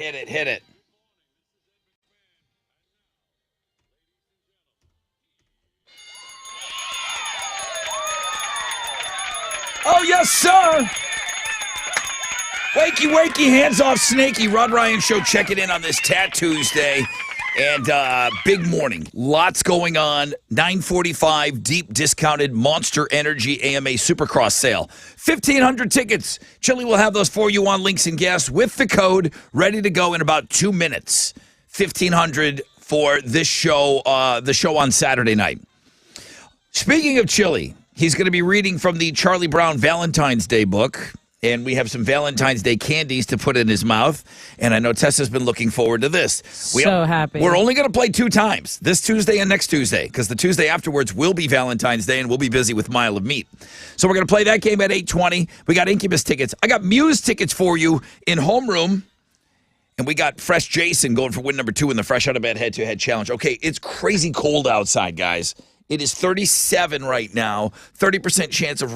Hit it. Oh, yes, sir. Wakey, hands off Snaky. Rod Ryan Show checking in on this Tat Tuesday. And big morning. Lots going on. 9:45, deep discounted Monster Energy AMA Supercross sale. 1,500 tickets. Chili will have those for you on Links and Gas with the code ready to go in about 2 minutes. 1,500 for this show, the show on Saturday night. Speaking of Chili, he's going to be reading from the Charlie Brown Valentine's Day book. And we have some Valentine's Day candies to put in his mouth. And I know Tessa's been looking forward to this. So happy. We're only going to play 2 times, this Tuesday and next Tuesday, because the Tuesday afterwards will be Valentine's Day, and we'll be busy with Mile of Meat. So we're going to play that game at 8:20. We got Incubus tickets. I got Muse tickets for you in homeroom. And we got Fresh Jason going for win number 2 in the Fresh Out of Bed head-to-head challenge. Okay, it's crazy cold outside, guys. It is 37 right now, 30% chance of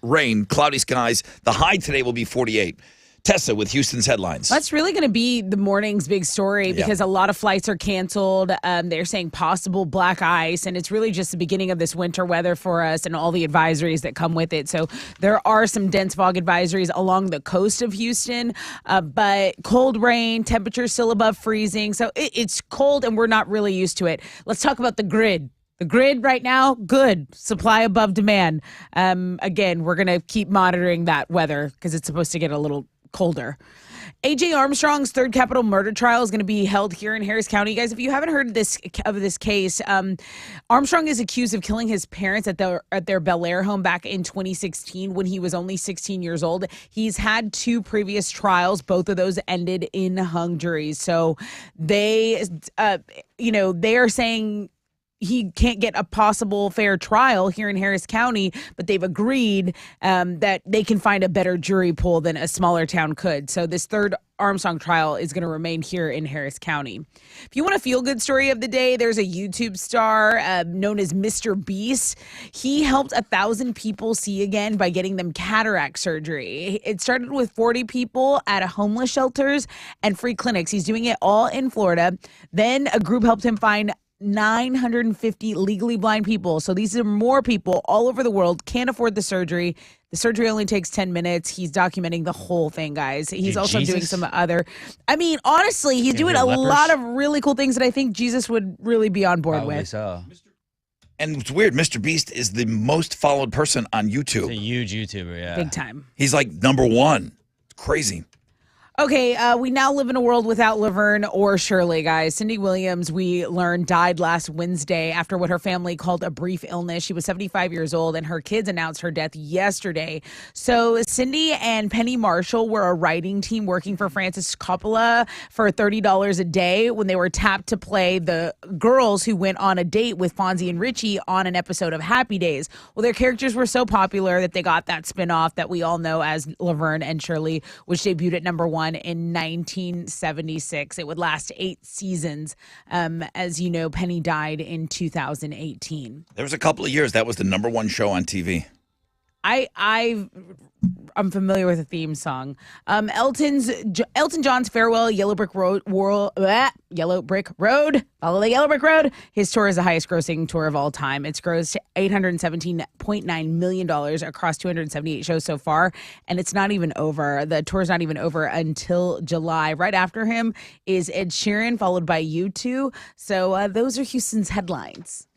rain, cloudy skies. The high today will be 48. Tessa with Houston's headlines. That's really going to be the morning's big story because a lot of flights are canceled. They're saying possible black ice, and it's really just the beginning of this winter weather for us and all the advisories that come with it. So there are some dense fog advisories along the coast of Houston, but cold rain, temperatures still above freezing. So it's cold, and we're not really used to it. Let's talk about the grid. The grid right now, good. Supply above demand. Again, we're going to keep monitoring that weather because it's supposed to get a little colder. A.J. Armstrong's third capital murder trial is going to be held here in Harris County. Guys, if you haven't heard of this case, Armstrong is accused of killing his parents at their Bel Air home back in 2016 when he was only 16 years old. He's had 2 previous trials. Both of those ended in hung juries. So they are saying he can't get a possible fair trial here in Harris County, but they've agreed that they can find a better jury pool than a smaller town could. So this third Armstrong trial is going to remain here in Harris County. If you want a feel-good story of the day, there's a YouTube star known as Mr. Beast. He helped 1,000 people see again by getting them cataract surgery. It started with 40 people at homeless shelters and free clinics. He's doing it all in Florida. Then a group helped him find 950 legally blind people. So these are more people all over the world, can't afford the surgery. The surgery only takes 10 minutes. He's documenting the whole thing, guys. He's also doing some other, honestly, he's doing a lot of really cool things that I think Jesus would really be on board with. So. And it's weird, Mr. Beast is the most followed person on YouTube. He's a huge YouTuber, yeah. Big time. He's like number 1. It's crazy. Okay, we now live in a world without Laverne or Shirley, guys. Cindy Williams, we learned, died last Wednesday after what her family called a brief illness. She was 75 years old, and her kids announced her death yesterday. So Cindy and Penny Marshall were a writing team working for Francis Coppola for $30 a day when they were tapped to play the girls who went on a date with Fonzie and Richie on an episode of Happy Days. Well, their characters were so popular that they got that spinoff that we all know as Laverne and Shirley, which debuted at number 1 in 1976. It would last 8 seasons. As you know, Penny died in 2018. There was a couple of years that was the number 1 show on TV. I'm familiar with the theme song. Elton John's farewell, Yellow Brick Road. Follow the Yellow Brick Road. His tour is the highest grossing tour of all time. It's grossed $817.9 million across 278 shows so far, and it's not even over. The tour's not even over until July. Right after him is Ed Sheeran, followed by U2. So those are Houston's headlines.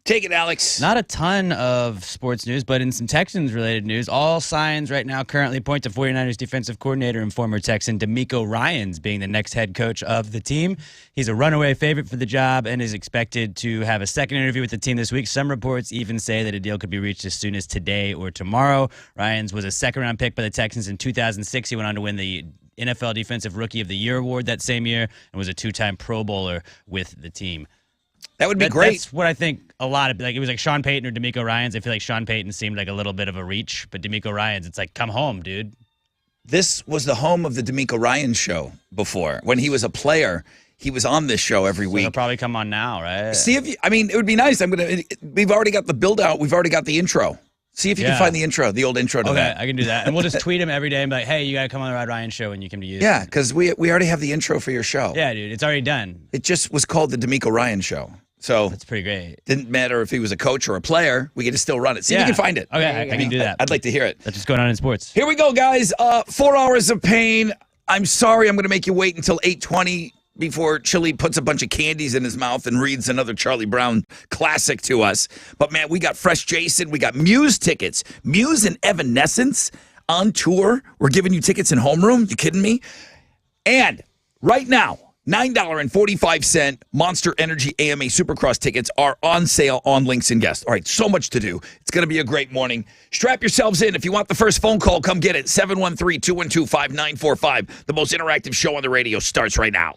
Take it, Alex. Not a ton of sports news, but in some Texans-related news, all signs right now currently point to 49ers defensive coordinator and former Texan DeMeco Ryans being the next head coach of the team. He's a runaway favorite for the job and is expected to have a second interview with the team this week. Some reports even say that a deal could be reached as soon as today or tomorrow. Ryans was a second-round pick by the Texans in 2006. He went on to win the NFL Defensive Rookie of the Year award that same year and was a 2-time Pro Bowler with the team. That would be great. That's what I think a lot of, it was like Sean Payton or DeMeco Ryans. I feel like Sean Payton seemed like a little bit of a reach, but DeMeco Ryans, it's like, come home, dude. This was the home of the DeMeco Ryans show before. When he was a player, he was on this show every week. He'll probably come on now, right? See if it would be nice. We've already got the build out. We've already got the intro. See if you can find the intro, the old intro to that. Okay, I can do that. And we'll just tweet him every day and be like, hey, you got to come on the Rod Ryan show when you come to use Yeah, because we already have the intro for your show. Yeah, dude, it's already done. It just was called the D'Amico Ryan Show. So that's pretty great. Didn't matter if he was a coach or a player. We could still run it. See if you can find it. Okay, I can do that. I'd like to hear it. That's what's going on in sports. Here we go, guys. 4 hours of pain. I'm sorry I'm going to make you wait until 8:20 before Chili puts a bunch of candies in his mouth and reads another Charlie Brown classic to us. But, man, we got Fresh Jason. We got Muse tickets. Muse and Evanescence on tour. We're giving you tickets in homeroom. You kidding me? And right now, $9.45 Monster Energy AMA Supercross tickets are on sale on Links and Guest. All right, so much to do. It's going to be a great morning. Strap yourselves in. If you want the first phone call, come get it. 713-212-5945. The most interactive show on the radio starts right now.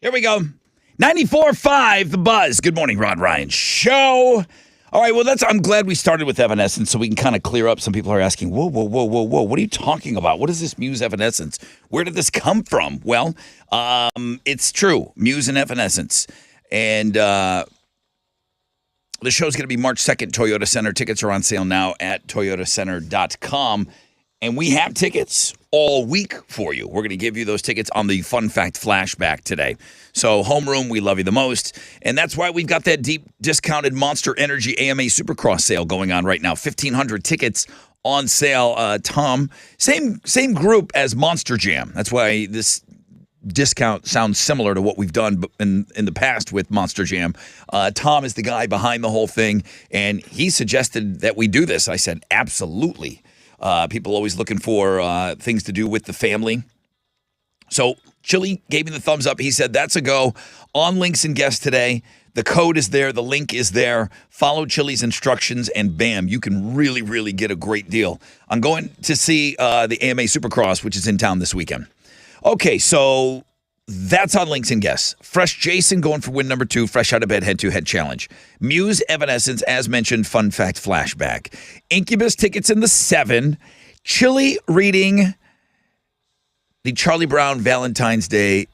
Here we go. 94.5 The Buzz. Good morning, Rod Ryan Show. All right, well, I'm glad we started with Evanescence so we can kind of clear up. Some people are asking, whoa, what are you talking about? What is this Muse Evanescence? Where did this come from? Well, it's true, Muse and Evanescence. And the show's going to be March 2nd, Toyota Center. Tickets are on sale now at toyotacenter.com. And we have tickets all week for you. We're going to give you those tickets on the Fun Fact Flashback today. So, homeroom, we love you the most. And that's why we've got that deep discounted Monster Energy AMA Supercross sale going on right now. 1,500 tickets on sale. Tom, same group as Monster Jam. That's why this discount sounds similar to what we've done in the past with Monster Jam. Tom is the guy behind the whole thing, and he suggested that we do this. I said, absolutely. People always looking for things to do with the family. So Chili gave me the thumbs up. He said, that's a go. On Links and Guests today. The code is there. The link is there. Follow Chili's instructions, and bam, you can really, really get a great deal. I'm going to see the AMA Supercross, which is in town this weekend. Okay, so that's on Links and Guests. Fresh Jason going for win number 2, fresh out of bed head-to-head challenge. Muse Evanescence, as mentioned, Fun Fact Flashback. Incubus tickets in the 7. Chili reading the Charlie Brown Valentine's Day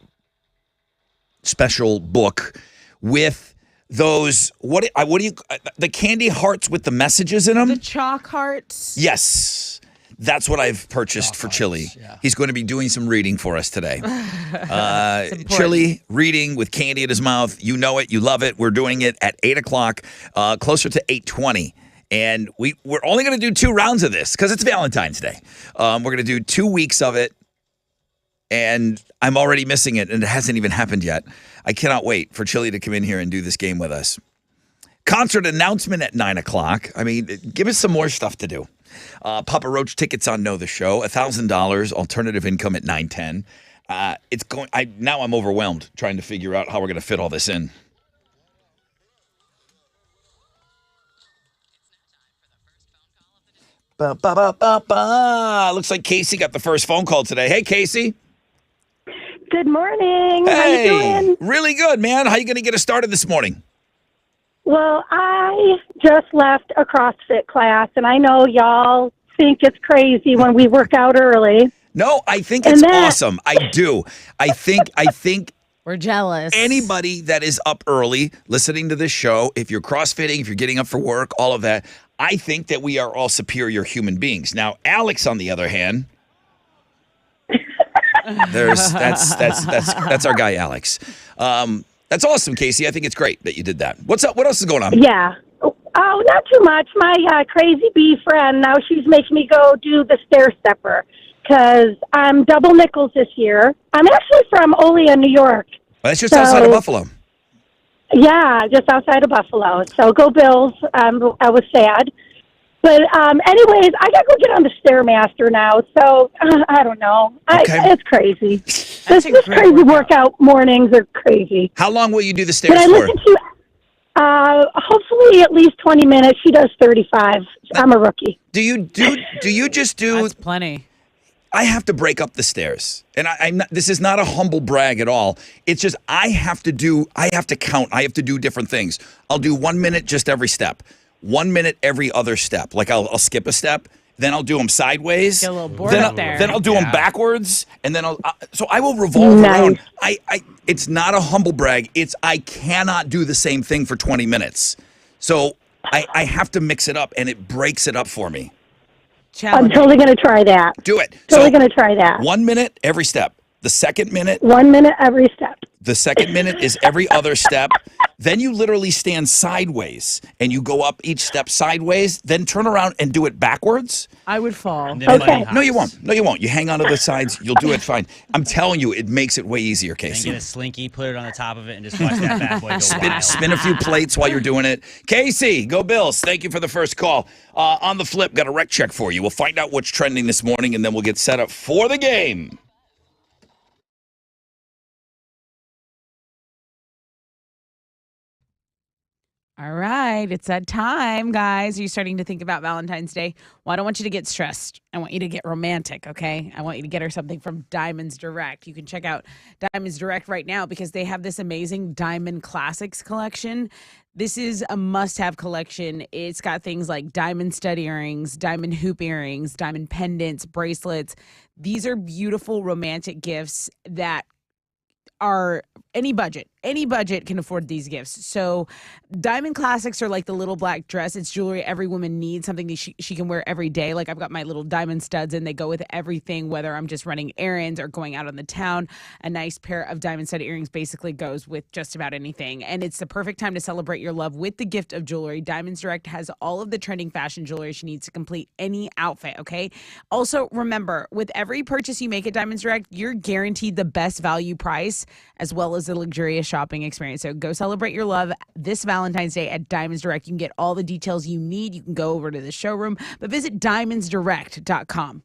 special book with those, what do you, the candy hearts with the messages in them? The chalk hearts. Yes. That's what I've purchased for Chili. Yeah. He's going to be doing some reading for us today. Chili reading with candy in his mouth. You know it. You love it. We're doing it at 8 o'clock, closer to 8:20. And we're only going to do 2 rounds of this because it's Valentine's Day. We're going to do 2 weeks of it. And I'm already missing it, and it hasn't even happened yet. I cannot wait for Chili to come in here and do this game with us. Concert announcement at 9 o'clock. I mean, give us some more stuff to do. Papa Roach tickets on Know the Show, $1,000 alternative income at 9:10. It's going. Now I'm overwhelmed trying to figure out how we're going to fit all this in. Looks like Casey got the first phone call today. Hey, Casey. Good morning. Hey, how you doing? Really good, man. How you going to get us started this morning? Well, I just left a CrossFit class, and I know y'all think it's crazy when we work out early. No, I think it's awesome. I do. I think we're jealous. Anybody that is up early listening to this show, if you're CrossFitting, if you're getting up for work, all of that, I think that we are all superior human beings. Now, Alex, on the other hand, that's our guy, Alex. That's awesome, Casey. I think it's great that you did that. What's up? What else is going on? Yeah. Oh, not too much. My crazy bee friend, now she's making me go do the stair stepper because I'm double nickels this year. I'm actually from Olean, New York. Well, that's just outside of Buffalo. Yeah, just outside of Buffalo. So go Bills. I was sad. But anyways, I got to go get on the Stairmaster now. So I don't know. Okay. It's crazy. That's this crazy workout mornings are crazy. How long will you do the stairs But I for? listen to hopefully at least 20 minutes. She does 35. I'm a rookie. Do you just do? That's plenty. I have to break up the stairs, and I'm not, this is not a humble brag at all. It's just I have to count. I have to do different things. I'll do 1 minute just every step. 1 minute every other step. Like I'll skip a step, then I'll do them sideways. Get a little bored up there. Then I'll do them backwards, and then so I will revolve around. It's not a humble brag. It's I cannot do the same thing for 20 minutes. So I have to mix it up, and it breaks it up for me. I'm totally going to try that. Do it. Totally going to try that. 1 minute every step. The second minute. 1 minute every step. The second minute is every other step. Then you literally stand sideways and you go up each step sideways, then turn around and do it backwards. I would fall. Okay. No, you won't. No, you won't. You hang on to the sides. You'll do it fine. I'm telling you, it makes it way easier, Casey. And get a slinky, put it on the top of it, and just watch that bad boy go wild. Spin a few plates while you're doing it. Casey, go Bills. Thank you for the first call. On the flip, got a rec check for you. We'll find out what's trending this morning, and then we'll get set up for the game. All right, it's that time, guys. Are you starting to think about Valentine's Day? Well, I don't want you to get stressed. I want you to get romantic, okay? I want you to get her something from Diamonds Direct. You can check out Diamonds Direct right now because they have this amazing Diamond Classics collection. This is a must-have collection. It's got things like diamond stud earrings, diamond hoop earrings, diamond pendants, bracelets. These are beautiful romantic gifts that are any budget can afford these gifts. So Diamond Classics are like the little black dress. It's jewelry every woman needs, something that she can wear every day. Like I've got my little diamond studs and they go with everything, whether I'm just running errands or going out on the town. A nice pair of diamond stud earrings basically goes with just about anything. And it's the perfect time to celebrate your love with the gift of jewelry. Diamonds Direct has all of the trending fashion jewelry she needs to complete any outfit, okay? Also, remember, with every purchase you make at Diamonds Direct, you're guaranteed the best value price as well as the luxurious shopping experience. So go celebrate your love this Valentine's Day at Diamonds Direct. You can get all the details you need. You can go over to the showroom, but visit diamondsdirect.com.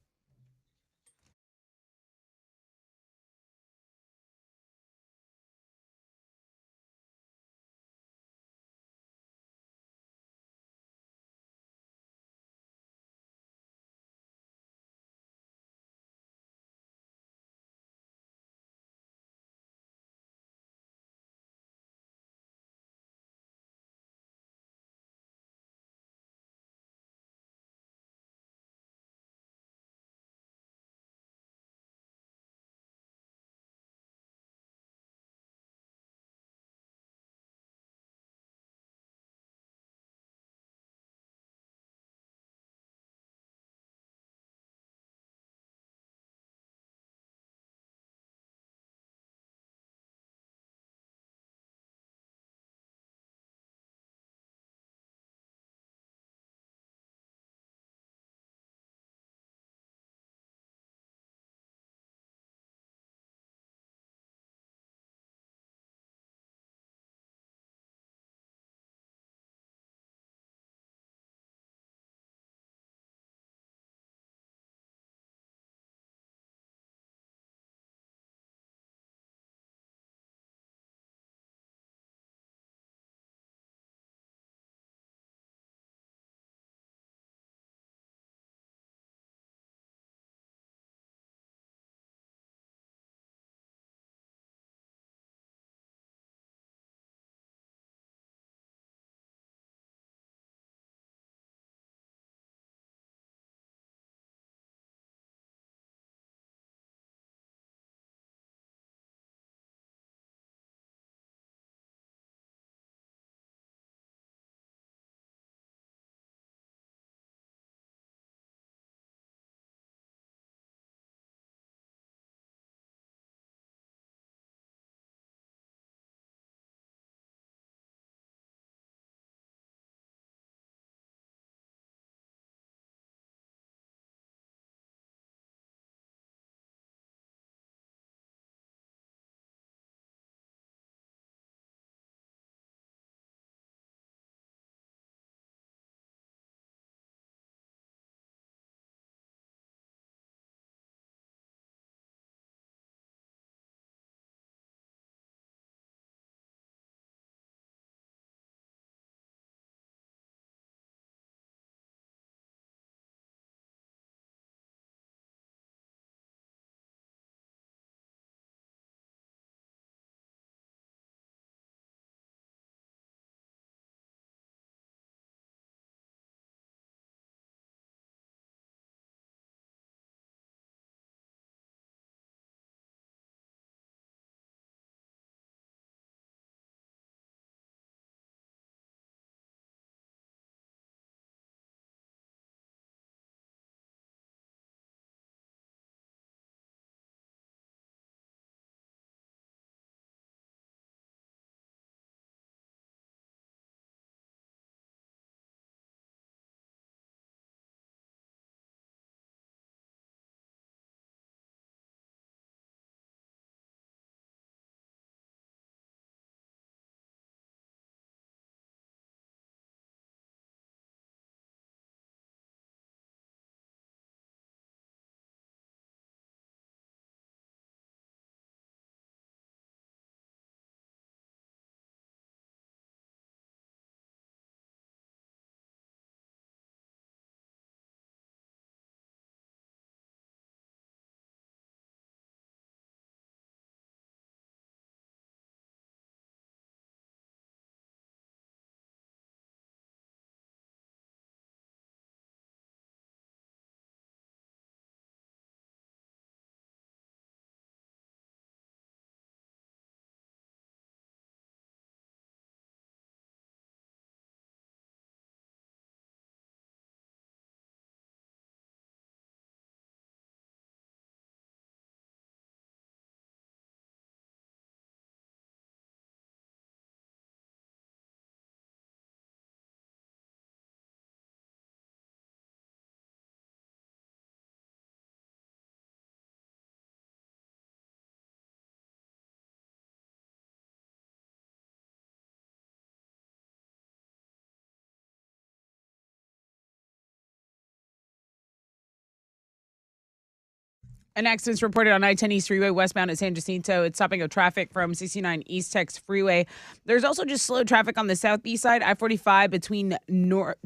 An accident's reported on I-10 East Freeway westbound at San Jacinto. It's stopping of traffic from 69 East Tex Freeway. There's also just slow traffic on the southeast side, I-45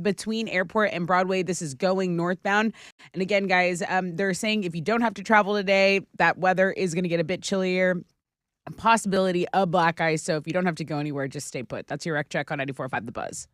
between Airport and Broadway. This is going northbound. And again, guys, they're saying if you don't have to travel today, that weather is going to get a bit chillier. A possibility of black ice. So if you don't have to go anywhere, just stay put. That's your Rec Check on 94.5 The Buzz.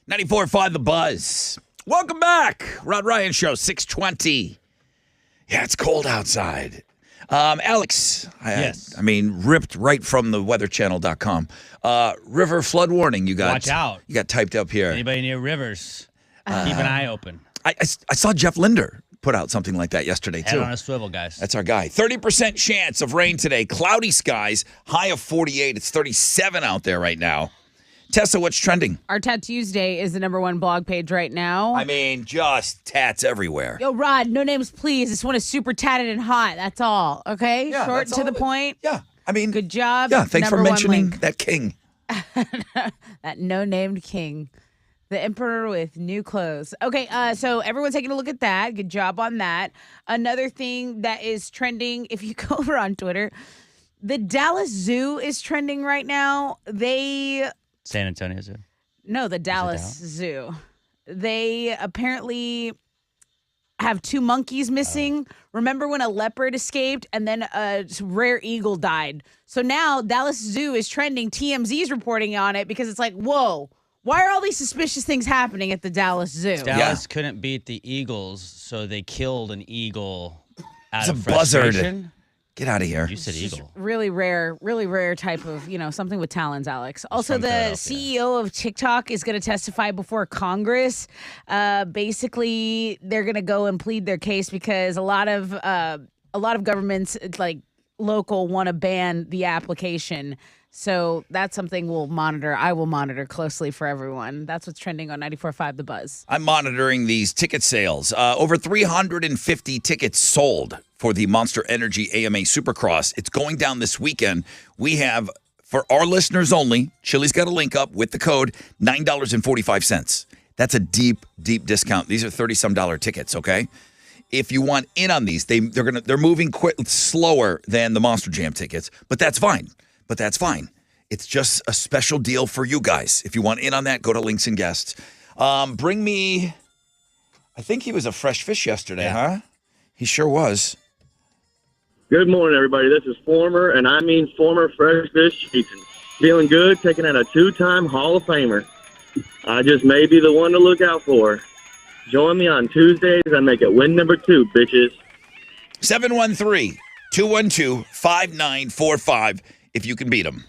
.94.5 The Buzz. Welcome back. Rod Ryan Show, 620. Yeah, it's cold outside. Alex, Yes. I mean, ripped right from the weatherchannel.com. River flood warning, you got. Watch out. You got typed up here. Anybody near rivers, keep an eye open. I saw Jeff Linder put out something like that yesterday, Head too. on a swivel, guys. That's our guy. 30% chance of rain today. Cloudy skies, high of 48. It's 37 out there right now. Tessa, what's trending? Our Tat Tuesday is the #1 blog page right now. I mean, just tats everywhere. Yo, Rod, no names, please. This one is super tatted and hot. That's all. Okay? Yeah, Short that's to all the of it. point. Yeah, I mean. Good job. Yeah, thanks for #1 mentioning link. that king. That no-named king. The emperor with new clothes. Okay, so everyone's taking a look at that. Good job on that. Another thing that is trending, if you go over on Twitter, the Dallas Zoo is trending right now. San Antonio Zoo. No, the Dallas Zoo. They apparently have 2 monkeys missing. Remember when a leopard escaped and then a rare eagle died? So now Dallas Zoo is trending. TMZ is reporting on it because it's like, whoa, why are all these suspicious things happening at the Dallas Zoo? Dallas couldn't beat the Eagles, so they killed an eagle out It's of a buzzard. frustration. Get out of here. You said eagle. Really rare type of, something with talons, Alex. Also, from the Philadelphia. CEO of TikTok is going to testify before Congress. Basically, they're going to go and plead their case because a lot of governments, like local, want to ban the application. So that's something we'll monitor. I will monitor closely for everyone. That's what's trending on 94.5 The Buzz. I'm monitoring these ticket sales. Over 350 tickets sold for the Monster Energy AMA Supercross. It's going down this weekend. We have, for our listeners only, Chili's got a link up with the code $9.45. That's a deep, deep discount. These are $30-some tickets, okay? If you want in on these, they're moving slower than the Monster Jam tickets, but that's fine. It's just a special deal for you guys. If you want in on that, go to Links and Guests. Bring me, I think he was a fresh fish yesterday, huh? He sure was. Good morning, everybody. This is former Fresh Fish Jason. Feeling good, taking out a 2-time Hall of Famer. I just may be the one to look out for. Join me on Tuesdays. I make it win number 2, bitches. 713-212-5945 if you can beat them.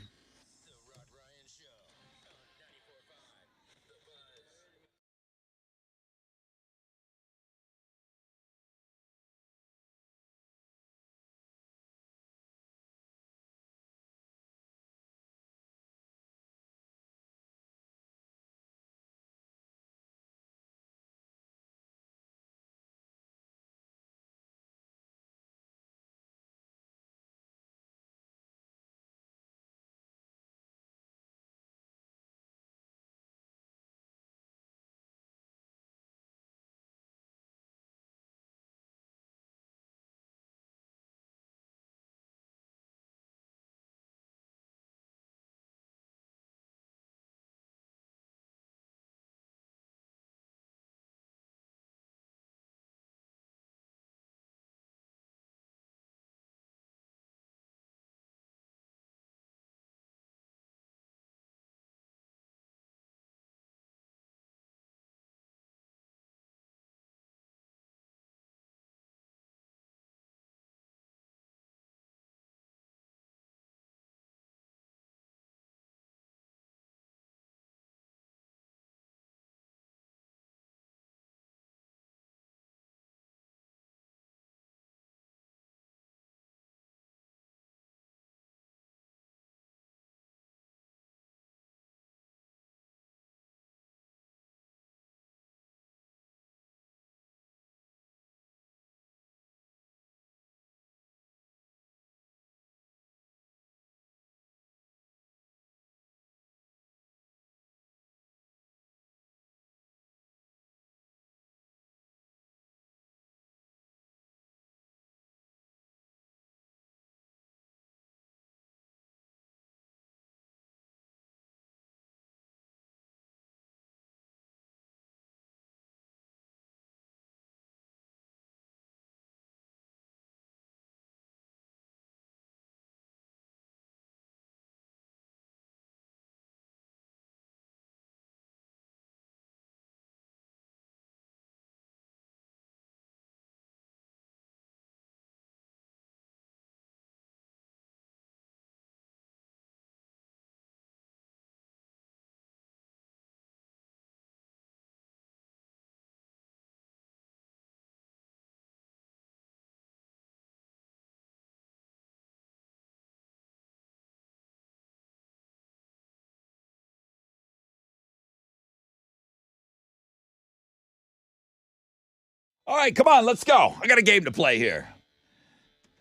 All right, come on, let's go. I got a game to play here.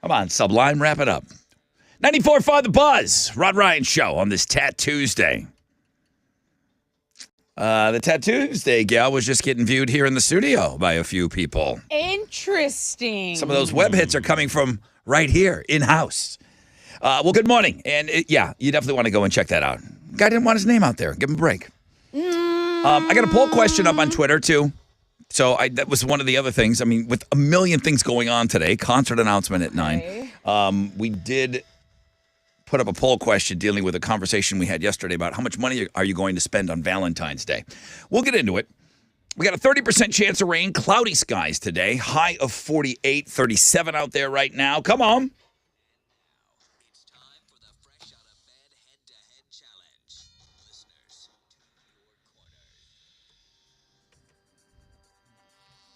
Come on, Sublime, wrap it up. 94.5 The Buzz, Rod Ryan Show on this Tat Tuesday. The Tat Tuesday gal was just getting viewed here in the studio by a few people. Interesting. Some of those web hits are coming from right here, in-house. Well, good morning. And you definitely want to go and check that out. Guy didn't want his name out there. Give him a break. I got a poll question up on Twitter, too. So that was one of the other things. I mean, with a million things going on today, concert announcement at 9, we did put up a poll question dealing with a conversation we had yesterday about how much money are you going to spend on Valentine's Day. We'll get into it. We got a 30% chance of rain, cloudy skies today, high of 48, 37 out there right now. Come on.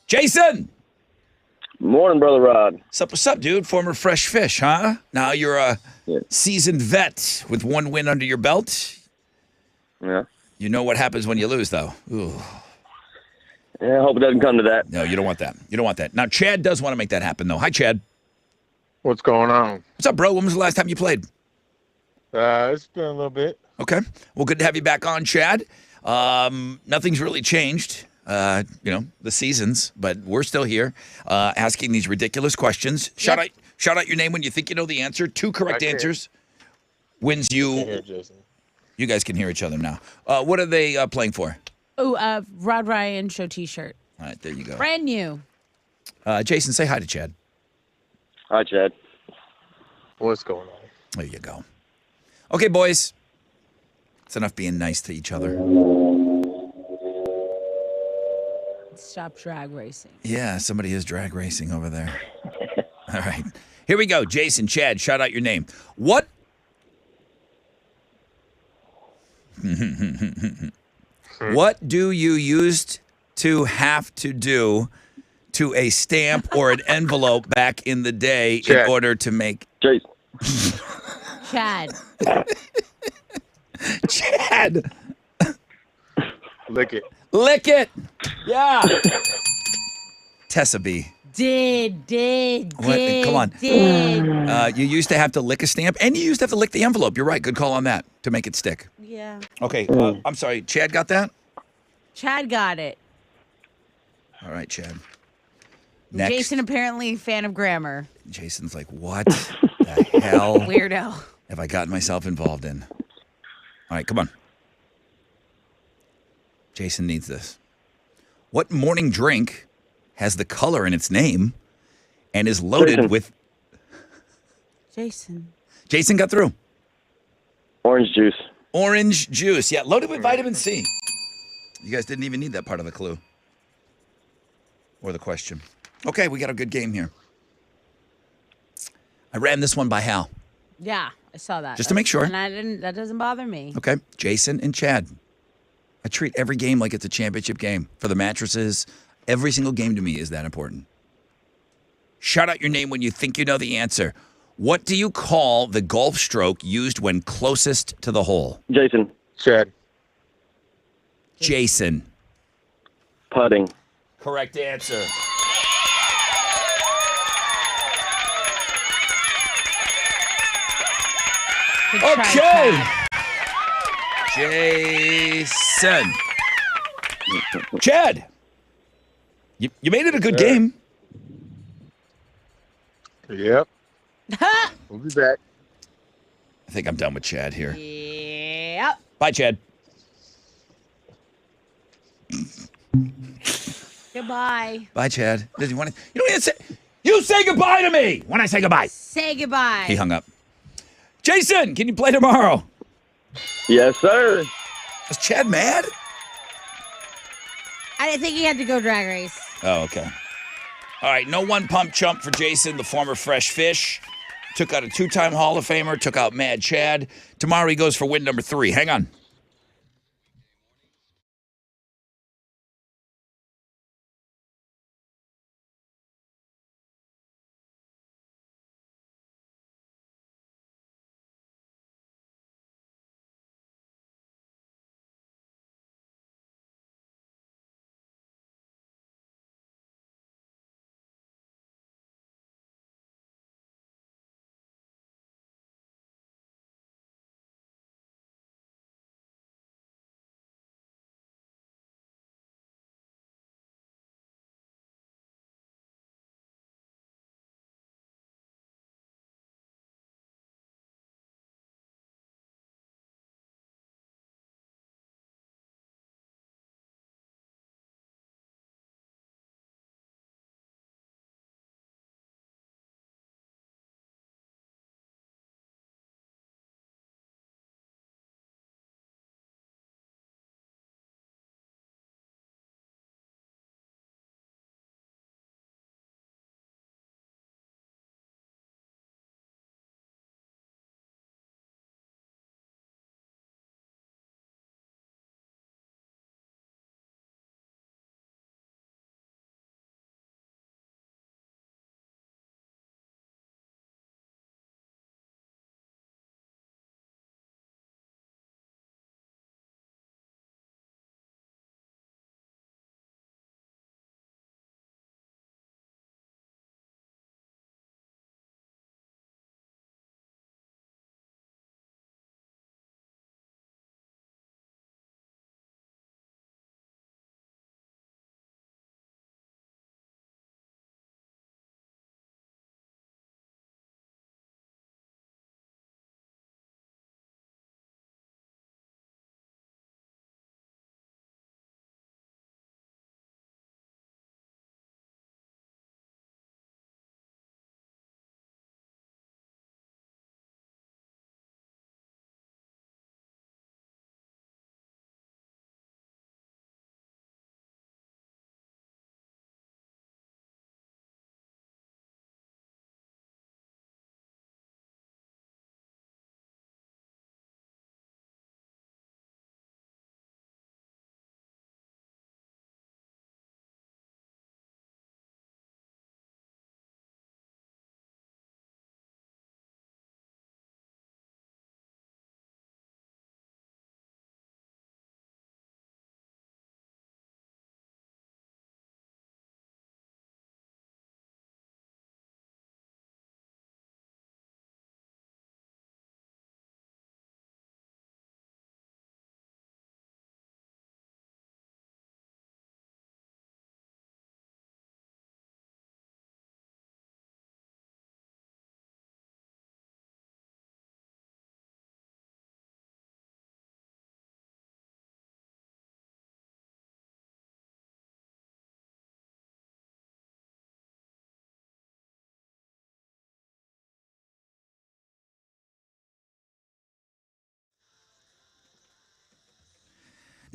Jason! Morning, Brother Rod. What's up, dude? Former Fresh Fish, huh? Now you're a seasoned vet with one win under your belt. Yeah. You know what happens when you lose, though. Ooh. Yeah, I hope it doesn't come to that. No, you don't want that. You don't want that. Now, Chad does want to make that happen, though. Hi, Chad. What's going on? What's up, bro? When was the last time you played? It's been a little bit. Okay. Well, good to have you back on, Chad. Nothing's really changed. The seasons, but we're still here asking these ridiculous questions. Shout out your name when you think you know the answer. 2 correct answers wins you. Here, Jason. You guys can hear each other now. What are they playing for? Oh, Rod Ryan Show T-shirt. All right, there you go. Brand new. Jason, say hi to Chad. Hi, Chad. What's going on? There you go. Okay, boys. It's enough being nice to each other. Stop drag racing. Yeah, somebody is drag racing over there. All right. Here we go. Jason, Chad, shout out your name. What? What do you used to have to do to a stamp or an envelope back in the day in order to make... Jason. Chad. Chad! Lick it. Lick it! Yeah! Tessa B. Did. Come on. Did. You used to have to lick a stamp, and you used to have to lick the envelope. You're right. Good call on that to make it stick. Yeah. Okay. I'm sorry. Chad got that? Chad got it. All right, Chad. Next. Jason apparently a fan of grammar. Jason's like, what the hell Weirdo. have I gotten myself involved in? All right, come on. Jason needs this. What morning drink has the color in its name and is loaded Jason. with... Jason. Jason got through. Orange juice. Orange juice. Yeah, loaded with vitamin C. You guys didn't even need that part of the clue. Or the question. Okay, we got a good game here. I ran this one by Hal. Yeah, I saw that. Just to make sure. And that doesn't bother me. Okay, Jason and Chad. I treat every game like it's a championship game. For the mattresses, every single game to me is that important. Shout out your name when you think you know the answer. What do you call the golf stroke used when closest to the hole? Jason. Chad. Jason. Putting. Correct answer. Good try, Okay. Chad. Jason. Chad. You made it a good game. Yep. We'll be back. I think I'm done with Chad here. Yep. Bye, Chad. Goodbye. Bye, Chad. Does he want to? You don't even say. You say goodbye to me when I say goodbye. Say goodbye. He hung up. Jason, can you play tomorrow? Yes, sir. Was Chad mad? I didn't think he had to go drag race. Oh, okay. All right, no one pump chump for Jason, the former Fresh Fish. Took out a 2-time Hall of Famer, took out Mad Chad. Tomorrow he goes for win number 3. Hang on.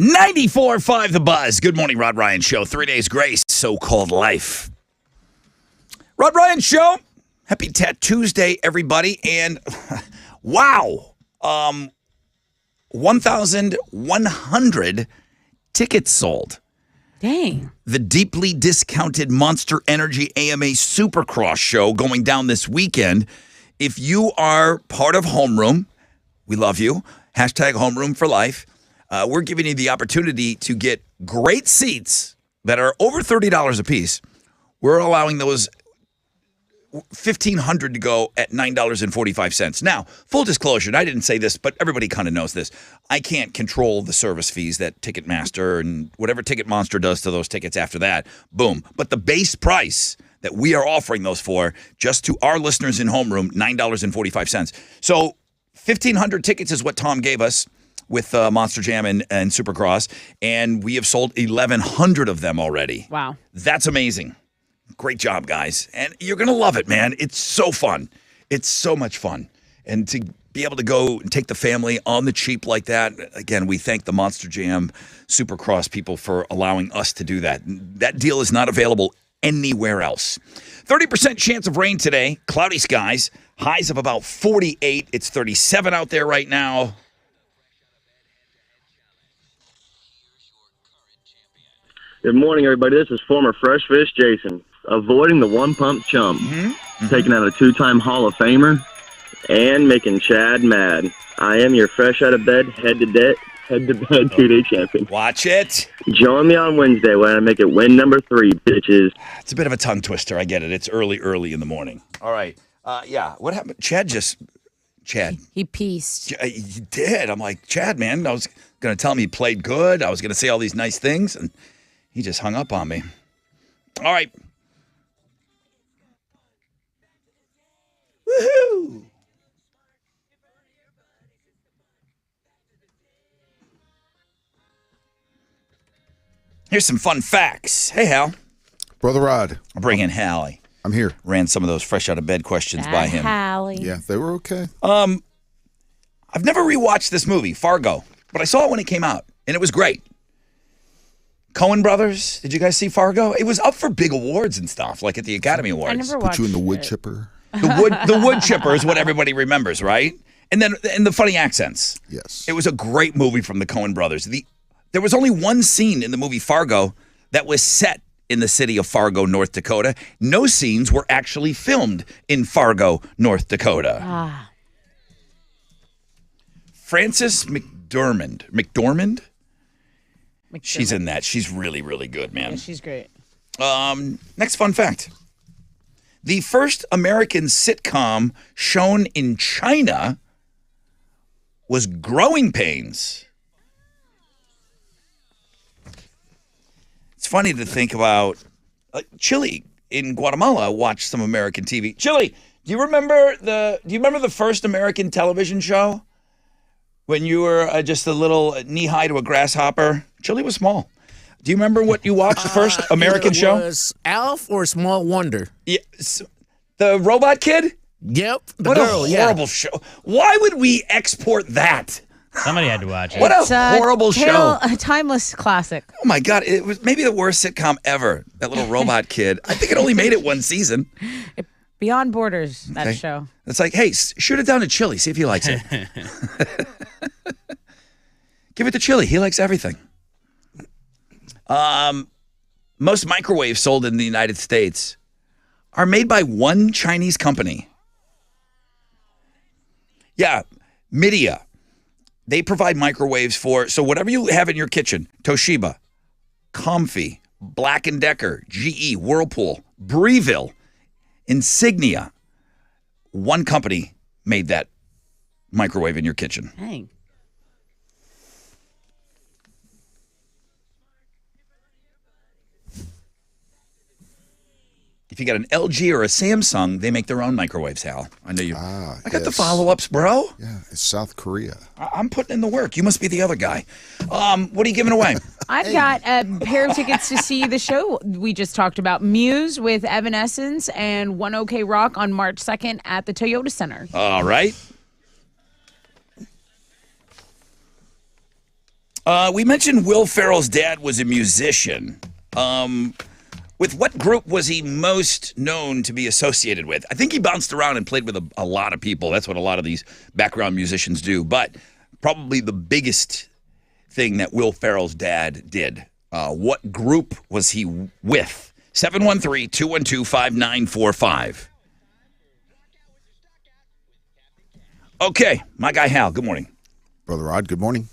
94.5 The Buzz. Good morning, Rod Ryan Show. 3 days grace, so-called life. Rod Ryan Show. Happy Tat Tuesday, everybody. And wow, 1,100 tickets sold. Dang. The deeply discounted Monster Energy AMA Supercross show going down this weekend. If you are part of Homeroom, we love you. Hashtag Homeroom for life. We're giving you the opportunity to get great seats that are over $30 a piece. We're allowing those 1,500 to go at $9.45. Now, full disclosure, and I didn't say this, but everybody kind of knows this. I can't control the service fees that Ticketmaster and whatever Ticketmonster does to those tickets after that. Boom. But the base price that we are offering those for, just to our listeners in Homeroom, $9.45. So 1,500 tickets is what Tom gave us with Monster Jam and Supercross, and we have sold 1,100 of them already. Wow. That's amazing. Great job, guys. And you're going to love it, man. It's so fun. It's so much fun. And to be able to go and take the family on the cheap like that, again, we thank the Monster Jam Supercross people for allowing us to do that. That deal is not available anywhere else. 30% chance of rain today. Cloudy skies. Highs of about 48. It's 37 out there right now. Good morning, everybody. This is former Fresh Fish Jason. Avoiding the one-pump chump, taking out a two-time Hall of Famer, and making Chad mad. I am your fresh out of bed, head-to-bed 2-day champion. Watch it. Join me on Wednesday when I make it win number 3, bitches. It's a bit of a tongue twister. I get it. It's early in the morning. All right. Yeah. What happened? Chad. He pieced. He did. I'm like, Chad, man, I was going to tell him he played good. I was going to say all these nice things, and he just hung up on me. All right. Woohoo! Here's some fun facts. Hey, Hal. Brother Rod. I'll bring in Hallie. I'm here. Ran some of those fresh out of bed questions by him. Hallie. Yeah, they were okay. I've never rewatched this movie, Fargo, but I saw it when it came out, and it was great. Coen Brothers, did you guys see Fargo? It was up for big awards and stuff, like at the Academy Awards. I never Put watched you in the wood it. chipper. The wood chipper is what everybody remembers, right? And the funny accents. Yes. It was a great movie from the Coen Brothers. There was only one scene in the movie Fargo that was set in the city of Fargo, North Dakota. No scenes were actually filmed in Fargo, North Dakota. Frances McDormand? She's in that. She's really, really good, man. Yeah, she's great. Next fun fact. The first American sitcom shown in China was Growing Pains. It's funny to think about Chile in Guatemala watched some American TV. Chile, do you remember the first American television show? When you were just a little knee-high to a grasshopper? Chile was small. Do you remember what you watched, the first American show? Was Alf or Small Wonder? Yeah, the Robot Kid? Yep, the What girl, a horrible show. Why would we export that? Somebody had to watch it. What It's a horrible show. A timeless classic. Oh, my God. It was maybe the worst sitcom ever, that little Robot Kid. I think it only made it one season. Beyond Borders, that Okay. show. It's like, hey, shoot it down to Chili. See if he likes it. Give it to Chili. He likes everything. Most microwaves sold in the United States are made by one Chinese company. Yeah, Midea. They provide microwaves so whatever you have in your kitchen, Toshiba, Comfy, Black & Decker, GE, Whirlpool, Breville, Insignia. One company made that microwave in your kitchen. Dang. If you got an LG or a Samsung, they make their own microwaves, Hal. I know you. I got the yes. follow-ups, bro. Yeah, it's South Korea. I'm putting in the work. You must be the other guy. What are you giving away? I've got a pair of tickets to see the show we just talked about, Muse with Evanescence and One OK Rock on March 2nd at the Toyota Center. All right. We mentioned Will Ferrell's dad was a musician. With what group was he most known to be associated with? I think he bounced around and played with a lot of people. That's what a lot of these background musicians do. But probably the biggest thing that Will Ferrell's dad did. What group was he with? 713-212-5945. Okay, my guy Hal, good morning. Brother Rod, good morning.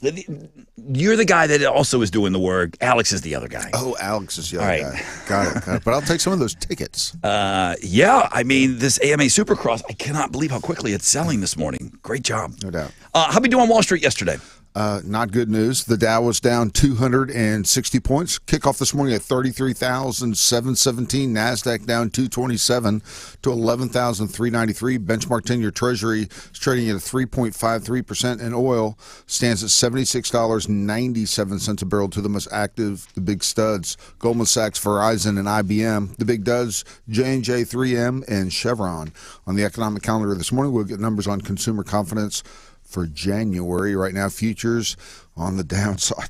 You're the guy that also is doing the work. Alex is the other guy. Oh, Alex is the other All right. guy. Got it. But I'll take some of those tickets. Yeah, I mean, this AMA Supercross, I cannot believe how quickly it's selling this morning. Great job. No doubt. How we do on Wall Street yesterday? Not good news. The Dow was down 260 points. Kickoff this morning at 33,717. NASDAQ down 227 to 11,393. Benchmark 10-year Treasury is trading at a 3.53%, and oil stands at $76.97 a barrel. To the most active, the big studs, Goldman Sachs, Verizon, and IBM. The big duds, J&J, 3M, and Chevron. On the economic calendar this morning, we'll get numbers on consumer confidence for January. Right now, futures on the downside.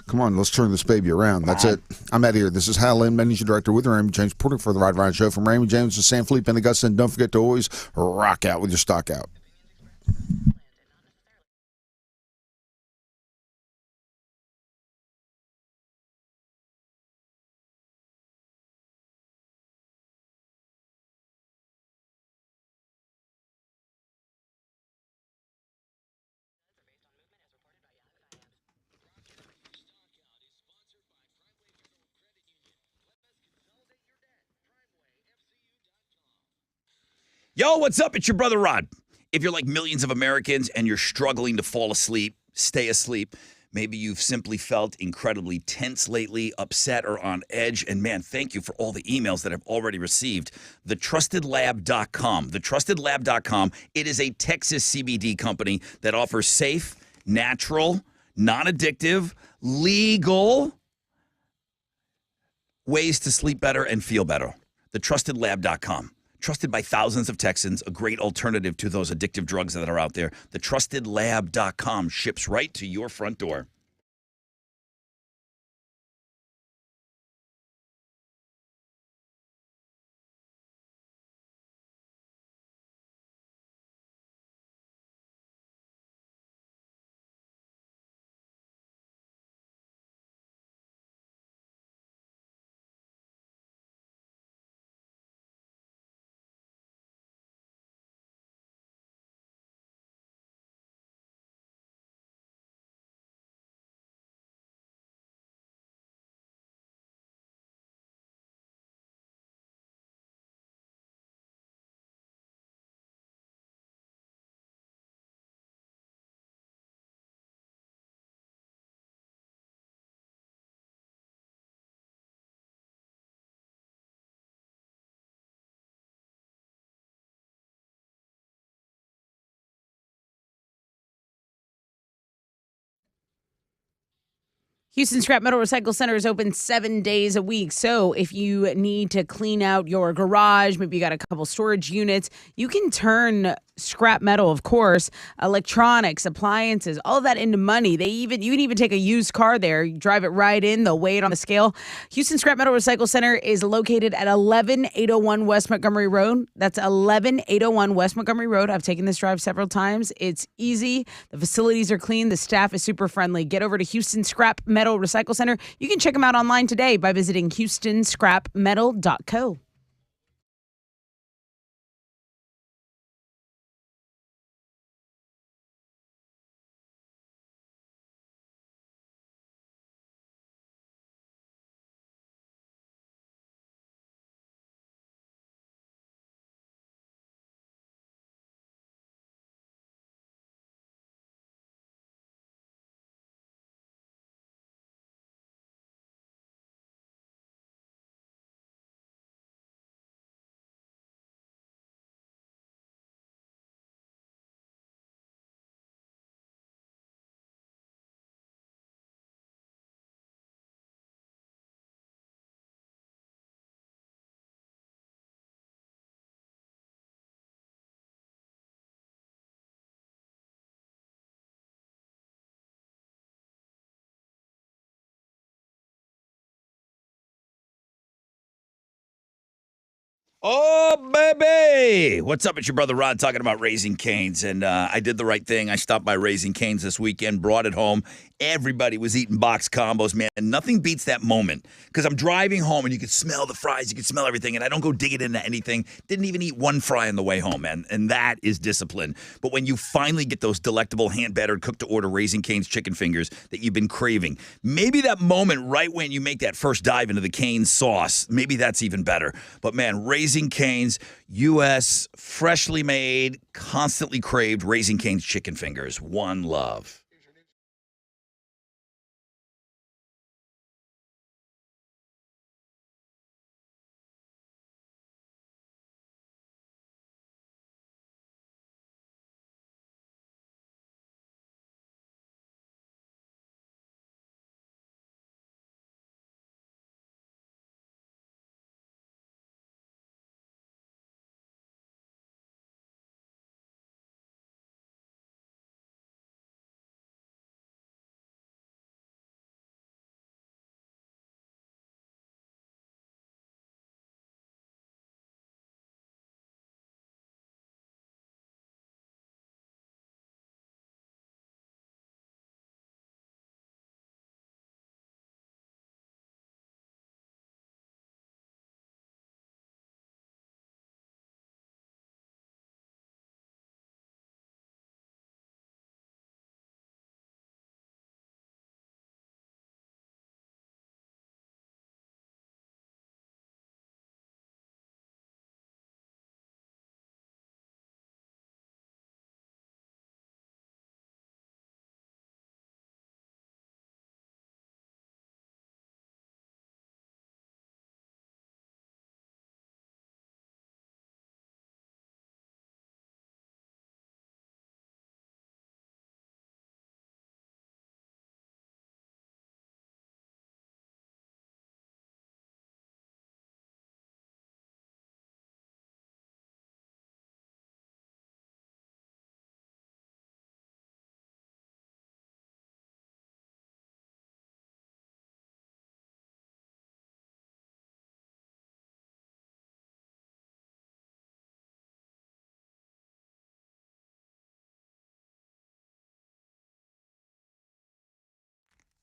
Come on, let's turn this baby around. That's it. I'm out of here. This is Hal Lynn, Managing Director with Raymond James, reporting for the Rod Ryan Show from Raymond James to San Felipe and Augusta. And don't forget to always rock out with your stock out. Yo, what's up? It's your brother Rod. If you're like millions of Americans and you're struggling to fall asleep, stay asleep, maybe you've simply felt incredibly tense lately, upset, or on edge, and man, thank you for all the emails that I've already received. TheTrustedLab.com. TheTrustedLab.com. It is a Texas CBD company that offers safe, natural, non-addictive, legal ways to sleep better and feel better. TheTrustedLab.com. Trusted by thousands of Texans, a great alternative to those addictive drugs that are out there. TheTrustedLab.com ships right to your front door. Houston Scrap Metal Recycle Center is open 7 days a week. So if you need to clean out your garage, maybe you got a couple storage units, you can turn scrap metal, of course, electronics, appliances, all of that into money. You can even take a used car there, you drive it right in, they'll weigh it on the scale. Houston Scrap Metal Recycle Center is located at 11801 West Montgomery Road. That's 11801 West Montgomery Road. I've taken this drive several times. It's easy. The facilities are clean. The staff is super friendly. Get over to Houston Scrap Metal Recycle Center. You can check them out online today by visiting houstonscrapmetal.co. Oh, baby. What's up? It's your brother Rod talking about Raising Cane's. And I did the right thing. I stopped by Raising Cane's this weekend, brought it home. Everybody was eating box combos, man. And nothing beats that moment because I'm driving home and you can smell the fries. You can smell everything. And I don't go digging into anything. Didn't even eat one fry on the way home, man. And that is discipline. But when you finally get those delectable hand-battered cooked-to-order Raising Cane's chicken fingers that you've been craving, maybe that moment right when you make that first dive into the Cane's sauce, maybe that's even better. But, man, Raising Cane's, U.S., freshly made, constantly craved Raising Cane's chicken fingers. One love.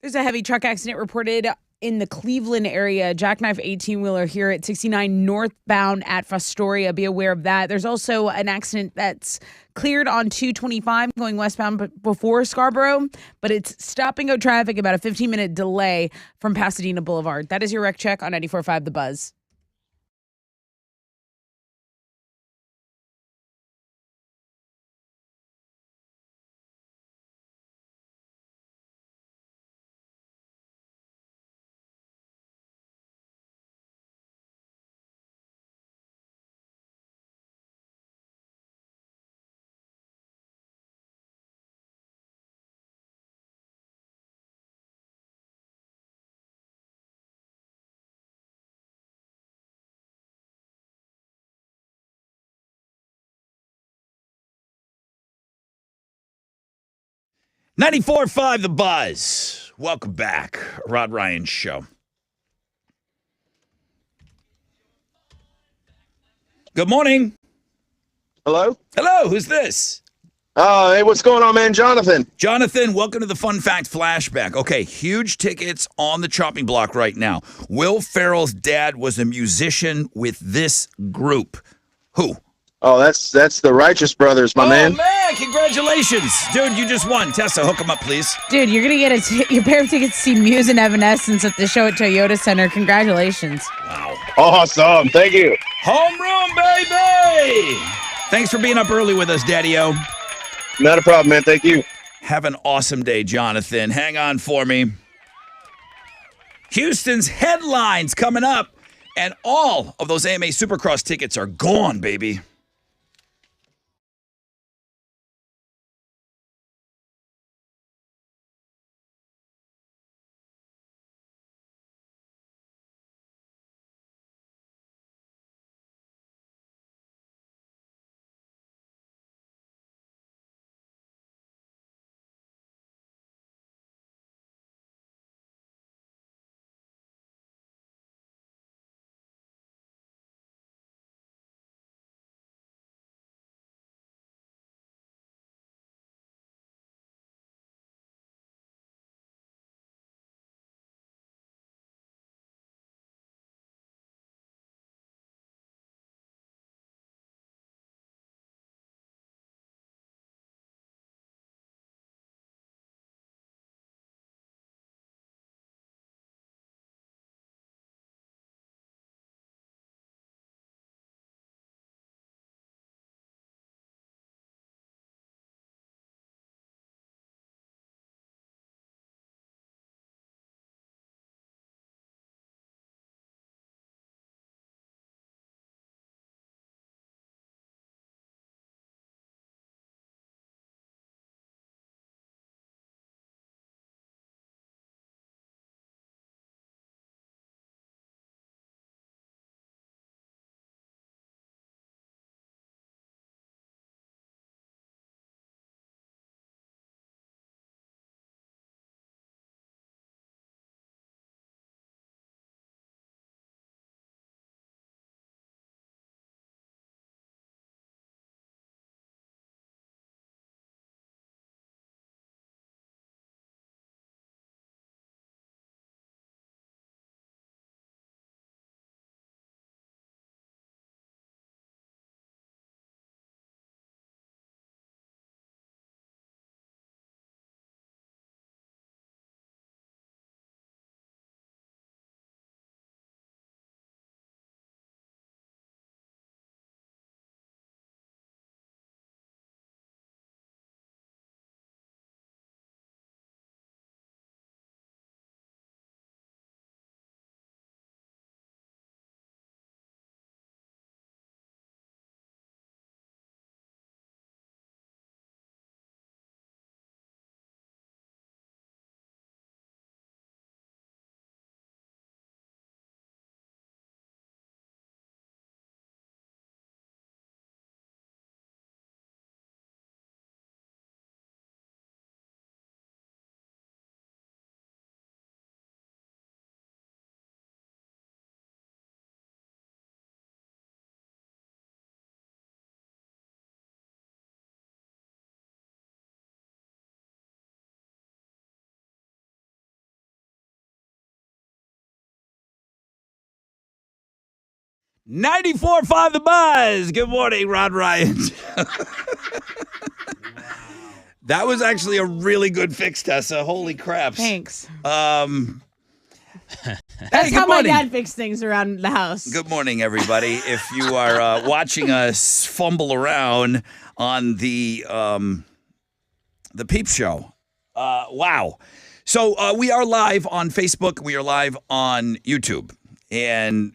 There's a heavy truck accident reported in the Cleveland area. Jackknife 18-wheeler here at 69 northbound at Fostoria. Be aware of that. There's also an accident that's cleared on 225 going westbound before Scarborough, but it's stop and go traffic, about a 15-minute delay from Pasadena Boulevard. That is your wreck check on 94.5 The Buzz. Ninety-four five The Buzz. Welcome back. Rod Ryan Show. Good morning. Hello? Hello, who's this? Hey, what's going on, man? Jonathan. Jonathan, welcome to the Fun Fact Flashback. Okay, huge tickets on the chopping block right now. Will Ferrell's dad was a musician with this group. Who? Oh, that's the Righteous Brothers, my man. Oh, man, congratulations. Dude, you just won. Tessa, hook him up, please. Dude, you're going to get your pair of tickets to see Muse and Evanescence at the show at Toyota Center. Congratulations. Wow. Awesome. Thank you. Homeroom, baby! Thanks for being up early with us, Daddy-O. Not a problem, man. Thank you. Have an awesome day, Jonathan. Hang on for me. Houston's headlines coming up, and all of those AMA Supercross tickets are gone, baby. 94.5 The Buzz. Good morning, Rod Ryan. That was actually a really good fix, Tessa. Holy craps. Thanks. Hey, That's good how my morning. dad fixed things around the house. Good morning, everybody. If you are watching us fumble around on the Peep Show, wow. So we are live on Facebook. We are live on YouTube. And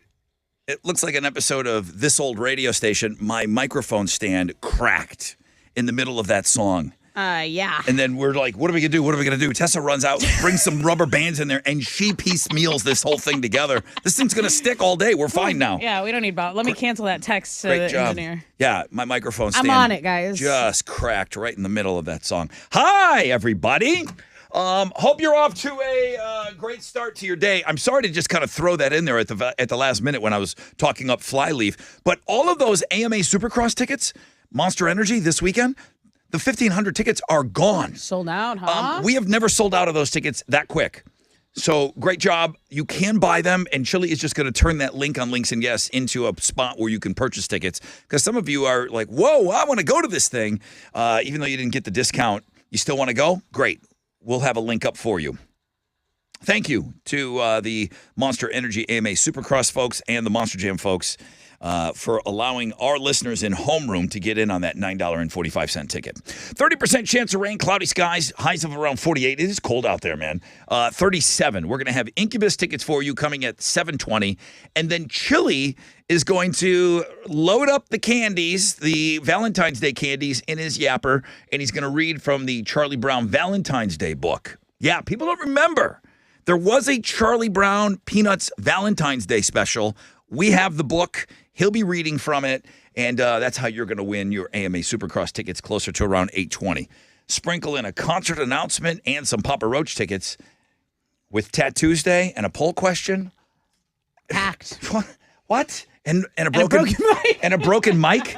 it looks like an episode of This Old Radio Station. My microphone stand cracked in the middle of that song. Yeah. And then we're like, what are we going to do? What are we going to do? Tessa runs out, brings some rubber bands in there, and she piecemeals this whole thing together. This thing's going to stick all day. We're fine now. Yeah, we don't need Bob. Let me cancel that text to Great the job. engineer. Yeah, my microphone I'm stand on it, guys. just cracked right in the middle of that song. Hi, everybody. Hope you're off to a great start to your day. I'm sorry to just kind of throw that in there at the last minute when I was talking up Flyleaf. But all of those AMA Supercross tickets, Monster Energy this weekend, the 1,500 tickets are gone. Sold out, huh? We have never sold out of those tickets that quick. So great job. You can buy them, and Chili is just going to turn that link on Links and Yes into a spot where you can purchase tickets. Because some of you are like, whoa, I want to go to this thing. Even though you didn't get the discount, you still want to go? Great. We'll have a link up for you. Thank you to the Monster Energy AMA Supercross folks and the Monster Jam folks for allowing our listeners in homeroom to get in on that $9.45 ticket. 30% chance of rain, cloudy skies, highs of around 48. It is cold out there, man. 37. We're going to have Incubus tickets for you coming at 7:20. And then Chili is going to load up the candies, the Valentine's Day candies, in his yapper, and he's going to read from the Charlie Brown Valentine's Day book. Yeah, people don't remember. There was a Charlie Brown Peanuts Valentine's Day special. We have the book. He'll be reading from it, and that's how you're going to win your AMA Supercross tickets closer to around 8:20. Sprinkle in a concert announcement and some Papa Roach tickets with Tattoos Day and a poll question. Packed. What? And a broken mic. and a broken mic.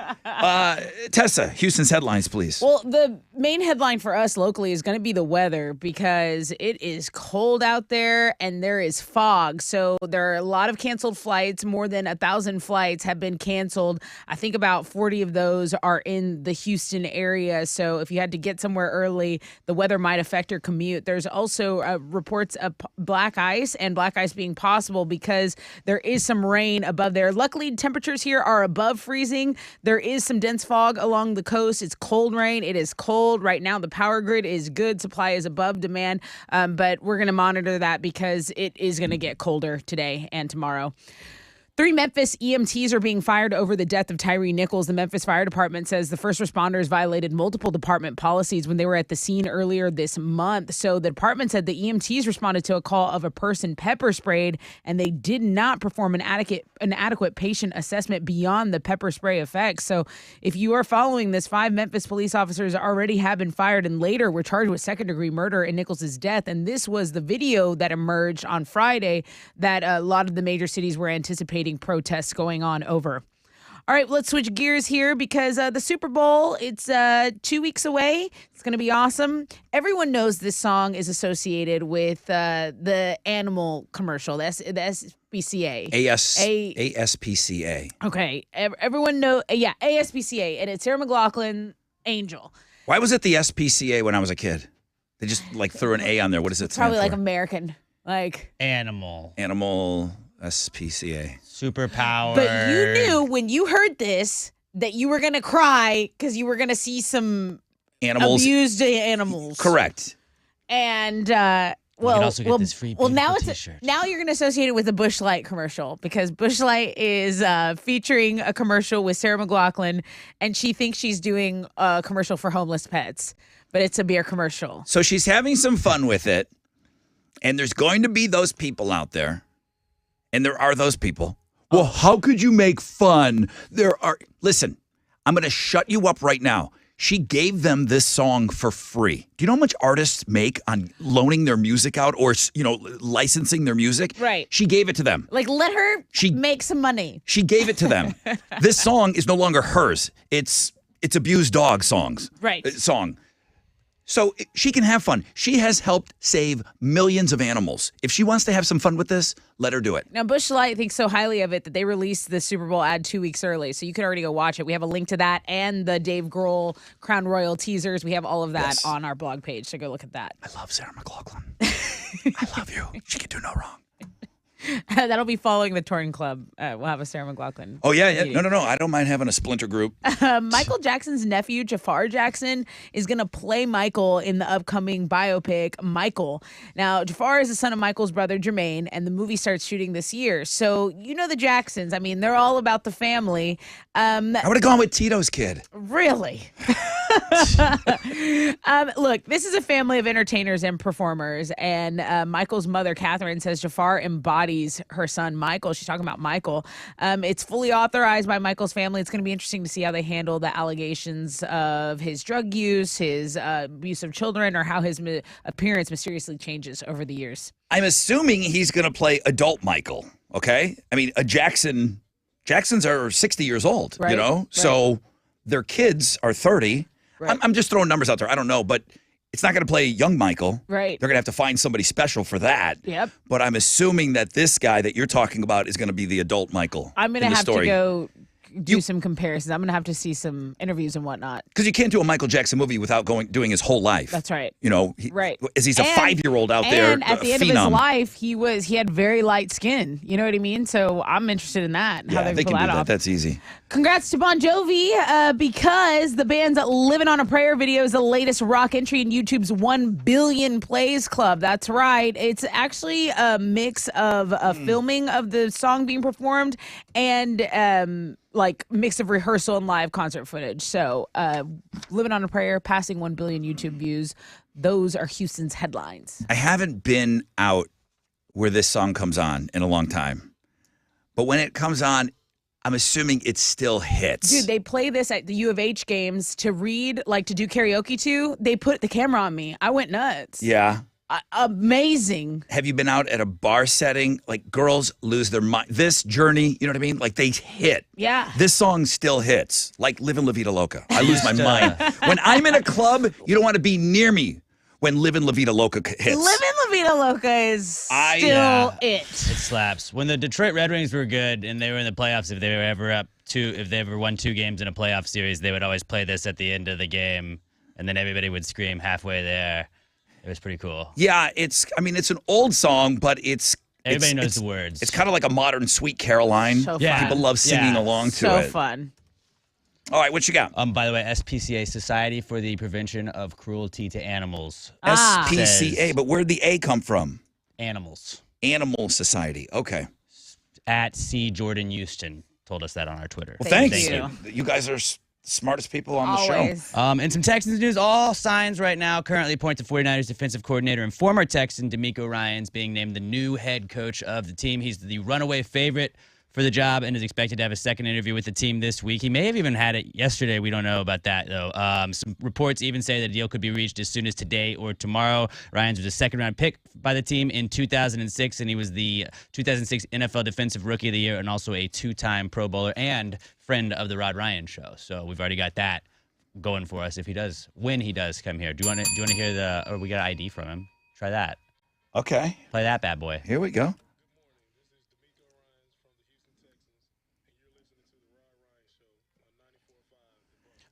Tessa, Houston's headlines, please. Well, the main headline for us locally is going to be the weather because it is cold out there and there is fog. So there are a lot of canceled flights. More than 1,000 flights have been canceled. I think about 40 of those are in the Houston area. So if you had to get somewhere early, the weather might affect your commute. There's also reports of black ice and black ice being possible because there is some rain above there. Luckily, temperatures here are above freezing. There is some dense fog along the coast. It's cold rain. It is cold. Right now, the power grid is good. Supply is above demand, but we're going to monitor that because it is going to get colder today and tomorrow. 3 Memphis EMTs are being fired over the death of Tyree Nichols. The Memphis Fire Department says the first responders violated multiple department policies when they were at the scene earlier this month. So the department said the EMTs responded to a call of a person pepper sprayed, and they did not perform an adequate patient assessment beyond the pepper spray effects. So if you are following this, 5 Memphis police officers already have been fired and later were charged with second-degree murder in Nichols' death. And this was the video that emerged on Friday that a lot of the major cities were anticipating protests going on over. All right, let's switch gears here because the Super Bowl, it's 2 weeks away. It's going to be awesome. Everyone knows this song is associated with the animal commercial, the SPCA. ASPCA. Okay, everyone knows, ASPCA, and it's Sarah McLachlan, Angel. Why was it the SPCA when I was a kid? They just threw an A on there. What does it stand Probably like for? American, Animal. Animal SPCA. Superpower. But you knew when you heard this that you were going to cry because you were going to see some Animals. abused animals. Correct. And You can also get this free now beautiful it's t-shirt. now you're going to associate it with a Busch Light commercial because Busch Light is featuring a commercial with Sarah McLachlan, and she thinks she's doing a commercial for homeless pets, but it's a beer commercial. So she's having some fun with it, and there's going to be those people out there, and there are those people. Well, how could you make fun? Listen, I'm going to shut you up right now. She gave them this song for free. Do you know how much artists make on loaning their music out or, licensing their music? Right. She gave it to them. Let her make some money. She gave it to them. This song is no longer hers. It's Abused Dog song. So she can have fun. She has helped save millions of animals. If she wants to have some fun with this, let her do it. Now, Busch Light thinks so highly of it that they released the Super Bowl ad 2 weeks early, so you can already go watch it. We have a link to that and the Dave Grohl Crown Royal teasers. We have all of that on our blog page, so go look at that. I love Sarah McLachlan. I love you. She can do no wrong. That'll be following the touring club. We'll have a Sarah McLachlan. Oh, yeah. No. I don't mind having a splinter group. Michael Jackson's nephew, Jafar Jackson, is going to play Michael in the upcoming biopic, Michael. Now, Jafar is the son of Michael's brother, Jermaine, and the movie starts shooting this year. So, you know the Jacksons. I mean, they're all about the family. I would have gone with Tito's kid. Really? Look, this is a family of entertainers and performers, and Michael's mother, Catherine, says Jafar embodies her son, Michael. She's talking about Michael. It's fully authorized by Michael's family. It's going to be interesting to see how they handle the allegations of his drug use, his abuse of children, or how his appearance mysteriously changes over the years. I'm assuming he's going to play adult Michael, okay? I mean, Jacksons are 60 years old, right, you know? So their kids are 30. Right. I'm just throwing numbers out there. I don't know, but it's not going to play young Michael. Right. They're going to have to find somebody special for that. Yep. But I'm assuming that this guy that you're talking about is going to be the adult Michael. I'm going to have to go do some comparisons. I'm going to have to see some interviews and whatnot. Because you can't do a Michael Jackson movie without doing his whole life. That's right. You know, right. As he's a 5-year-old out there, and at the end of his life, he had very light skin. You know what I mean? So I'm interested in that. Yeah, how they can do that. That's easy. Congrats to Bon Jovi because the band's "Living on a Prayer" video is the latest rock entry in YouTube's 1 billion plays club. That's right. It's actually a mix of filming of the song being performed and mix of rehearsal and live concert footage. So "Living on a Prayer" passing 1 billion YouTube views. Those are Houston's headlines. I haven't been out where this song comes on in a long time. But when it comes on, I'm assuming it still hits. Dude, they play this at the U of H games to do karaoke to. They put the camera on me. I went nuts. Yeah. Amazing. Have you been out at a bar setting? Like, girls lose their mind. This Journey, you know what I mean? Like, they hit. Yeah. This song still hits. Like, Livin' La Vida Loca. I lose my mind. When I'm in a club, you don't want to be near me when Livin' La Vida Loca hits. Livin' La Vida Loca is still it. It slaps. When the Detroit Red Wings were good and they were in the playoffs, if they ever won 2 games in a playoff series, they would always play this at the end of the game, and then everybody would scream halfway there. It was pretty cool. Yeah, it's an old song, but everybody knows the words. It's kind of like a modern Sweet Caroline. So fun. People love singing along to it. So fun. All right, what you got? By the way, SPCA, Society for the Prevention of Cruelty to Animals. SPCA, but where'd the A come from? Animals. Animal Society. Okay. At C. Jordan Houston told us that on our Twitter. Well, thanks. You guys are smartest people on the show. In some Texans news, all signs right now currently point to 49ers defensive coordinator and former Texan DeMeco Ryans being named the new head coach of the team. He's the runaway favorite for the job and is expected to have a second interview with the team this week. He may have even had it yesterday. We don't know about that, though. Some reports even say the deal could be reached as soon as today or tomorrow. Ryans was a second-round pick by the team in 2006, and he was the 2006 NFL Defensive Rookie of the Year and also a 2-time Pro Bowler and friend of the Rod Ryan Show. So we've already got that going for us when he does come here. Do you want to hear we got an ID from him? Try that. Okay. Play that bad boy. Here we go.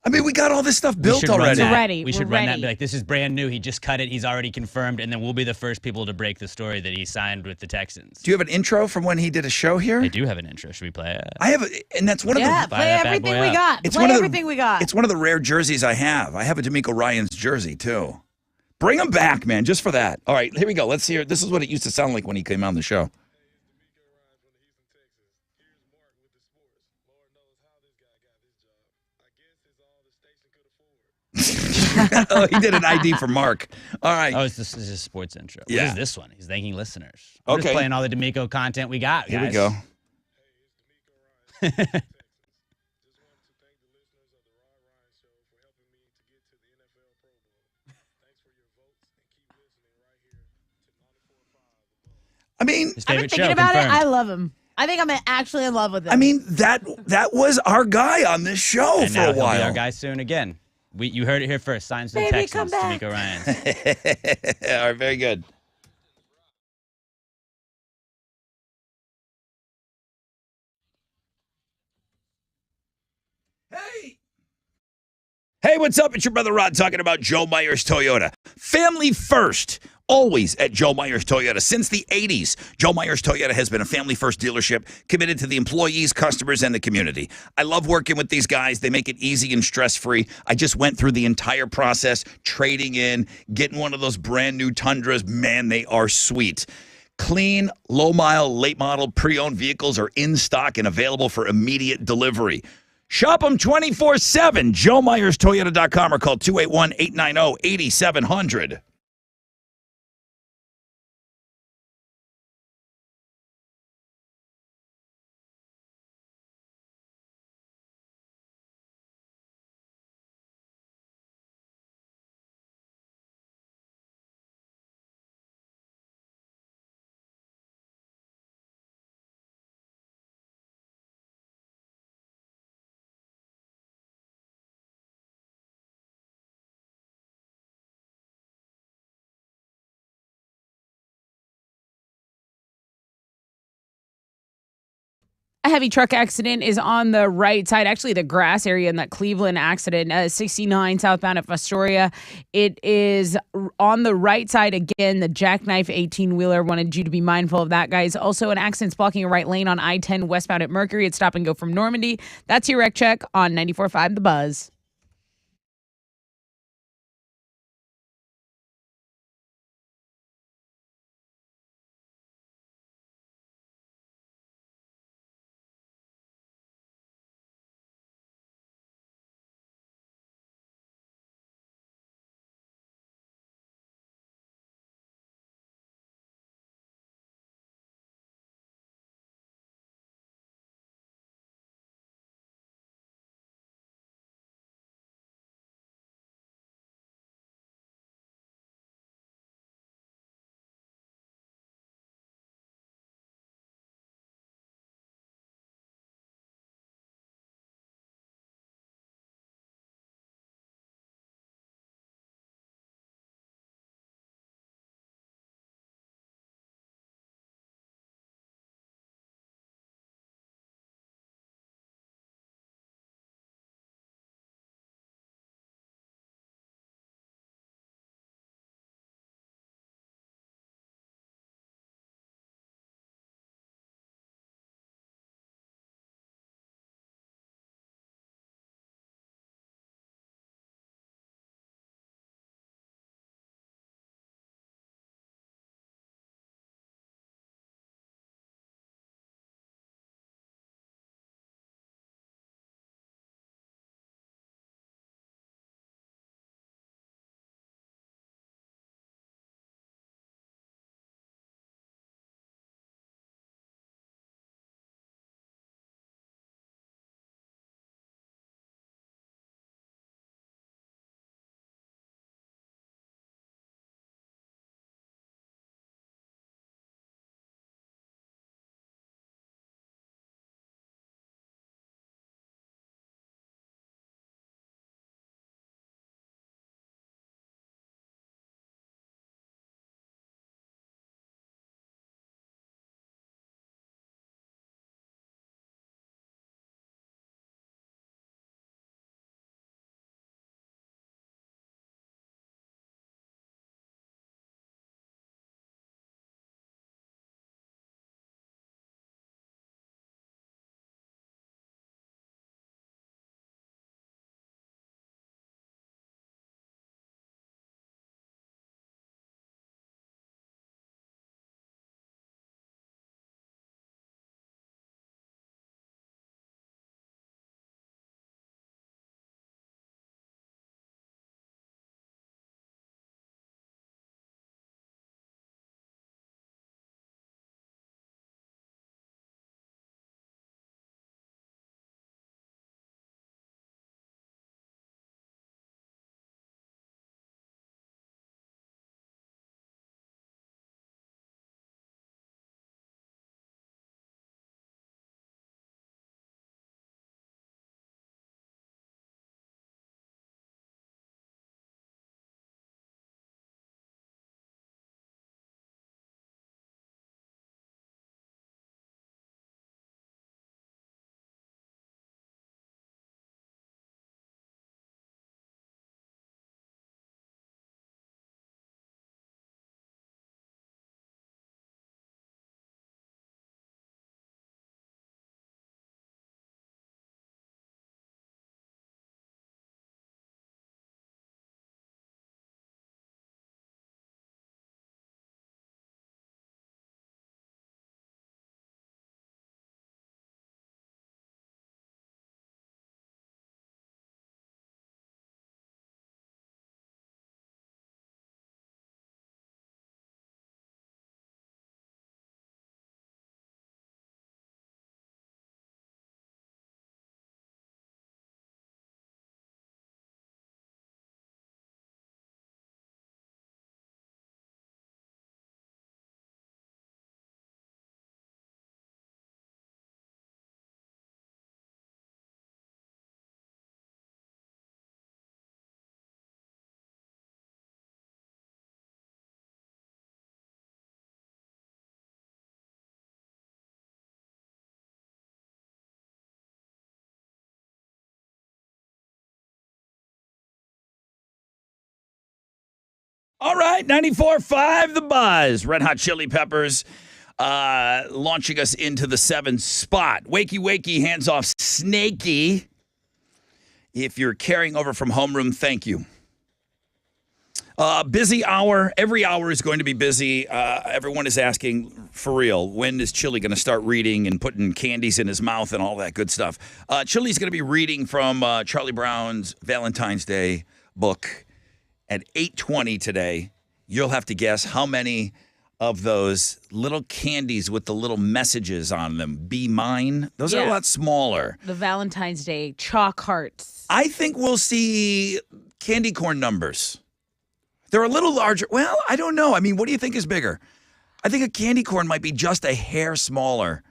I mean, we got all this stuff built already. We should run that and be like, this is brand new. He just cut it. He's already confirmed. And then we'll be the first people to break the story that he signed with the Texans. Do you have an intro from when he did a show here? I do have an intro. Should we play it? I have, and that's one of the... play everything we got. Play everything we got. It's one of the rare jerseys I have. I have a DeMeco Ryans jersey, too. Bring him back, man, just for that. All right, here we go. Let's hear. This is what it used to sound like when he came on the show. Oh, he did an ID for Mark. All right. Oh, this is a sports intro. Yeah. What is this one? He's thanking listeners. We're just Okay. playing all the DeMeco content we got, guys. Here we go. I mean, His I've been favorite thinking show, about confirmed. it. I love him. I think I'm actually in love with him. that was our guy on this show And for now a he'll while. be our guy soon again. You heard it here first. Signs and Baby, come Texans, back. D'Amico Ryans. All right, very good. Hey, what's up? It's your brother Rod talking about Joe Myers Toyota. Family first, always at Joe Myers Toyota. Since the 80s, Joe Myers Toyota has been a family first dealership committed to the employees, customers, and the community. I love working with these guys. They make it easy and stress-free. I just went through the entire process, trading in, getting one of those brand new Tundras. Man, they are sweet. Clean, low-mile, late-model, pre-owned vehicles are in stock and available for immediate delivery. Shop them 24/7. JoeMyersToyota.com or call 281-890-8700. A heavy truck accident is on the right side, actually the grass area in that Cleveland accident, 69 southbound at Fostoria. It is on the right side again. The jackknife 18-wheeler, wanted you to be mindful of that, guys. Also, an accident's blocking a right lane on I-10 westbound at Mercury. It's stop and go from Normandy. That's your wreck check on 94.5 The Buzz. All right, 94.5 The Buzz. Red Hot Chili Peppers launching us into the 7th spot. Wakey, wakey, hands off Snakey. If you're carrying over from homeroom, thank you. Busy hour. Every hour is going to be busy. Everyone is asking, for real, when is Chili going to start reading and putting candies in his mouth and all that good stuff? Chili's going to be reading from Charlie Brown's Valentine's Day book at 8:20 today. You'll have to guess how many of those little candies with the little messages on them. Be mine. Those are a lot smaller. The Valentine's Day chalk hearts. I think we'll see candy corn numbers. They're a little larger. Well, I don't know. I mean, what do you think is bigger? I think a candy corn might be just a hair smaller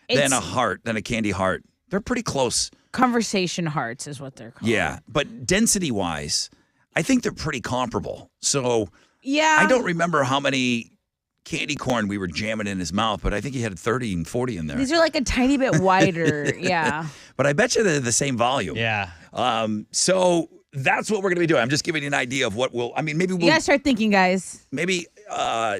than a candy heart. They're pretty close. Conversation hearts is what they're called. Yeah, but density-wise, I think they're pretty comparable. So yeah, I don't remember how many candy corn we were jamming in his mouth, but I think he had 30 and 40 in there. These are like a tiny bit wider. Yeah. But I bet you they're the same volume. Yeah. So that's what we're going to be doing. I'm just giving you an idea of what maybe we'll. You gotta start thinking, guys. Maybe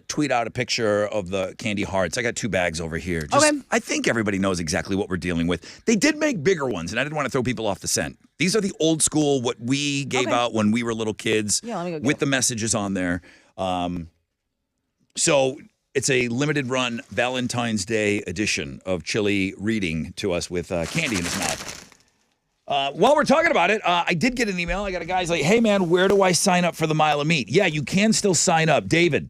tweet out a picture of the candy hearts. I got 2 bags over here. Okay. I think everybody knows exactly what we're dealing with. They did make bigger ones, and I didn't want to throw people off the scent. These are the old school, what we gave out when we were little kids. Yeah, let me go get with the messages on there. So it's a limited run Valentine's Day edition of Chili reading to us with candy in his mouth. While we're talking about it, I did get an email. I got a guy's like, hey, man, where do I sign up for the Mile of Meat? Yeah, you can still sign up. David,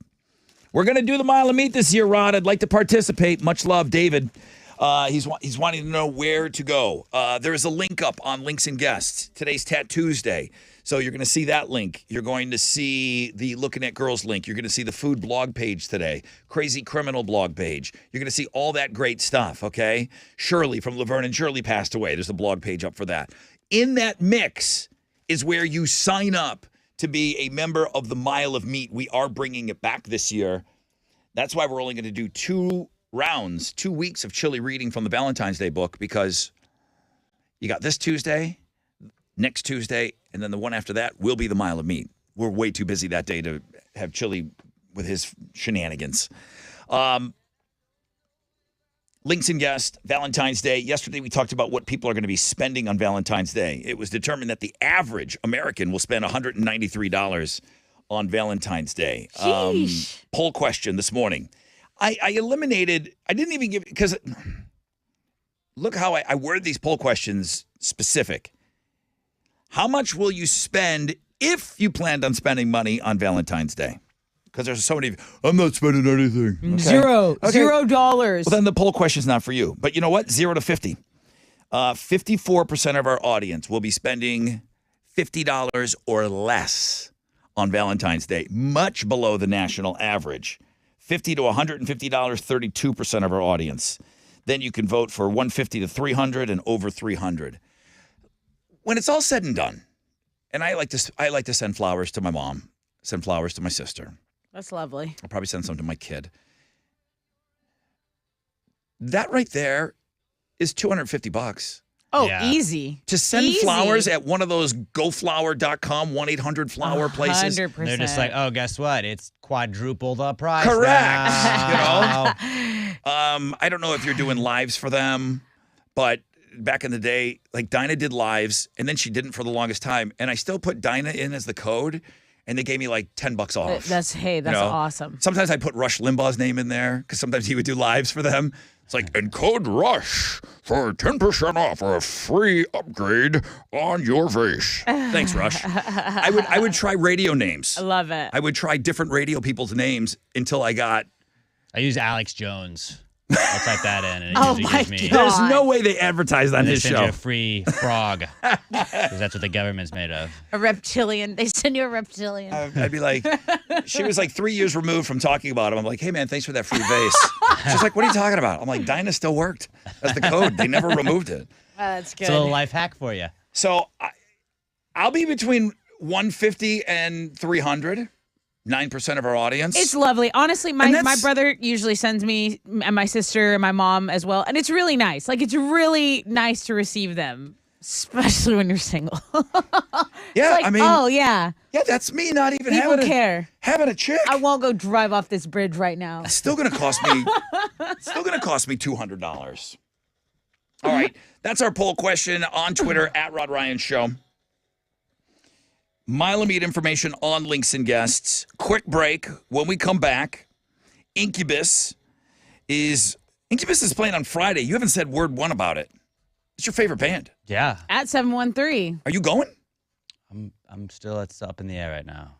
we're going to do the Mile of Meat this year, Rod. I'd like to participate. Much love, David. He's wanting to know where to go. There's a link up on Links and Guests. Today's Tat Tuesday. So you're going to see that link. You're going to see the Looking at Girls link. You're going to see the food blog page today, Crazy Criminal blog page. You're going to see all that great stuff, okay? Shirley from Laverne and Shirley passed away. There's a blog page up for that. In that mix is where you sign up to be a member of the Mile of Meat. We are bringing it back this year. That's why we're only going to do 2 rounds, 2 weeks of Chili reading from the Valentine's Day book, because you got this Tuesday, next Tuesday, and then the one after that will be the Mile of Meat. We're way too busy that day to have Chili with his shenanigans. Links and Guest, Valentine's Day. Yesterday we talked about what people are going to be spending on Valentine's Day. It was determined that the average American will spend $193 on Valentine's Day. Poll question this morning. I eliminated, I didn't even give, because look how I word these poll questions specific. How much will you spend if you planned on spending money on Valentine's Day? Because there's so many, I'm not spending anything. Okay. $0. Okay. $0. Well, then the poll question's not for you. But you know what? 0 to 50. 54% of our audience will be spending $50 or less on Valentine's Day, much below the national average. $50 to $150, 32% of our audience. Then you can vote for $150 to $300 and over $300. When it's all said and done, and I like to send flowers to my mom, send flowers to my sister. That's lovely. I'll probably send some to my kid. That right there is $250. Oh, Yeah. easy. To send Easy. flowers at one of those goflower.com 1-800-flower places. 100%. They're just like, oh, guess what? It's quadruple the price. Correct. now. I don't know if you're doing lives for them, but back in the day, like Dinah did lives, and then she didn't for the longest time, and I still put Dinah in as the code, and they gave me like $10 off. That's awesome. Sometimes I put Rush Limbaugh's name in there because sometimes he would do lives for them. It's like, encode Rush for 10% off or a free upgrade on your vase. Thanks, Rush. I would try radio names. I love it. I would try different radio people's names until I got. I use Alex Jones. I'll type that in, and it Oh usually my gives me. God. There's no way they advertised on And they his send show. you a free frog, because that's what the government's made of. A reptilian. They send you a reptilian. I'd be like, she was like 3 years removed from talking about him. I'm like, hey, man, thanks for that free vase. She's like, what are you talking about? I'm like, Dinah still worked as the code. They never removed it. That's good. It's a little life hack for you. So I'll be between 150 and 300. 9% of our audience. It's lovely. Honestly, And my that's- brother usually sends me, and my sister and my mom as well. And it's really nice. Like, it's really nice to receive them. Especially when you're single. Yeah, Like, I mean, oh yeah, yeah, that's me not even people care. having a chick. I won't go drive off this bridge right now. It's still gonna cost me. Still gonna cost me $200. All right, that's our poll question on Twitter at Rod Ryan Show. Milamide information on links and guests. Quick break. When we come back, Incubus is playing on Friday. You haven't said word one about it. It's your favorite band. Yeah. At 713. Are you going? I'm still it's up in the air right now.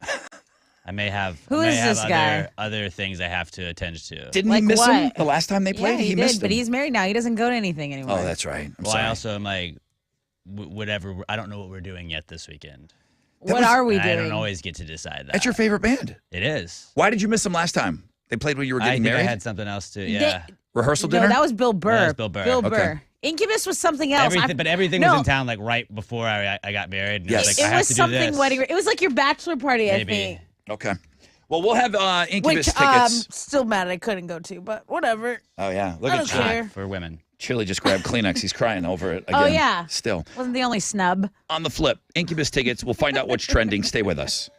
I may have Who is this guy? other things I have to attend to. Didn't Like he miss him what? the last time they played? Yeah, he missed did, but him. he's married now. He doesn't go to anything anymore. Oh, that's right. I'm Well, sorry. I also am like, whatever. I don't know what we're doing yet this weekend. What are we I doing? don't always get to decide that. That's your favorite band. It is. Why did you miss them last time? They played when you were I getting think married? I had something else to. Yeah. Rehearsal No, dinner? that was Bill Burr. That was Bill Burr. Bill Okay. Burr. Incubus was something else. But everything No. was in town like right before I got married. And Yes. it was It like, I have was to do something this. wedding. It was like your bachelor party, I Maybe. think. Okay. Well, we'll have Incubus Which tickets. still mad I couldn't go to, but whatever. Oh, yeah. Look I at don't Chili. care. For women. Chili just grabbed Kleenex. He's crying over it again. Oh, yeah. Still. Wasn't the only snub. On the flip, Incubus tickets. We'll find out what's trending. Stay with us.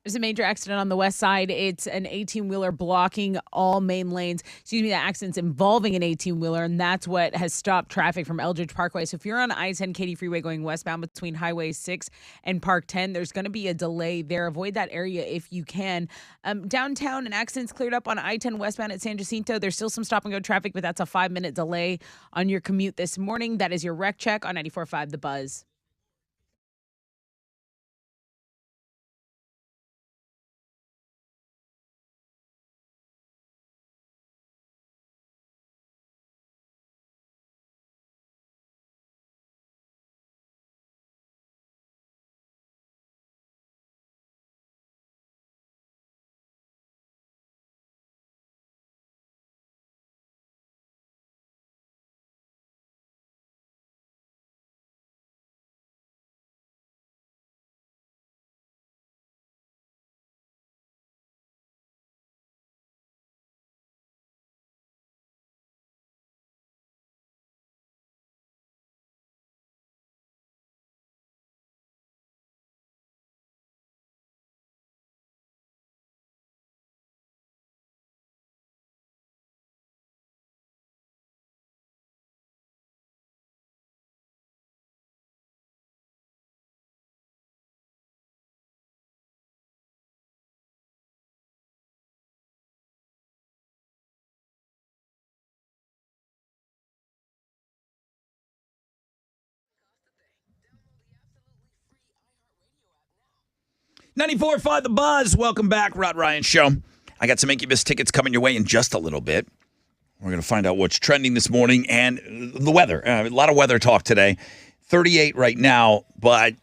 There's a major accident on the west side. It's an 18-wheeler blocking all main lanes. The accident's involving an 18-wheeler, and that's what has stopped traffic from Eldridge Parkway. So if you're on I-10 Katy Freeway going westbound between Highway 6 and Park 10, there's going to be a delay there. Avoid that area if you can. Downtown, an accident's cleared up on I-10 westbound at San Jacinto. There's still some stop-and-go traffic, but that's a 5-minute delay on your commute this morning. That is your wreck check on 94.5 The Buzz. .94.5 The Buzz. Welcome back, Rod Ryan Show. I got some Incubus tickets coming your way in just a little bit. We're going to find out what's trending this morning and the weather. A lot of weather talk today. 38 right now, but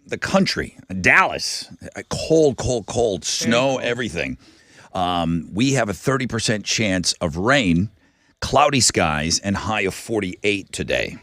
the country, Dallas, cold, snow, everything. We have a 30% chance of rain, cloudy skies, and high of 48 today.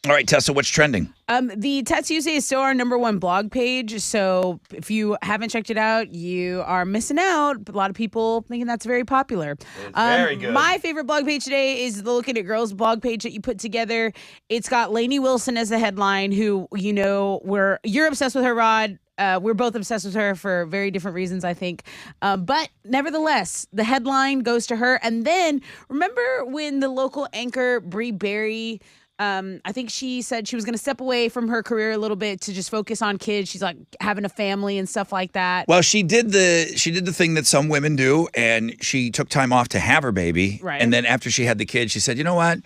All right, Tessa, what's trending? The Tats Tuesday is still our #1 blog page, so if you haven't checked it out, you are missing out. A lot of people thinking that's very popular. It's very good. My favorite blog page today is the Looking at Girls blog page that you put together. It's got Lainey Wilson as the headline, who, you're obsessed with her, Rod. We're both obsessed with her for very different reasons, I think. But nevertheless, the headline goes to her. And then, remember when the local anchor, Bree Berry, I think she said she was going to step away from her career a little bit to just focus on kids. She's like having a family and stuff like that. Well, she did the thing that some women do, and she took time off to have her baby. Right. And then after she had the kid, she said, "You know what?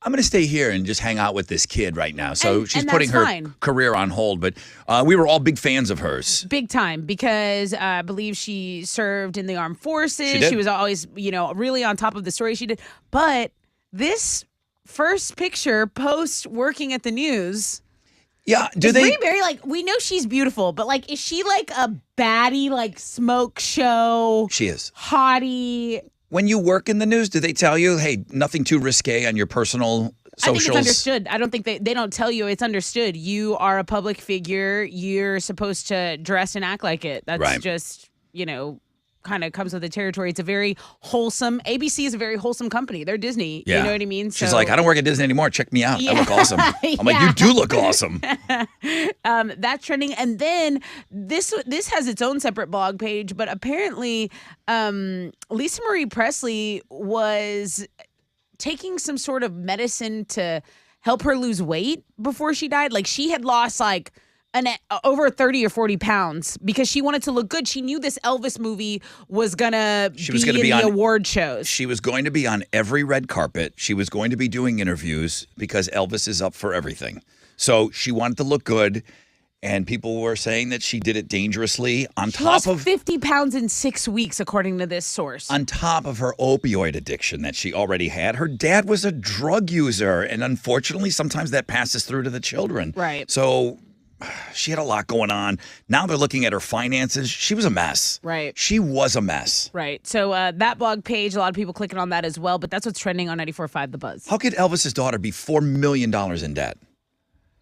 I'm going to stay here and just hang out with this kid right now." So she's putting her career on hold. But we were all big fans of hers. Big time, because I believe she served in the armed forces. She did. She was always, really on top of the story she did. But this first picture post working at the news. Yeah, Bree Berry, we know she's beautiful, but is she like a baddie, smoke show? She is. Hottie. When you work in the news, do they tell you, hey, nothing too risque on your personal socials? I think it's understood. I don't think they don't tell you. It's understood. You are a public figure. You're supposed to dress and act like it. That's right. Just, kind of comes with the territory. It's a very wholesome, ABC is a very wholesome company. They're Disney. Yeah. You know what I mean? She's like, I don't work at Disney anymore. Check me out. I look awesome. I'm like, you do look awesome. That's trending. And then this has its own separate blog page, but apparently Lisa Marie Presley was taking some sort of medicine to help her lose weight before she died. She had lost over 30 or 40 pounds because she wanted to look good. She knew this Elvis movie was going to be in the award shows. She was going to be on every red carpet. She was going to be doing interviews because Elvis is up for everything. So she wanted to look good, and people were saying that she did it dangerously She lost 50 pounds in 6 weeks, according to this source. On top of her opioid addiction that she already had. Her dad was a drug user, and unfortunately, sometimes that passes through to the children. Right. So she had a lot going on. Now they're looking at her finances. She was a mess. Right. She was a mess. Right. So that blog page, a lot of people clicking on that as well, but that's what's trending on 94.5 The Buzz. How could Elvis's daughter be $4 million in debt?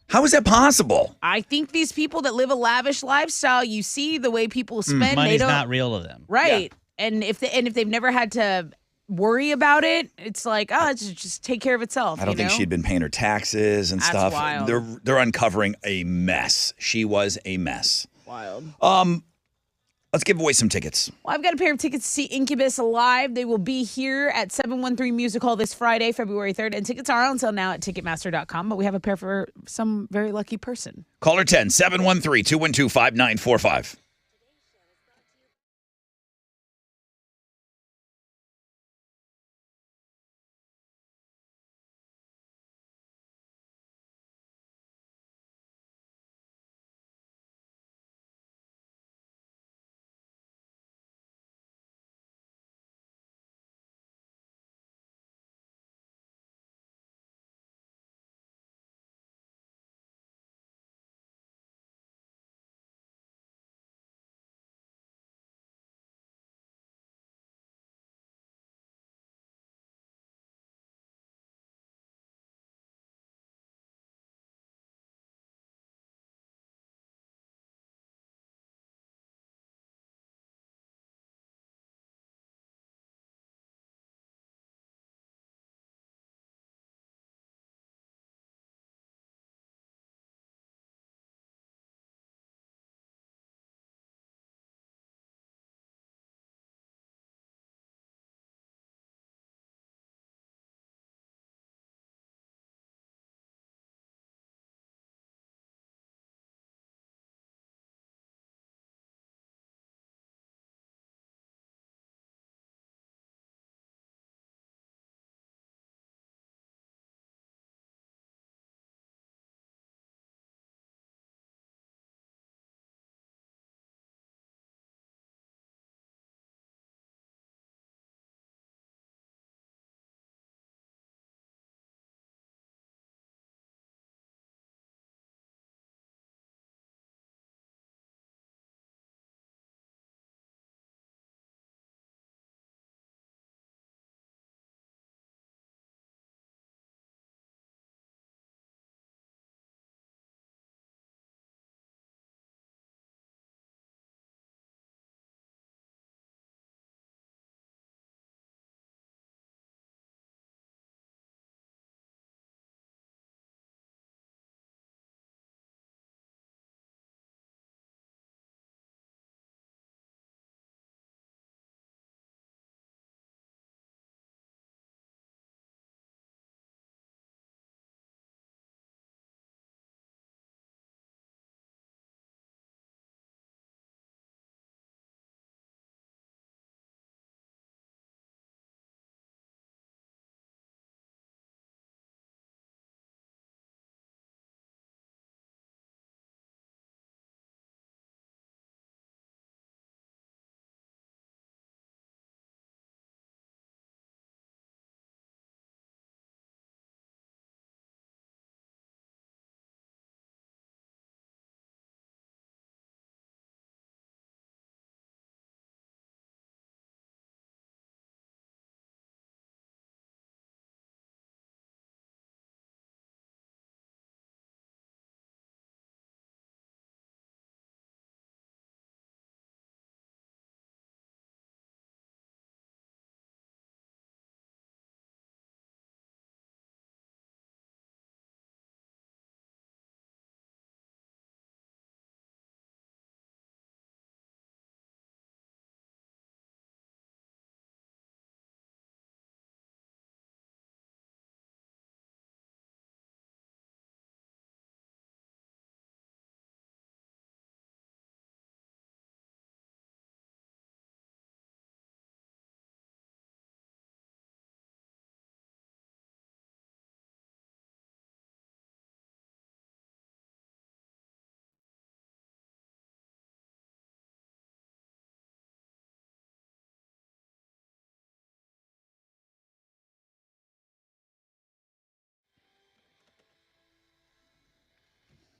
How is that possible? I think these people that live a lavish lifestyle, you see the way people spend. Money's not real to them. Right. Yeah. And if they've never had to worry about it, it's like, it's just take care of itself. I don't think she'd been paying her taxes and That's stuff. wild. They're uncovering a mess. She was a mess. Wild. Let's give away some tickets. Well, I've got a pair of tickets to see Incubus live. They will be here at 713 Music Hall this Friday, February 3rd. And tickets are on sale now at Ticketmaster.com. But we have a pair for some very lucky person. Caller 10, 713-212-5945.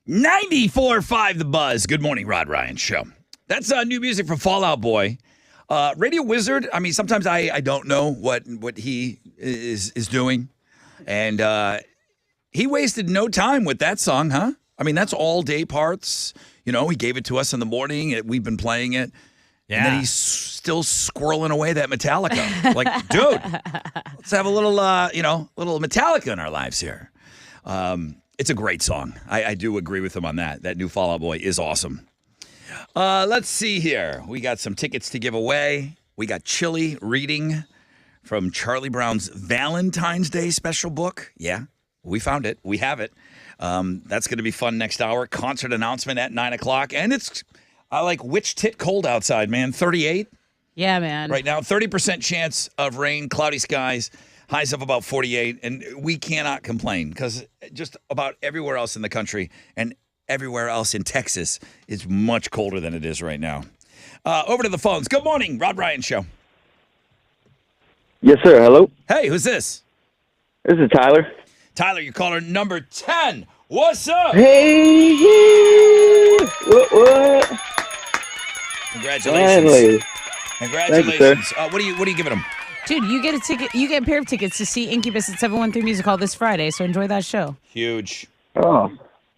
.94.5 The Buzz. Good morning, Rod Ryan Show. That's new music from Fall Out Boy. Radio Wizard, I mean, sometimes I don't know what he is doing. And he wasted no time with that song, huh? I mean, that's all day parts. You know, he gave it to us in the morning. We've been playing it. Yeah. And then he's still squirreling away that Metallica. Like, dude, let's have a little, little Metallica in our lives here. It's a great song. I do agree with him on that. That new Fall Out Boy is awesome. Let's see here. We got some tickets to give away. We got Chili reading from Charlie Brown's Valentine's Day special book. Yeah, we found it. We have it. That's going to be fun next hour. Concert announcement at 9 o'clock. And it's, I like which tit cold outside, man. 38 Yeah, man. right now. 30% chance of rain, cloudy skies, highs of about 48. And we cannot complain because just about everywhere else in the country and everywhere else in Texas is much colder than it is right now. Over to the phones. Good morning, Rod Ryan Show. Yes, sir. Hello. Hey, who's this? This is Tyler. Tyler, you're caller number 10. What's up? Hey, what? Congratulations. Finally. Congratulations. What are you giving them? Dude, you get a ticket. You get a pair of tickets to see Incubus at 713 Music Hall this Friday. So enjoy that show. Huge. Oh,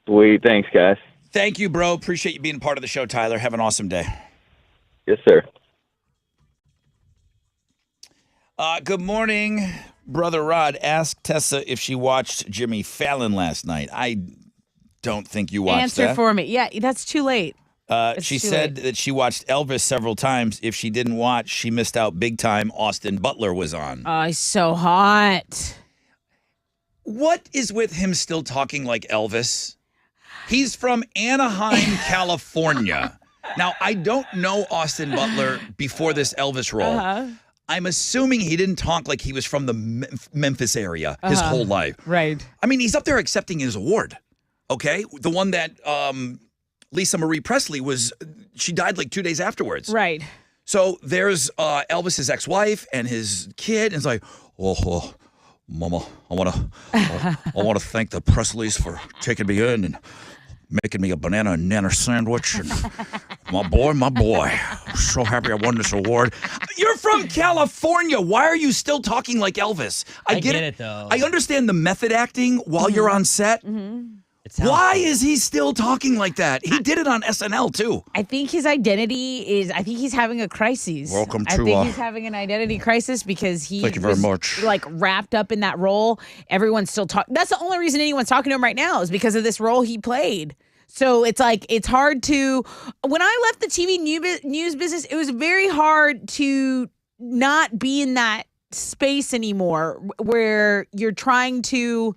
sweet. Thanks, guys. Thank you, bro. Appreciate you being part of the show, Tyler. Have an awesome day. Yes, sir. Good morning, Brother Rod. Ask Tessa if she watched Jimmy Fallon last night. I don't think you watched Answer that. for me. Yeah, that's too late. She too said that she watched Elvis several times. If she didn't watch, she missed out big time. Austin Butler was on. Oh, he's so hot. What is with him still talking like Elvis? He's from Anaheim, California. Now, I don't know Austin Butler before this Elvis role. I'm assuming he didn't talk like he was from the Memphis area his whole life. Right. I mean, he's up there accepting his award, okay? The one that Lisa Marie Presley she died like 2 days afterwards. Right. So there's Elvis's ex-wife and his kid, and it's like, oh, Mama, I want to thank the Presleys for taking me in and making me a banana and nanner sandwich. And my boy, I'm so happy I won this award. You're from California. Why are you still talking like Elvis? I get it, though. I understand the method acting while you're on set. Why is he still talking like that? He did it on SNL, too. I think his identity is, I think he's having a crisis. Welcome I to, think he's having an identity crisis because he Thank you very was, much. like wrapped up in that role. Everyone's still talking. That's the only reason anyone's talking to him right now is because of this role he played. So it's like, it's hard to, when I left the TV news business, it was very hard to not be in that space anymore where you're trying to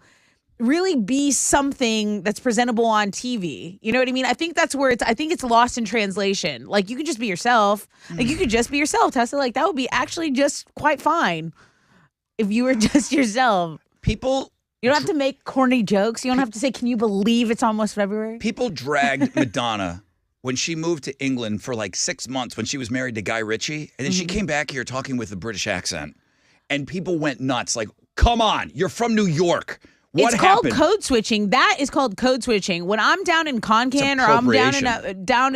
really be something that's presentable on TV. You know what I mean? I think that's where I think it's lost in translation. Like, you can just be yourself. Like, you could just be yourself, Tessa. Like, that would be actually just quite fine if you were just yourself. People You don't have to make corny jokes. You don't have to say, can you believe it's almost February? People dragged Madonna when she moved to England for like 6 months when she was married to Guy Ritchie. And then she came back here talking with a British accent. And people went nuts. Like, come on, you're from New York. What it's happened? called code switching. That is called code switching. When I'm down in Concan or I'm down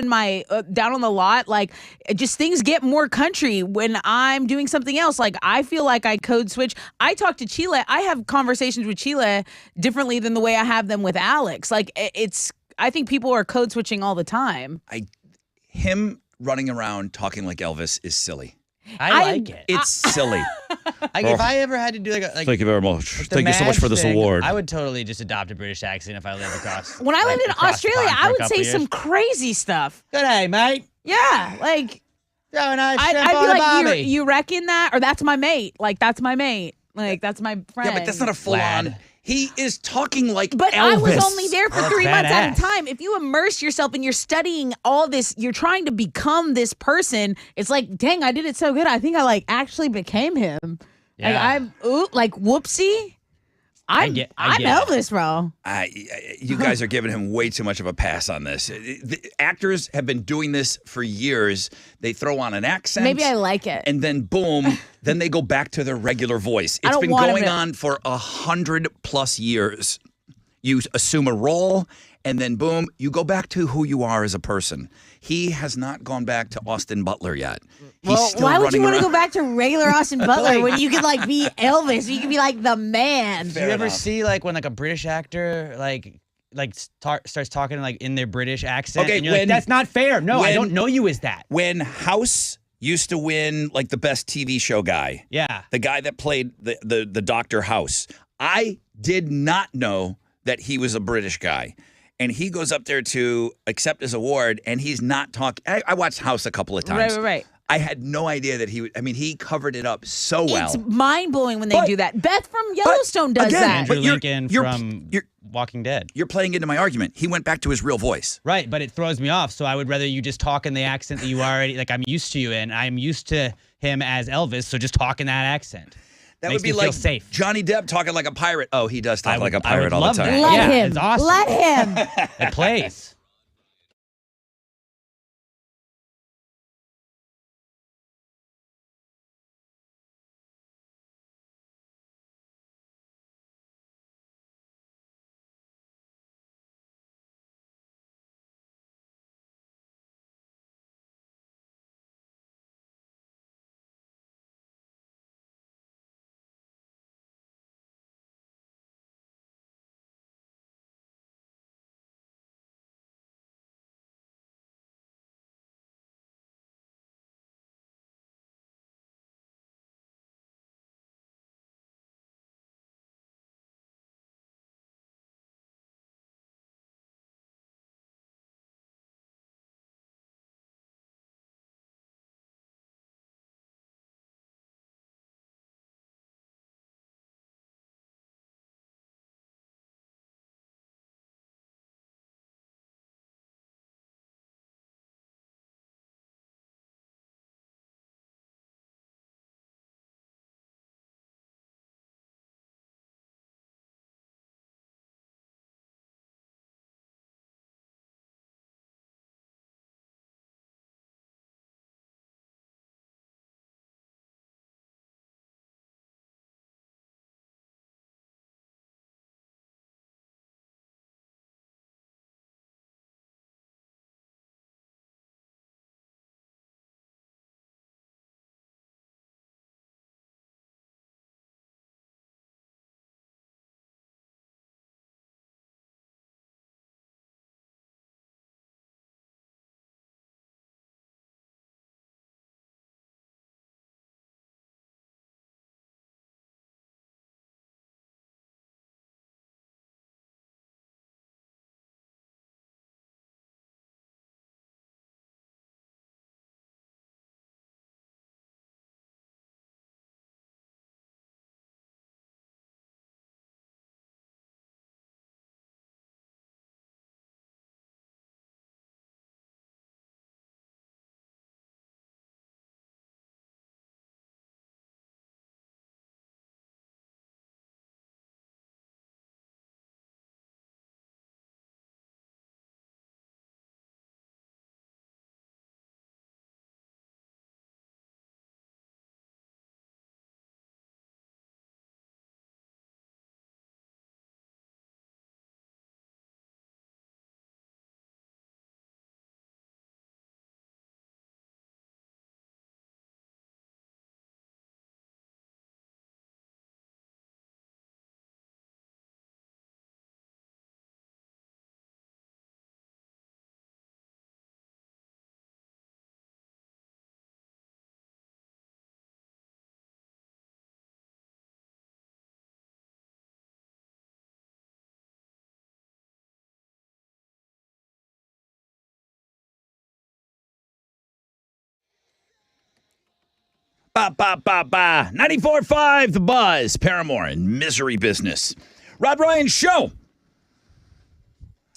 on the lot, like, just things get more country when I'm doing something else. Like, I feel like I code switch. I talk to Chile. I have conversations with Chile differently than the way I have them with Alex. Like, I think people are code switching all the time. Him running around talking like Elvis is silly. I like it. It's silly. If I ever had to do like Thank you very much. the Thank you so much Madge for this thing, award. I would totally just adopt a British accent if I lived across. When I lived in across the Australia, pond for I a would couple say years. some crazy stuff. Good day, mate. Yeah, like, Throw a nice I'd shrimp be on a like, barbie. you reckon that? Or that's my mate. Like, that's my mate. Like, that's my friend. Yeah, but that's not a full-on. Lad. He is talking like But Elvis. I was only there for Well, 3 that's months at a badass. time. If you immerse yourself and you're studying all this, you're trying to become this person. It's like, dang, I did it so good. I think I like actually became him. Yeah. Like whoopsie. I'm get Elvis, bro. You guys are giving him way too much of a pass on this. The actors have been doing this for years. They throw on an accent. Maybe I like it. And then boom, then they go back to their regular voice. I It's don't been want him going to- on for 100+ years. You assume a role, and then boom, you go back to who you are as a person. He has not gone back to Austin Butler yet. He's still Why would you running want to around. go back to regular Austin Butler when you could like be Elvis? You could be like the man. Do you ever enough. see like when like a British actor starts talking like in their British accent? Okay, and you're like, when- that's not fair. No, I when- don't know you as that. When House used to win like the best TV show guy, Yeah. the guy that played the Dr. House, I did not know that he was a British guy. and he goes up there to accept his award, and he's not talking. I watched House a couple of times. Right. I had no idea that he would. I mean, he covered it up so well. It's mind-blowing when they do that. Beth from Yellowstone does again, that. Andrew But you're- Lincoln you're- from you're- Walking Dead. You're playing into my argument. He went back to his real voice. Right, but it throws me off. So I would rather you just talk in the accent that you already like. I'm used to you in. I'm used to him as Elvis, so just talk in that accent. That Makes would be me feel like safe. Johnny Depp talking like a pirate. Oh, he does talk I would- like a I would pirate all the love time. that. Let Yeah, him. it's awesome. Let him. It plays. Ba, ba, ba, ba. 94.5 The Buzz. Paramore and Misery Business. Rod Ryan Show.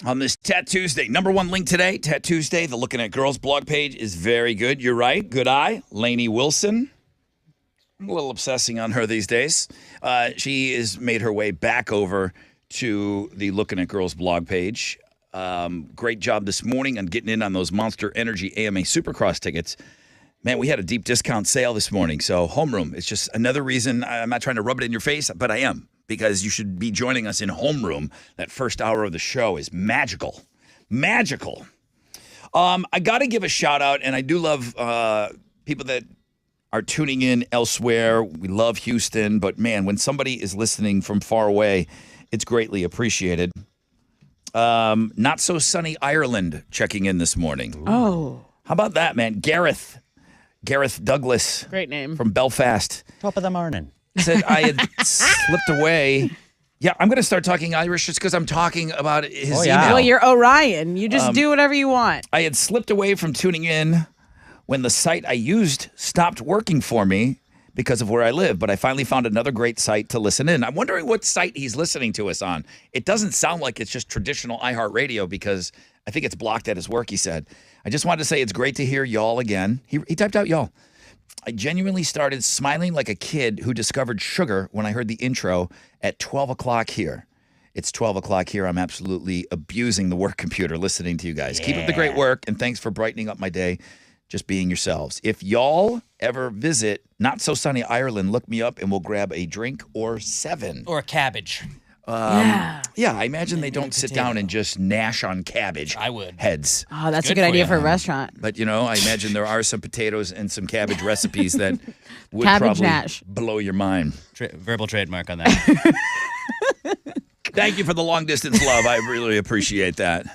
On this Tat Tuesday. Number one link today, Tat Tuesday. The Looking at Girls blog page is very good. You're right. Good eye. Lainey Wilson. I'm a little obsessing on her these days. She has made her way back over to the Looking at Girls blog page. Great job this morning on getting in on those Monster Energy AMA Supercross tickets. Man, we had a deep discount sale this morning. So homeroom, it's just another reason. I'm not trying to rub it in your face, but I am. Because you should be joining us in homeroom. That first hour of the show is magical. Magical. I got to give a shout out, and I do love people that are tuning in elsewhere. We love Houston, but man, when somebody is listening from far away, it's greatly appreciated. Not so sunny Ireland checking in this morning. Oh. How about that, man? Gareth Douglas. Great name. From Belfast. Top of the morning. Said I had slipped away Yeah, I'm going to start talking Irish just because I'm talking about his yeah. email. Well, you're Orion. You just do whatever you want. I had slipped away from tuning in when the site I used stopped working for me because of where I live, but I finally found another great site to listen in. I'm wondering what site he's listening to us on. It doesn't sound like it's just traditional iHeartRadio because I think it's blocked at his work, he said. I just wanted to say it's great to hear y'all again. He typed out y'all. I genuinely started smiling like a kid who discovered sugar when I heard the intro at 12 o'clock here. It's 12 o'clock here. I'm absolutely abusing the work computer listening to you guys. Keep up the great work, and thanks for brightening up my day, just being yourselves. If y'all ever visit Not So Sunny Ireland, look me up and we'll grab a drink or 7. Or cabbage. Yeah, I imagine they don't sit down and just gnash on cabbage I would. heads. Oh, that's a good good for idea you. for a restaurant. But, I imagine there are some potatoes and some cabbage recipes that would Cabbage probably gnash. blow your mind. Verbal trademark on that. Thank you for the long distance love. I really appreciate that.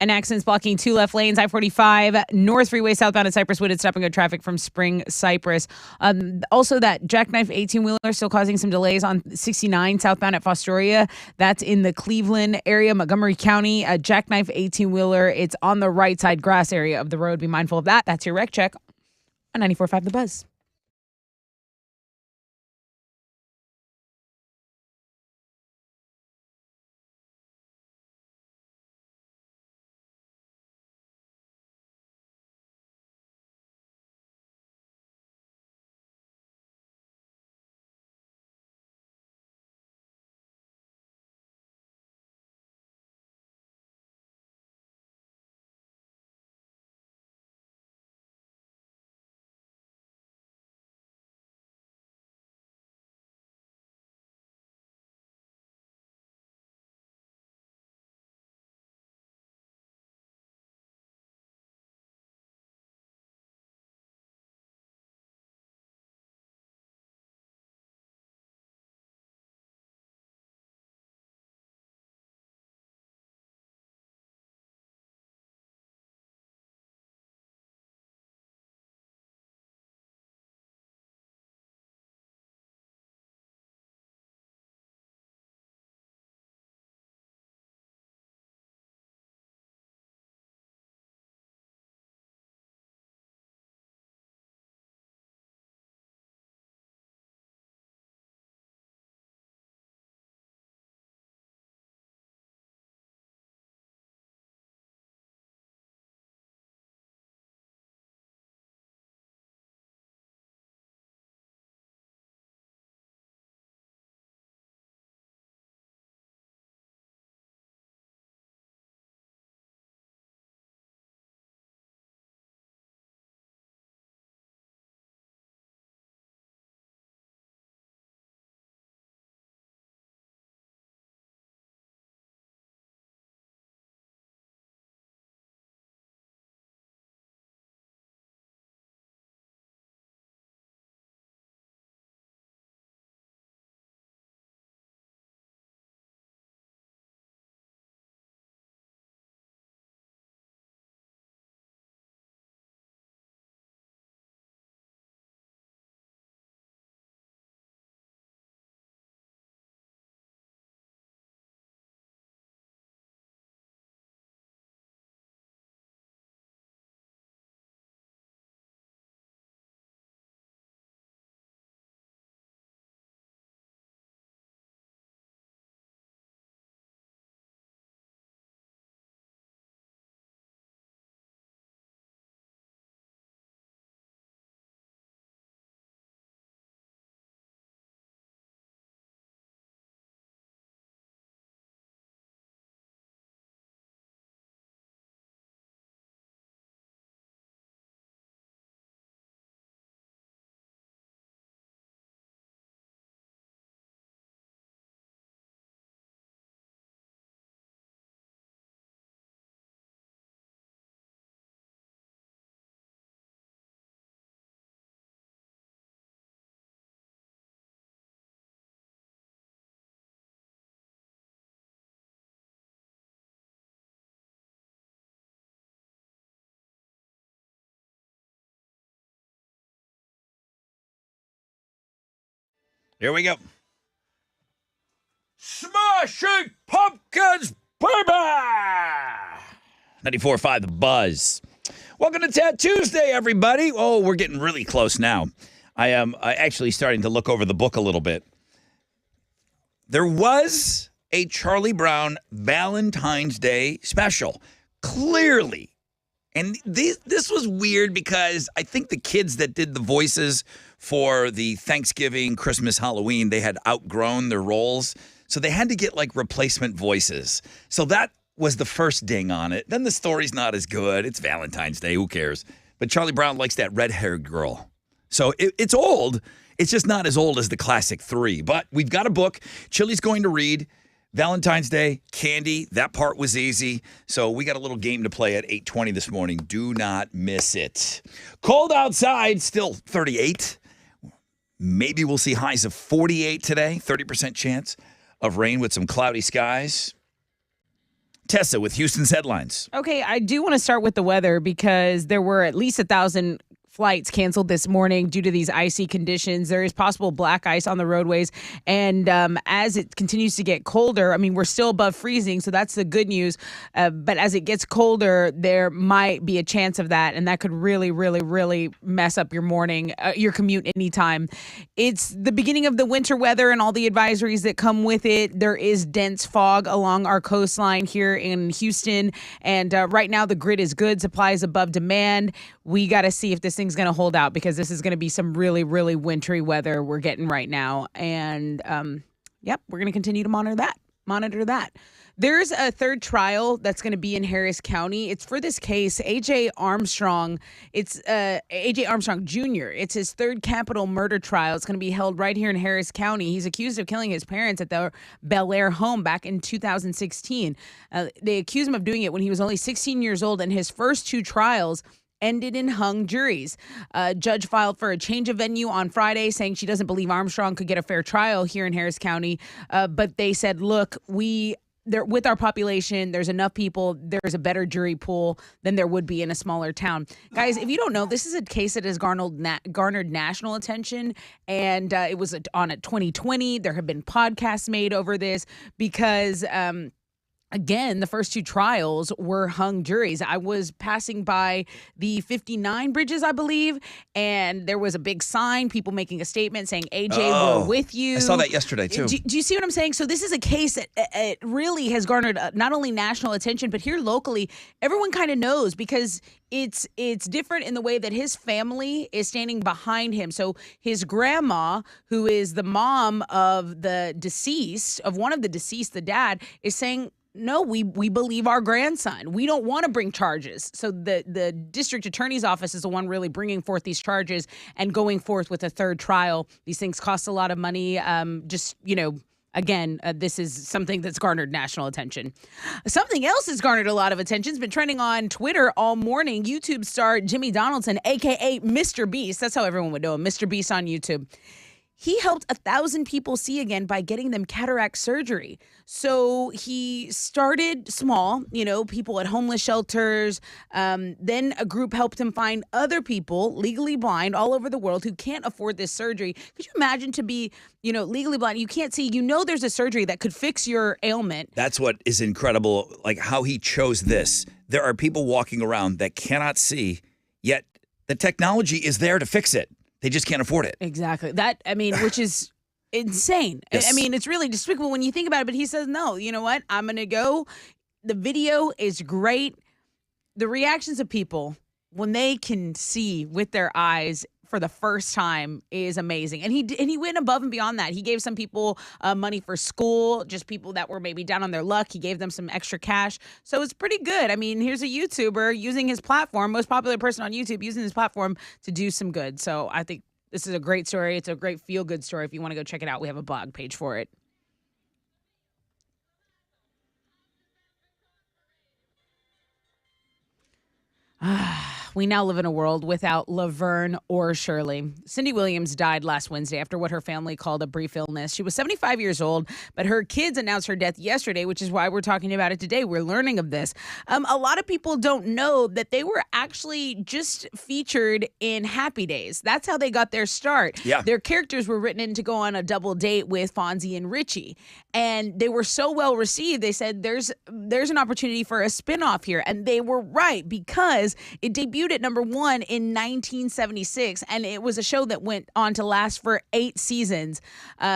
An accident's blocking 2 left lanes. I-45 North Freeway southbound at Cypress Wood. It's stopping good traffic from Spring Cypress. Also, that jackknife 18-wheeler still causing some delays on 69 southbound at Fostoria. That's in the Cleveland area, Montgomery County. A jackknife 18-wheeler. It's on the right side grass area of the road. Be mindful of that. That's your wreck check on 94.5 The Buzz. Here we go. Smashing Pumpkins, baby! 94.5 The Buzz. Welcome to Tat Tuesday, everybody. Oh, we're getting really close now. I am actually starting to look over the book a little bit. There was a Charlie Brown Valentine's Day special, clearly. And this was weird because I think the kids that did the voices for the Thanksgiving, Christmas, Halloween, they had outgrown their roles. So they had to get like replacement voices. So that was the first ding on it. Then the story's not as good. It's Valentine's Day. Who cares? But Charlie Brown likes that red-haired girl. So it's old. It's just not as old as the classic 3. But we've got a book. Chili's going to read. Valentine's Day, candy, that part was easy. So we got a little game to play at 8:20 this morning. Do not miss it. Cold outside, still 38. Maybe we'll see highs of 48 today, 30% chance of rain with some cloudy skies. Tessa with Houston's headlines. Okay, I do want to start with the weather because there were at least 1,000 flights canceled this morning due to these icy conditions. There is possible black ice on the roadways. And as it continues to get colder, I mean, we're still above freezing, so that's the good news. But as it gets colder, there might be a chance of that. And that could really, really, really mess up your morning, your commute anytime. It's the beginning of the winter weather and all the advisories that come with it. There is dense fog along our coastline here in Houston. And right now, the grid is good. Supply is above demand. We got to see if this thing's going to hold out because this is going to be some really, really wintry weather we're getting right now. And, we're going to continue to monitor that. There's a third trial that's going to be in Harris County. It's for this case, A.J. Armstrong. It's A.J. Armstrong Jr. It's his third capital murder trial. It's going to be held right here in Harris County. He's accused of killing his parents at their Bel Air home back in 2016. They accuse him of doing it when he was only 16 years old, and his first two trials ended in hung juries. Judge filed for a change of venue on Friday, saying she doesn't believe Armstrong could get a fair trial here in Harris County. But they said, look, with our population, there's enough people, there's a better jury pool than there would be in a smaller town. Guys, if you don't know, this is a case that has garnered national attention, and it was on at 2020. There have been podcasts made over this because again, the first two trials were hung juries. I was passing by the 59 bridges, I believe, and there was a big sign, people making a statement saying, AJ, we're with you. I saw that yesterday, too. Do you see what I'm saying? So this is a case that it really has garnered not only national attention, but here locally, everyone kind of knows because it's different in the way that his family is standing behind him. So his grandma, who is the mom of one of the deceased, the dad, is saying, no, we believe our grandson. We don't want to bring charges. So the district attorney's office is the one really bringing forth these charges and going forth with a third trial. These things cost a lot of money. Again, this is something that's garnered national attention. Something else that's garnered a lot of attention has been trending on Twitter all morning. YouTube star Jimmy Donaldson, a.k.a. Mr. Beast. That's how everyone would know him, Mr. Beast on YouTube. He helped 1,000 people see again by getting them cataract surgery. So he started small, people at homeless shelters. Then a group helped him find other people legally blind all over the world who can't afford this surgery. Could you imagine to be, legally blind? You can't see. There's a surgery that could fix your ailment. That's what is incredible, like how he chose this. There are people walking around that cannot see, yet the technology is there to fix it. They just can't afford it. Exactly. Which is insane. Yes. It's really despicable when you think about it, but he says, no, you know what? I'm going to go. The video is great. The reactions of people when they can see with their eyes for the first time is amazing. And he went above and beyond that. He gave some people money for school, just people that were maybe down on their luck. He gave them some extra cash. So it's pretty good. Here's a YouTuber using his platform, most popular person on YouTube, using his platform to do some good. So I think this is a great story. It's a great feel-good story. If you want to go check it out, we have a blog page for it. We now live in a world without Laverne or Shirley. Cindy Williams died last Wednesday after what her family called a brief illness. She was 75 years old, but her kids announced her death yesterday, which is why we're talking about it today. We're learning of this. A lot of people don't know that they were actually just featured in Happy Days. That's how they got their start. Yeah. Their characters were written in to go on a double date with Fonzie and Richie. And they were so well received, they said there's an opportunity for a spinoff here. And they were right because it debuted at number 1 in 1976, and it was a show that went on to last for 8 seasons.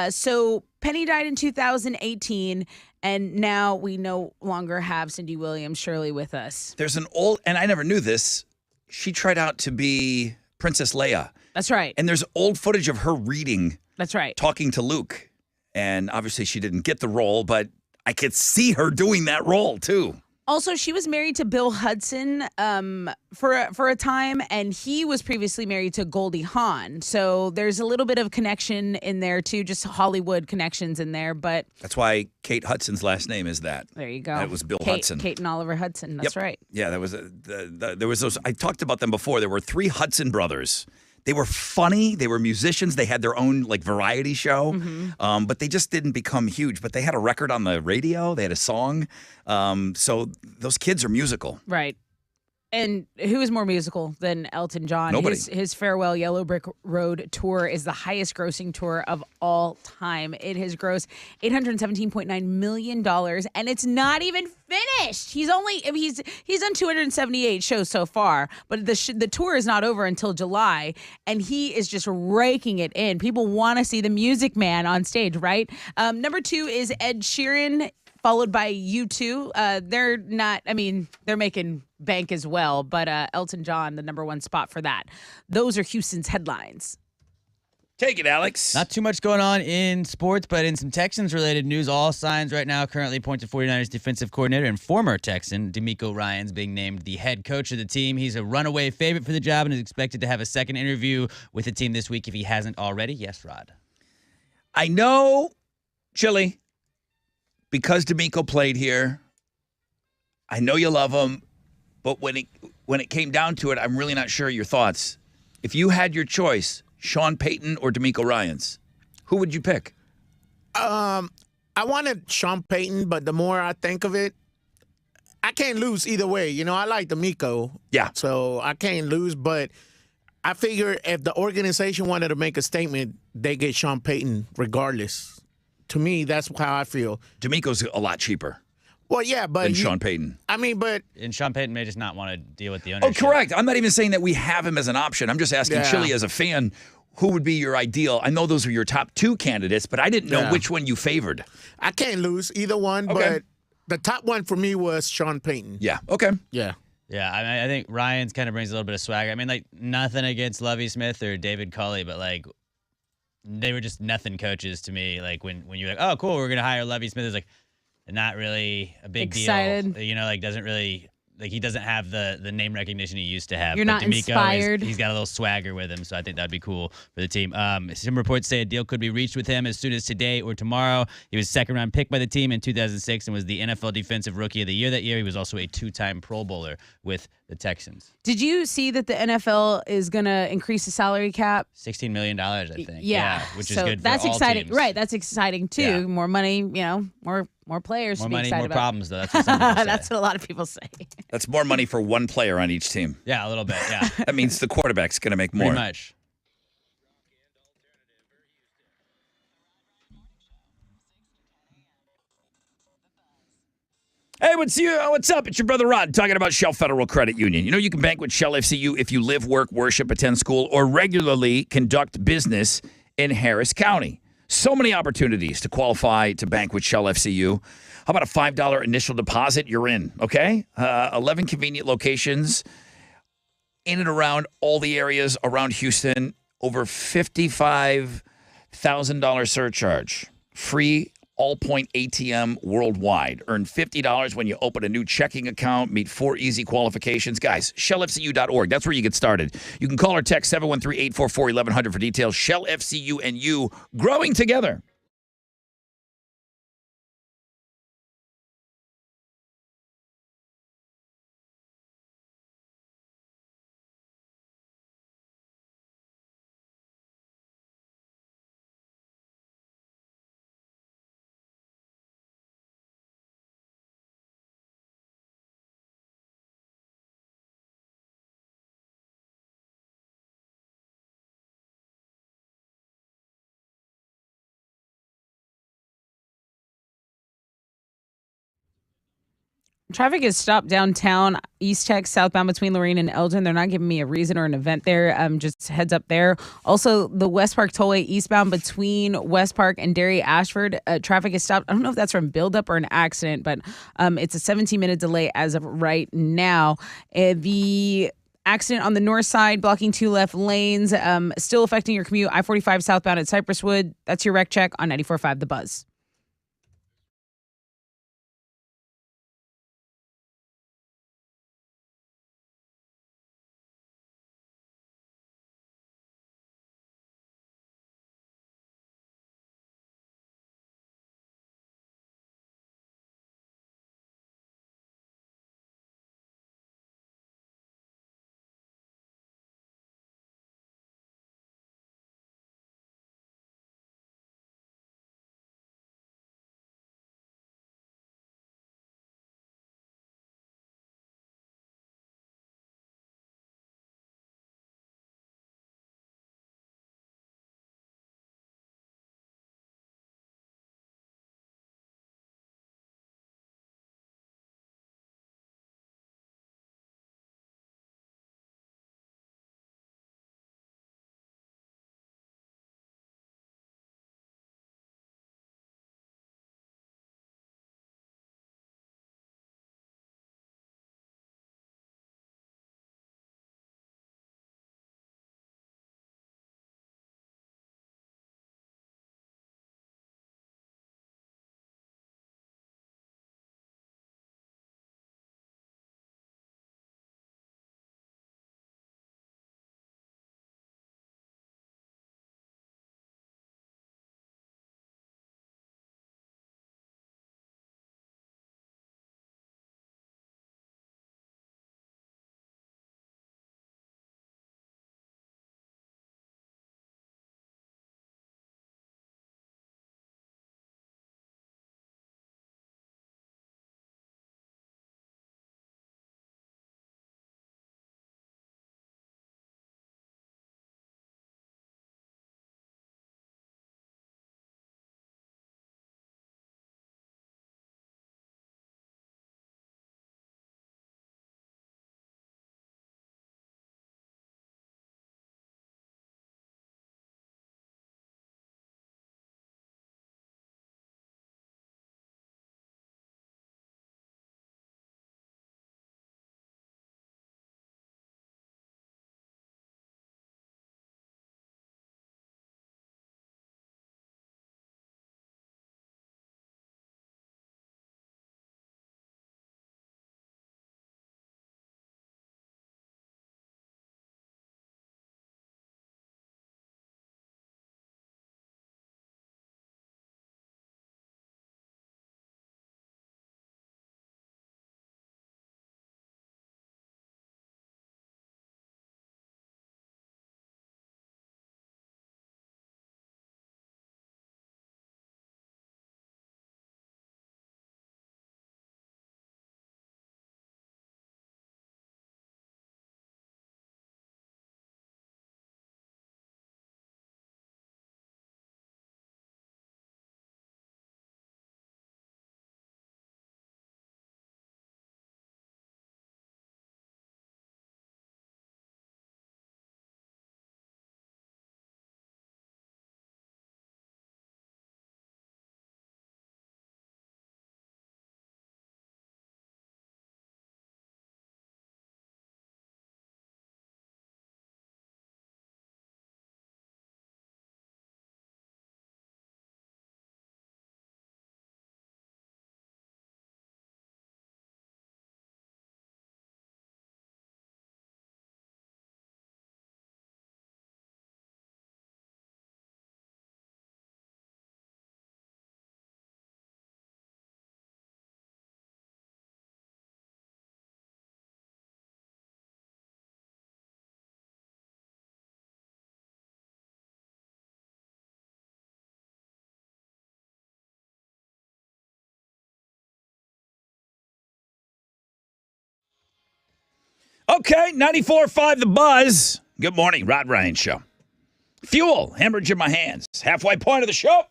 So Penny died in 2018, and now we no longer have Cindy Williams Shirley with us. There's and I never knew this, she tried out to be Princess Leia. That's right. And there's old footage of her reading. That's right. Talking to Luke. And obviously she didn't get the role, but I could see her doing that role too. Also, she was married to Bill Hudson for a time, and he was previously married to Goldie Hawn. So there's a little bit of connection in there, too, just Hollywood connections in there. But that's why Kate Hudson's last name is that. There you go. That was Bill Hudson. Kate and Oliver Hudson. That's right. Yeah, there was those. I talked about them before. There were 3 Hudson brothers They were funny. They were musicians. They had their own like variety show, but they just didn't become huge. But they had a record on the radio. They had a song. So those kids are musical. Right. And who is more musical than Elton John? Nobody. His Farewell Yellow Brick Road tour is the highest grossing tour of all time. It has grossed $817.9 million, and it's not even finished. He's done 278 shows so far, but the tour is not over until July, and he is just raking it in. People want to see the Music Man on stage, right? Number 2 is Ed Sheeran, followed by U2. They're making bank as well, but Elton John, the number 1 spot for that. Those are Houston's headlines. Take it, Alex. Not too much going on in sports, but in some Texans-related news, all signs right now currently point to 49ers defensive coordinator and former Texan DeMeco Ryans being named the head coach of the team. He's a runaway favorite for the job and is expected to have a second interview with the team this week if he hasn't already. Yes, Rod. I know, Chili, because DeMeco played here, I know you love him, but when it came down to it, I'm really not sure your thoughts. If you had your choice, Sean Payton or DeMeco Ryans, who would you pick? I wanted Sean Payton, but the more I think of it, I can't lose either way. You know, I like DeMeco. Yeah. So I can't lose, but I figure if the organization wanted to make a statement, they get Sean Payton regardless. To me, that's how I feel. DeMeco's a lot cheaper Well, yeah, but than Sean Payton. I mean, but And Sean Payton may just not want to deal with the Oh, ownership. correct. I'm not even saying that we have him as an option. I'm just asking Yeah. Chili as a fan, who would be your ideal? I know those are your top 2 candidates, but I didn't know Yeah. which one you favored. I can't lose either one. Okay. But the top one for me was Sean Payton. Yeah. Okay. Yeah. Yeah, I mean, I think Ryans kind of brings a little bit of swagger. I mean, like, nothing against Lovie Smith or David Culley, but, like, they were just nothing coaches to me. Like, when you're like, oh, cool, we're going to hire Lovie Smith, it's like, not really a big Excited. deal. You know, like, doesn't really, like, he doesn't have the name recognition he used to have. You're But not inspired. He's got a little swagger with him, so I think that'd be cool for the team. Some reports say a deal could be reached with him as soon as today or tomorrow. He was second-round pick by the team in 2006 and was the NFL Defensive Rookie of the Year that year. He was also a 2-time Pro Bowler with the Texans. Did you see that the NFL is going to increase the salary cap? $16 million, I think. Yeah, which is so good for that's all exciting, teams. right? That's exciting too. Yeah. More money, you know, more players. More to be money, excited more about. problems, though. That's what some people say. That's what a lot of people say. That's more money for one player on each team. Yeah, a little bit, yeah. That means the quarterback's going to make more. Pretty much. Hey, what's up? It's your brother Rod talking about Shell Federal Credit Union. You know you can bank with Shell FCU if you live, work, worship, attend school, or regularly conduct business in Harris County. So many opportunities to qualify to bank with Shell FCU. How about a $5 initial deposit? You're in, okay? 11 convenient locations in and around all the areas around Houston. Over $55,000 surcharge. Free all-point ATM worldwide. Earn $50 when you open a new checking account. Meet 4 easy qualifications. Guys, shellfcu.org. That's where you get started. You can call or text 713-844-1100 for details. Shell FCU and you growing together. Traffic is stopped downtown, East Tech, southbound between Lorraine and Elgin. They're not giving me a reason or an event there. Just heads up there. Also, the West Park Tollway eastbound between West Park and Derry Ashford. Traffic is stopped. I don't know if that's from buildup or an accident, but it's a 17-minute delay as of right now. The accident on the north side, blocking 2 left lanes, still affecting your commute. I-45 southbound at Cypresswood. That's your wreck check on 94.5 The Buzz. Okay, 94.5 The Buzz. Good morning, Rod Ryan Show. Fuel, hemorrhage in my hands. Halfway point of the show.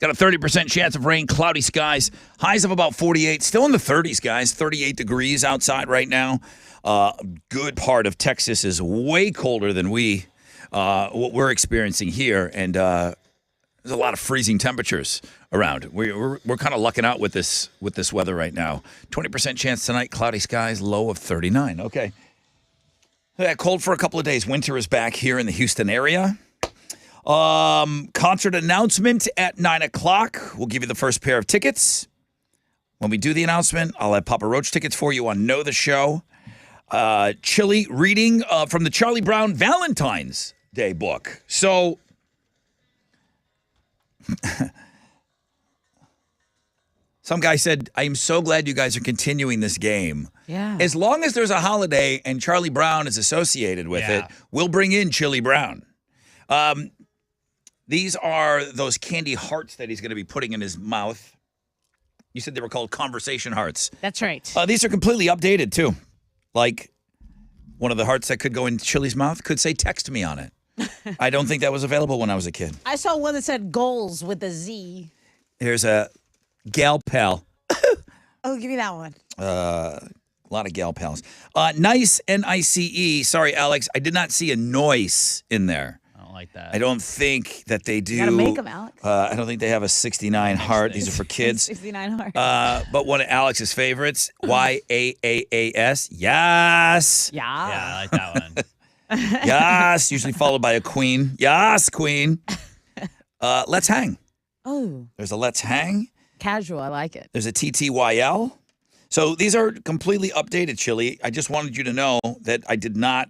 Got a 30% chance of rain, cloudy skies. Highs of about 48. Still in the 30s, guys. 38 degrees outside right now. Good part of Texas is way colder than what we're experiencing here. And there's a lot of freezing temperatures around. We're kind of lucking out with this weather right now. 20% chance tonight, cloudy skies, low of 39. Okay. Yeah, cold for a couple of days. Winter is back here in the Houston area. Concert announcement at 9 o'clock. We'll give you the first pair of tickets. When we do the announcement, I'll have Papa Roach tickets for you on Know the Show. Chili reading from the Charlie Brown Valentine's Day book. So, some guy said, I am so glad you guys are continuing this game. Yeah. As long as there's a holiday and Charlie Brown is associated with it, we'll bring in Chili Brown. These are those candy hearts that he's going to be putting in his mouth. You said they were called conversation hearts. That's right. These are completely updated, too. Like, one of the hearts that could go in Chili's mouth could say text me on it. I don't think that was available when I was a kid. I saw one that said goals with a Z. Here's a gal pal. Oh, give me that one. A lot of gal pals. Nice, N-I-C-E. Sorry, Alex. I did not see a noise in there. I don't like that. I don't think that they do. You gotta make them, Alex. I don't think they have a 69 heart. These are for kids. 69 heart. But one of Alex's favorites, Y-A-A-A-S. Yes. Yeah, I like that one. Yes. Usually followed by a queen. Yes, queen. Let's hang. Oh. There's a let's hang. Casual. I like it. There's a TTYL. So these are completely updated, Chili. I just wanted you to know that I did not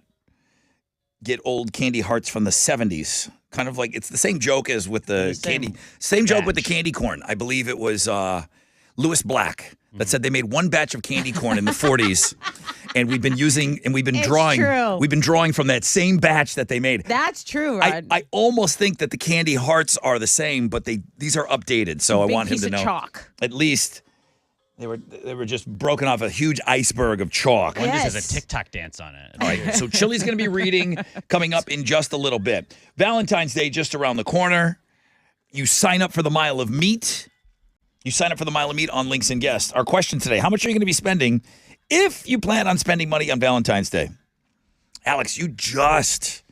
get old candy hearts from the 70s. Kind of like it's the same joke as with the candy. Same joke with the candy corn. I believe it was Lewis Black that said they made one batch of candy corn in the 40s, and we've been using and we've been drawing. True. We've been drawing from that same batch that they made. That's true, Rod. I almost think that the candy hearts are the same, but these are updated. So I want him to know. Chalk. At least they were just broken off a huge iceberg of chalk. One just has a TikTok dance on it. All right, so Chili's going to be reading coming up in just a little bit. Valentine's Day just around the corner. You sign up for the Mile of Meat. You sign up for the Mile of Meat on Links and Guests. Our question today, how much are you going to be spending if you plan on spending money on Valentine's Day? Alex, you just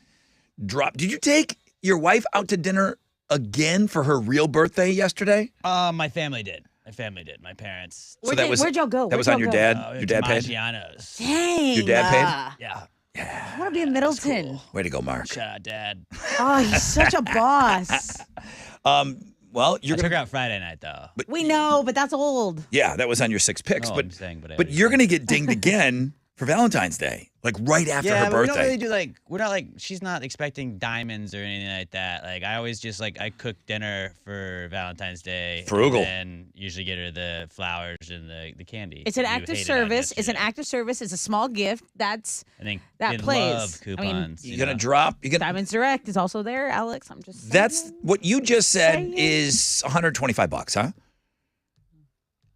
dropped. Did you take your wife out to dinner again for her real birthday yesterday? My family did. My parents. So Where'd y'all go? That was on your dad? Your dad paid? Maggiano's. Dang. Your dad paid? Yeah. I want to be in Middleton. Way to go, Mark. Shout out, Dad. Oh, he's such a boss. Well, I took her out Friday night, though. We know, but that's old. Yeah, that was on your 6 picks. No, but I'm saying, but you're going to get dinged again for Valentine's Day, like right after her but birthday. we don't really do we're not she's not expecting diamonds or anything like that. Like I always just I cook dinner for Valentine's Day. Frugal. And usually get her the flowers and the candy. It's an You act of hated on service. It's an yesterday. act of service. It's a small gift. I think that kids plays. love coupons. You're going to drop. Diamonds Direct is also there, Alex. I'm just saying. That's what you just said Saying. is $125, huh?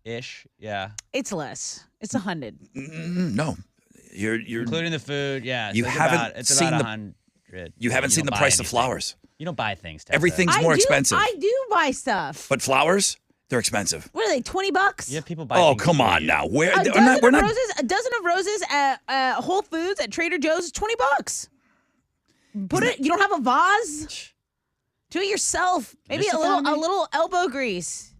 Ish, yeah. It's less. It's 100. No. You're Including the food, yeah. You so haven't it's seen about the- 100. you haven't seen the don't price buy of anything. flowers. You don't buy things. Tessa. Everything's more expensive. I do buy stuff. But flowers, they're expensive. What are they? $20? You have people buy Oh, things come for on you. now. A dozen of roses at Whole Foods at Trader Joe's is $20. Put it. You don't have a vase? Do it yourself. Maybe This a economy? little elbow grease.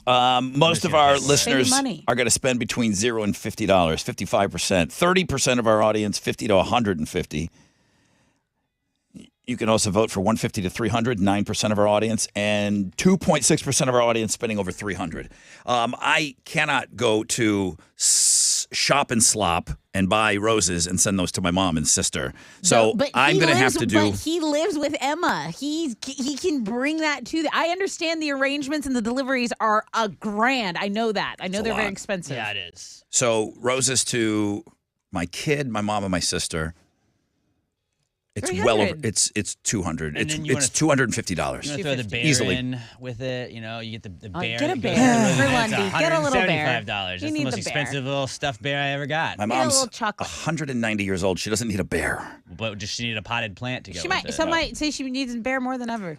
Most of our Saving listeners money. are going to spend between $0 and $50, 55%. 30% of our audience, 50 to 150. You can also vote for 150 to 300, 9% of our audience, and 2.6% of our audience spending over 300. I cannot go to Shop and Slop and buy roses and send those to my mom and sister. So But I'm he going to have lives- to do. But he lives with Emma. He can bring that to the. I understand the arrangements and the deliveries are $1,000. I know that. I know they're very lot. expensive. Yeah, it is. So roses to my kid, my mom, and my sister. It's well over. 300. It's 200. And It's then you it's wanna- $250. You want to throw the bear Easily. in with it, you know, you get the bear. get a that goes bear with it. for It's Lundy. Get a little bear. $175. You That's the need most the bear. expensive little stuffed bear I ever got. My a mom's little chocolate. 190 years old. She doesn't need a bear. But just she need a potted plant to go She with might. it. Some might say she needs a bear more than ever.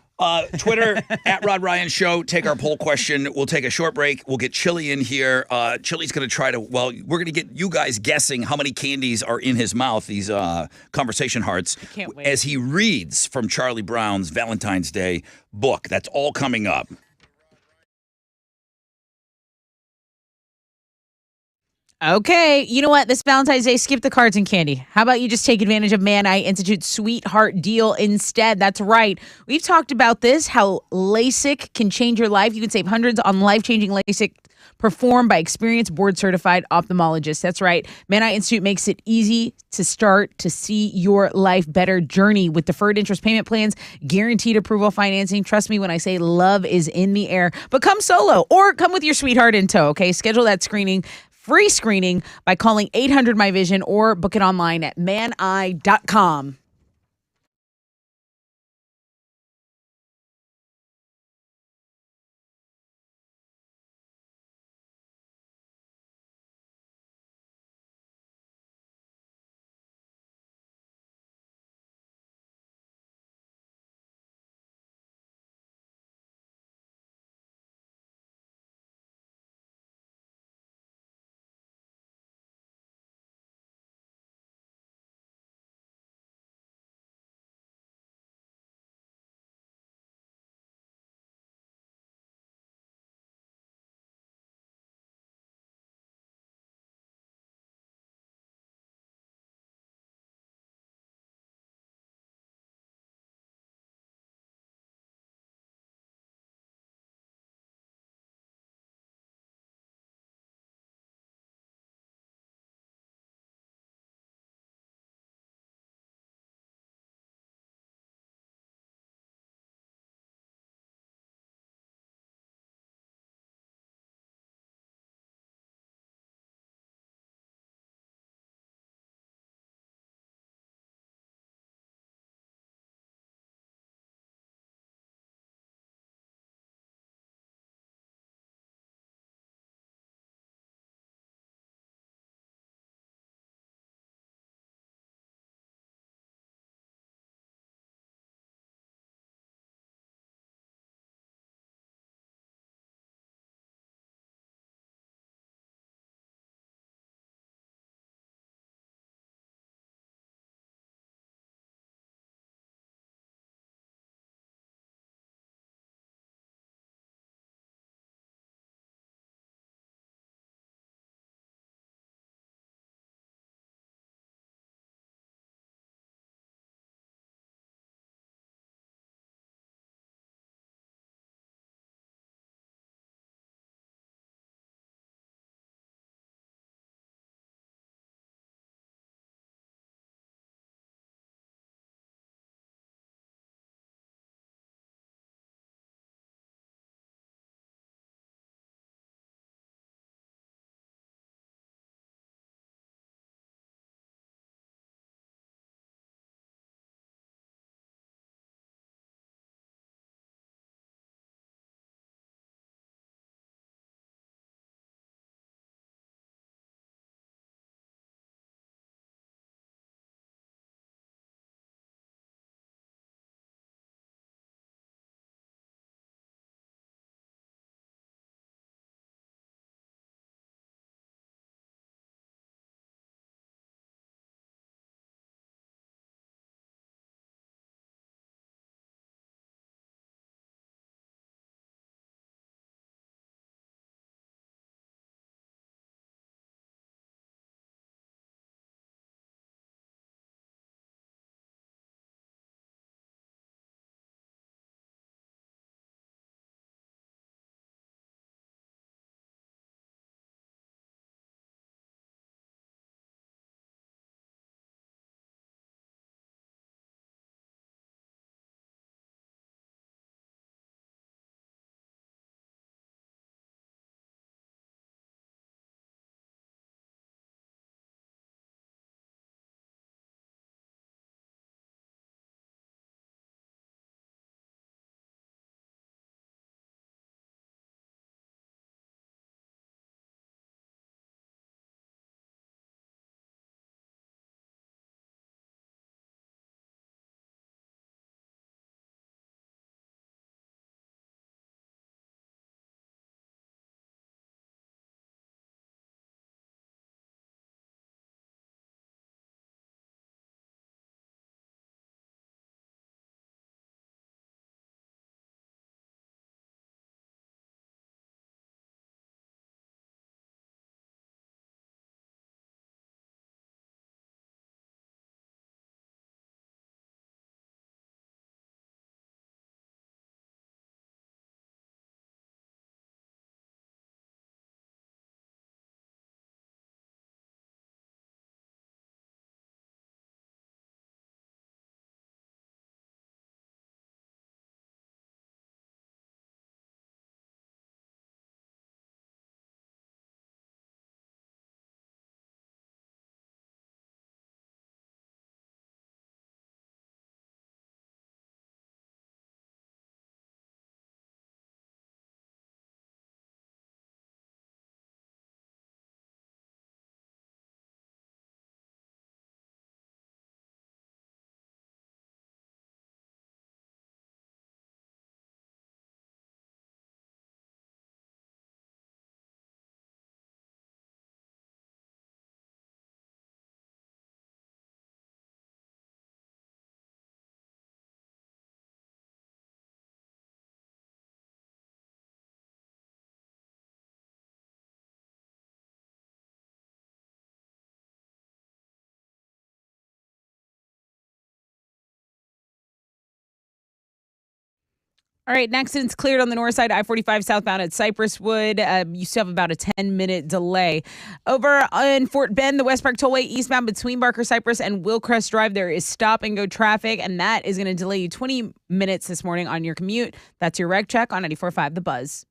Twitter at Rod Ryan Show. Take our poll question. We'll take a short break. We'll get Chili in here. Chili's going to try to. Well, we're going to get you guys guessing how many candies are in his mouth. These conversation hearts. Can't wait. As he reads from Charlie Brown's Valentine's Day book. That's all coming up. Okay, you know what? This Valentine's Day, skip the cards and candy. How about you just take advantage of Man Eye Institute's Sweetheart Deal instead? That's right. We've talked about this, how LASIK can change your life. You can save hundreds on life-changing LASIK performed by experienced board-certified ophthalmologists. That's right. Man Eye Institute makes it easy to start to see your life better journey with deferred interest payment plans, guaranteed approval financing. Trust me when I say love is in the air. But come solo or come with your sweetheart in tow, okay? Schedule that free screening by calling 800-MY-VISION or book it online at maneye.com. All right, next it's cleared on the north side, I-45 southbound at Cypresswood. You still have about a 10-minute delay. Over in Fort Bend, the West Park Tollway eastbound between Barker Cypress and Willcrest Drive, there is stop-and-go traffic, and that is going to delay you 20 minutes this morning on your commute. That's your reg check on 94.5 The Buzz.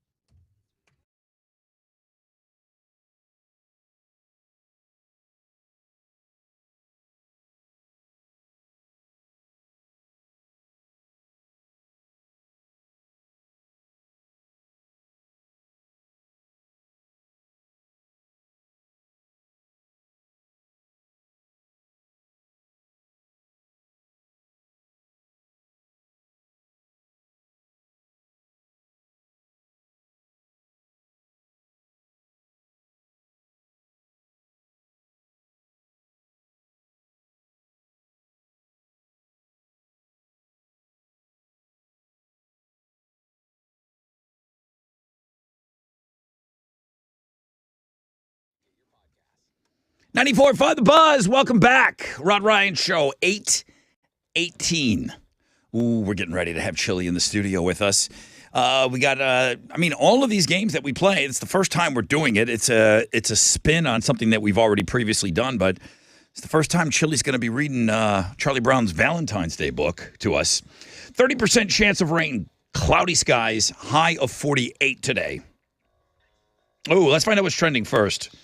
$94.5 The Buzz. Welcome back. Rod Ryan Show, 8:18. Ooh, we're getting ready to have Chili in the studio with us. We got, all of these games that we play, it's the first time we're doing it. It's a spin on something that we've already previously done, but it's the first time Chili's going to be reading Charlie Brown's Valentine's Day book to us. 30% chance of rain, cloudy skies, high of 48 today. Oh, let's find out what's trending first.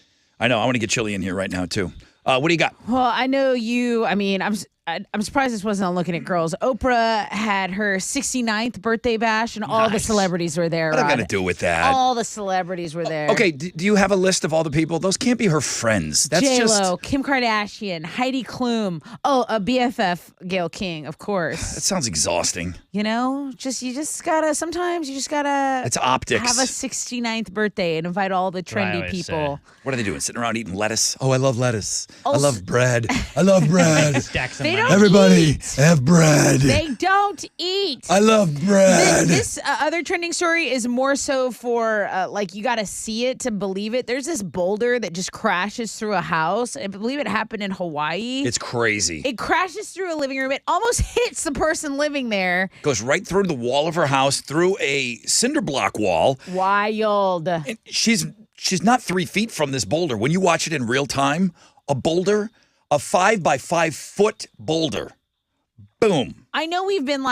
I know. I want to get Chili in here right now, too. What do you got? Well, I know you. I'm surprised this wasn't on Looking at Girls. Oprah had her 69th birthday bash, and all the celebrities were there. What am I going to do with that? All the celebrities were there. Okay, do you have a list of all the people? Those can't be her friends. That's J-Lo, Kim Kardashian, Heidi Klum. Oh, a BFF, Gayle King, of course. That sounds exhausting. You know, sometimes you just gotta. It's optics. Have a 69th birthday and invite all the trendy people. What are they doing? Sitting around eating lettuce? Oh, I love lettuce. I love bread. I love bread. They don't Everybody eat. have bread. They don't eat. I love bread. This other trending story is more so for you got to see it to believe it. There's this boulder that just crashes through a house. I believe it happened in Hawaii. It's crazy. It crashes through a living room. It almost hits the person living there. Goes right through the wall of her house, through a cinder block wall. Wild. And she's not 3 feet from this boulder. When you watch it in real time, a 5 by 5 foot boulder. Boom. I know we've been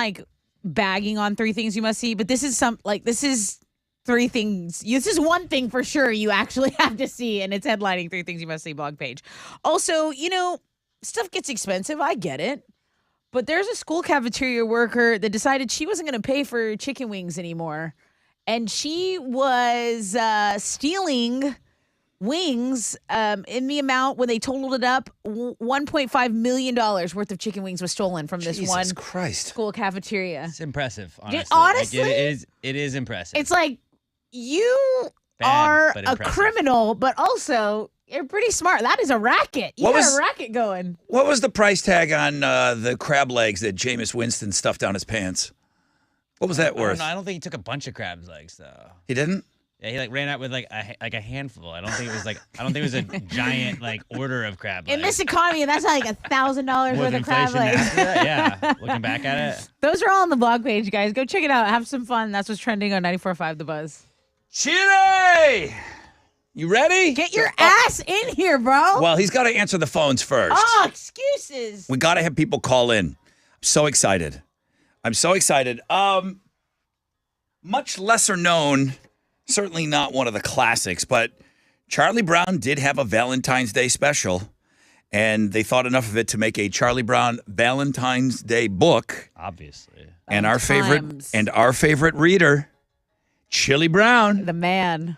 bagging on 3 things you must see, but this is 3 things. This is one thing for sure you actually have to see, and it's headlining 3 things you must see blog page. Also, stuff gets expensive. I get it. But there's a school cafeteria worker that decided she wasn't going to pay for chicken wings anymore. And she was stealing wings in the amount, when they totaled it up, $1.5 million worth of chicken wings was stolen from this one school cafeteria. It's impressive, honestly. Honestly? It is impressive. It's like, you are a criminal, but also you're pretty smart. That is a racket. You got a racket going. What was the price tag on the crab legs that Jameis Winston stuffed down his pants? What was that worth? I don't think he took a bunch of crab legs, though. He didn't? Yeah, he ran out with a handful. I don't think it was a giant order of crab legs. In this economy, that's $1,000 worth of crab legs. Yeah, looking back at it. Those are all on the blog page, guys. Go check it out. Have some fun. That's what's trending on 94.5 The Buzz. Chile! You ready? Get your ass in here, bro. Well, he's got to answer the phones first. Oh, excuses. We got to have people call in. I'm so excited. Much lesser known, certainly not one of the classics, but Charlie Brown did have a Valentine's Day special, and they thought enough of it to make a Charlie Brown Valentine's Day book. Obviously. And our favorite reader, Chili Brown. The man.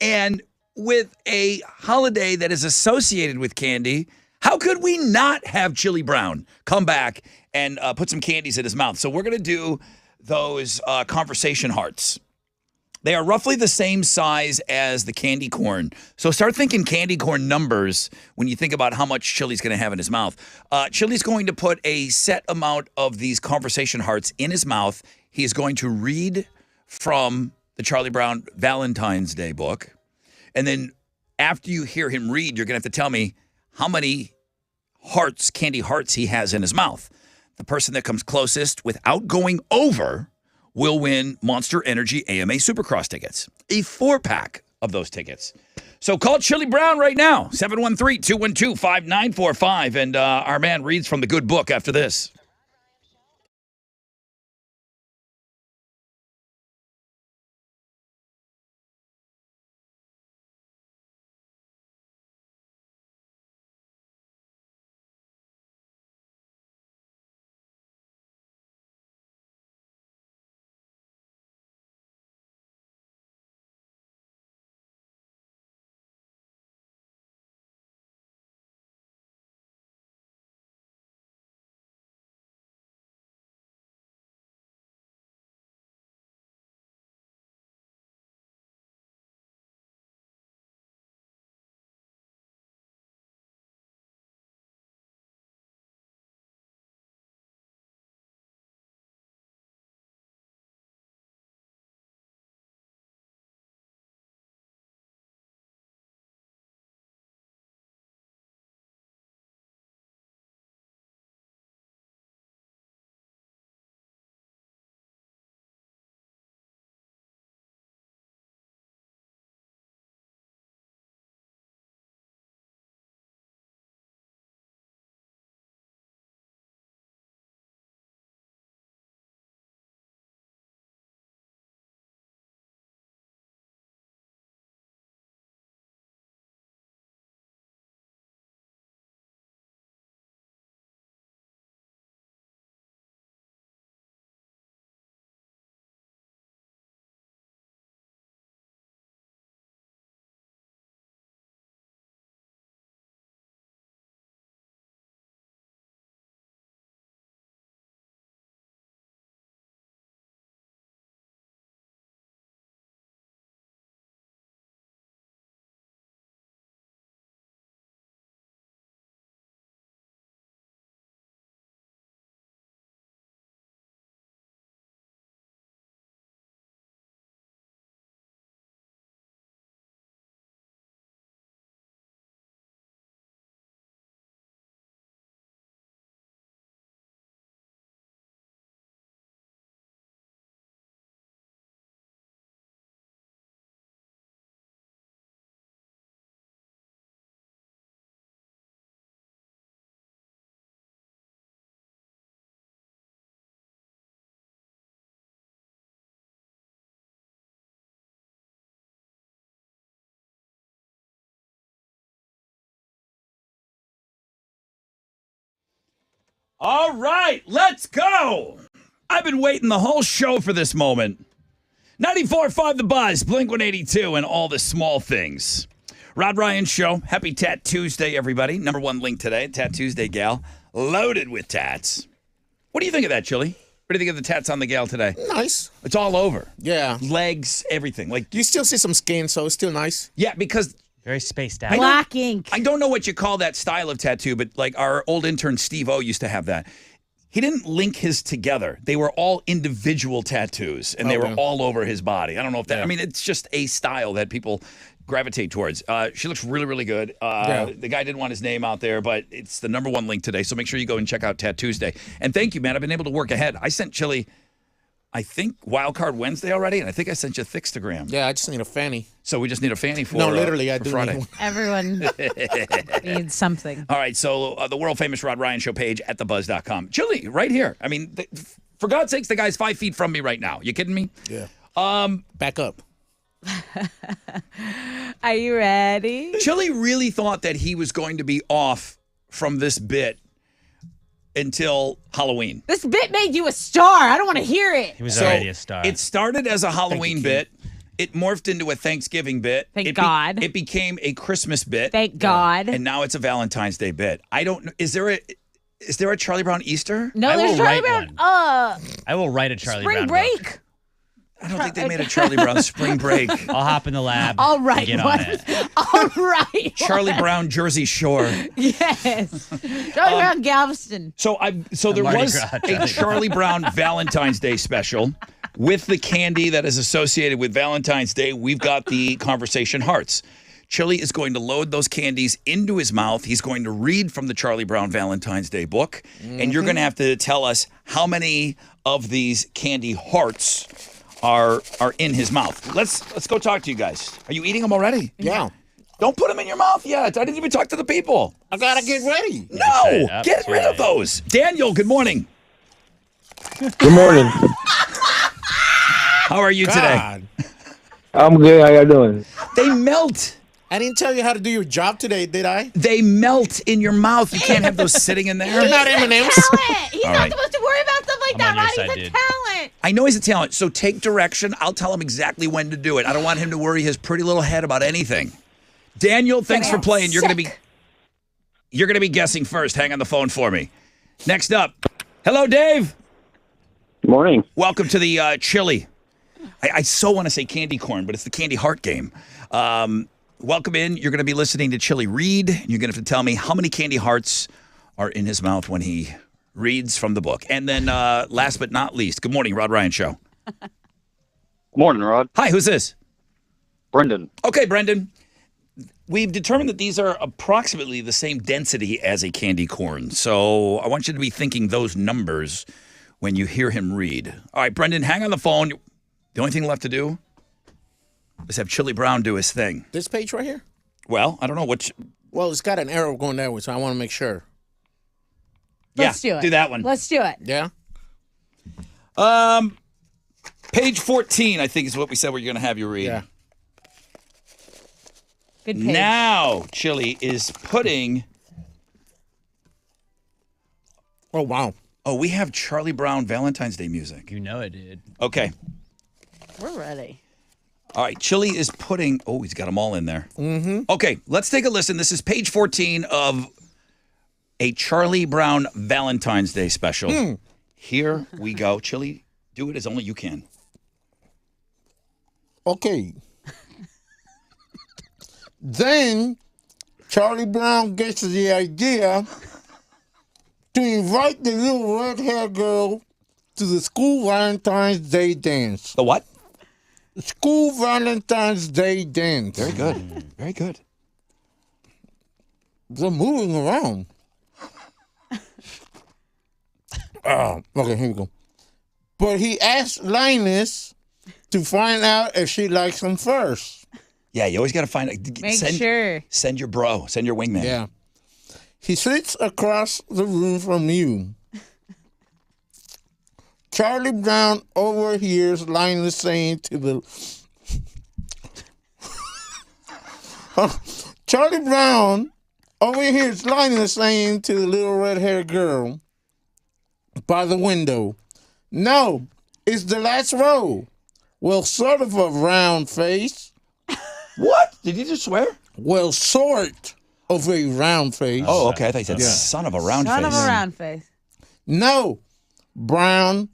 And with a holiday that is associated with candy, how could we not have Chili Brown come back and put some candies in his mouth? So we're going to do those conversation hearts. They are roughly the same size as the candy corn. So start thinking candy corn numbers when you think about how much Chili's going to have in his mouth. Chili's going to put a set amount of these conversation hearts in his mouth. He is going to read from the Charlie Brown Valentine's Day book. And then after you hear him read, you're going to have to tell me how many candy hearts he has in his mouth. The person that comes closest without going over will win Monster Energy AMA Supercross tickets, a 4-pack of those tickets. So call Chili Brown right now, 713-212-5945, and our man reads from the good book after this. All right, let's go. I've been waiting the whole show for this moment. 94.5 The Buzz, Blink-182, and all the small things. Rod Ryan Show. Happy Tat Tuesday, everybody. Number one link today, Tat Tuesday gal. Loaded with tats. What do you think of that, Chili? What do you think of the tats on the gal today? Nice. It's all over. Yeah. Legs, everything. Like You still see some skin, so it's still nice. Yeah, because Very spaced out. Black ink. I don't know what you call that style of tattoo, but like our old intern Steve O used to have that. He didn't link his together. They were all individual tattoos, and they were all over his body. I don't know if that. I mean, it's just a style that people gravitate towards. She looks really, really good. The guy didn't want his name out there, but it's the number one link today. So make sure you go and check out Tat Tuesday. And thank you, man. I've been able to work ahead. I sent Chili, I think, Wildcard Wednesday already, and I think I sent you a Thickstagram. Yeah, I just need a fanny. So we just need a fanny for No, literally, I for do Friday. need one. Everyone needs something. All right, so the world-famous Rod Ryan Show page at thebuzz.com. Chili, right here. I mean, for God's sakes, the guy's 5 feet from me right now. You kidding me? Yeah. Back up. Are you ready? Chili really thought that he was going to be off from this bit until Halloween. This bit made you a star. I don't want to hear it. He was already a star. It started as a Halloween bit. It morphed into a Thanksgiving bit. Thank God. It became a Christmas bit. Thank God. And now it's a Valentine's Day bit. I don't know. Is there a Charlie Brown Easter? No, I there's will Charlie write Brown. one. I will write a Charlie Spring Brown break. book. I don't think they made a Charlie Brown spring break. I'll hop in the lab. All right. and get on it. All right. Charlie Brown Jersey Shore. Yes. Charlie Brown Galveston. So there Mardi was Gras, a Charlie Brown Valentine's Day special with the candy that is associated with Valentine's Day. We've got the conversation hearts. Chili is going to load those candies into his mouth. He's going to read from the Charlie Brown Valentine's Day book. And you're going to have to tell us how many of these candy hearts are in his mouth. Let's go talk to you guys. Are you eating them already? Yeah. Don't put them in your mouth yet. I didn't even talk to the people. I gotta get ready. No, get rid of those. Daniel, good morning. Good morning. How are you today? God. I'm good. How y'all doing? They melt. I didn't tell you how to do your job today, did I? They melt in your mouth. You can't have those sitting in there. They're not M&Ms. Talent. He's All not right. supposed to worry about stuff like I'm on that, your Rod. side, He's a dude. talent. I know he's a talent, so take direction. I'll tell him exactly when to do it. I don't want him to worry his pretty little head about anything. Daniel, thanks for playing. You're gonna be guessing first. Hang on the phone for me. Next up, hello, Dave. Good morning. Welcome to the chili. I so want to say candy corn, but it's the candy heart game. Welcome in. You're going to be listening to Chili read. You're going to have to tell me how many candy hearts are in his mouth when he reads from the book. And then last but not least, good morning, Rod Ryan Show. Morning, Rod. Hi, who's this? Brendan. Okay, Brendan. We've determined that these are approximately the same density as a candy corn. So I want you to be thinking those numbers when you hear him read. All right, Brendan, hang on the phone. The only thing left to do is have Chili Brown do his thing. This page right here? Well, I don't know which. Well, it's got an arrow going that way, so I want to make sure. Let's do it. Do that one. Let's do it. Yeah? Page 14, I think, is what we said we're going to have you read. Yeah. Good page. Now, Chili is putting. Oh, wow. Oh, we have Charlie Brown Valentine's Day music. You know it, dude. Okay. We're ready. All right, Chili is putting. Oh, he's got them all in there. Mm-hmm. Okay, let's take a listen. This is page 14 of a Charlie Brown Valentine's Day special. Here we go. Chili, do it as only you can. Okay. Then Charlie Brown gets the idea to invite the little red-haired girl to the school Valentine's Day dance. The what? School Valentine's Day dance. Very good. Very good. They're moving around. Okay, here we go. But he asked Linus to find out if she likes him first. Yeah, you always got to find. Make sure. Send your bro. Send your wingman. Yeah. He sits across the room from you. Charlie Brown overhears Linus saying to the... Charlie Brown overhears Linus saying to the little red-haired girl by the window, "No, it's the last row." Well, sort of a round face. What? Did you just swear? Well, sort of a round face. Oh, okay. I thought you said son of a round Son face. of a round face. No, Brown,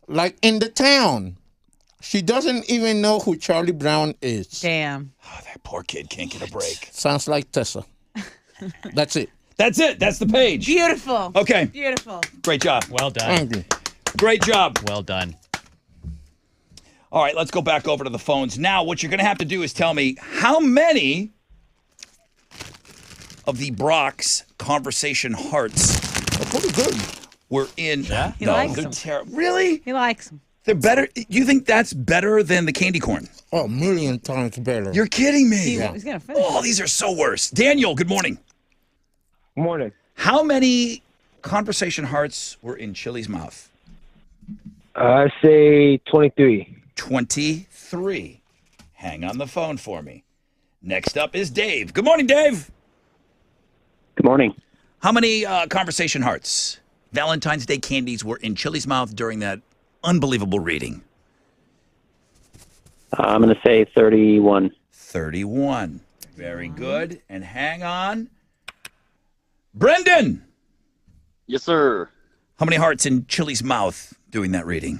like in the town. She doesn't even know who Charlie Brown is. Damn. Oh, that poor kid can't get a break. Sounds like Tessa. That's it. That's it. That's the page. Beautiful. Okay. Beautiful. Great job. Well done. Thank you. Great job. Well done. All right, let's go back over to the phones. Now, what you're going to have to do is tell me how many of the Brock's conversation hearts Pretty good. were in. Yeah? He No, likes they're them. terrible. Really? He likes them. They're better. You think that's better than the candy corn? Oh, a million times better. You're kidding me. He's going to finish. Oh, these are so worse. Daniel, good morning. Morning. How many conversation hearts were in Chili's mouth? I say 23. 23. Hang on the phone for me. Next up is Dave. Good morning, Dave. Good morning. How many conversation hearts, Valentine's Day candies were in Chili's mouth during that unbelievable reading? I'm going to say 31. 31. Very good. And hang on. Brendan, Yes, sir. how many hearts in Chili's mouth doing that reading?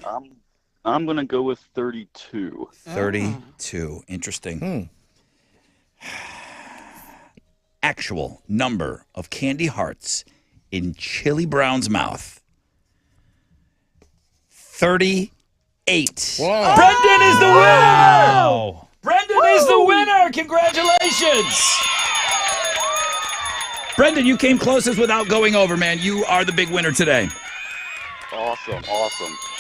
I'm going to go with 32. 32. Interesting. Actual number of candy hearts in Chili Brown's mouth. 38. Wow. Brendan is the winner! Oh. Brendan is the winner. Congratulations. Brendan, you came closest without going over, man. You are the big winner today. Awesome.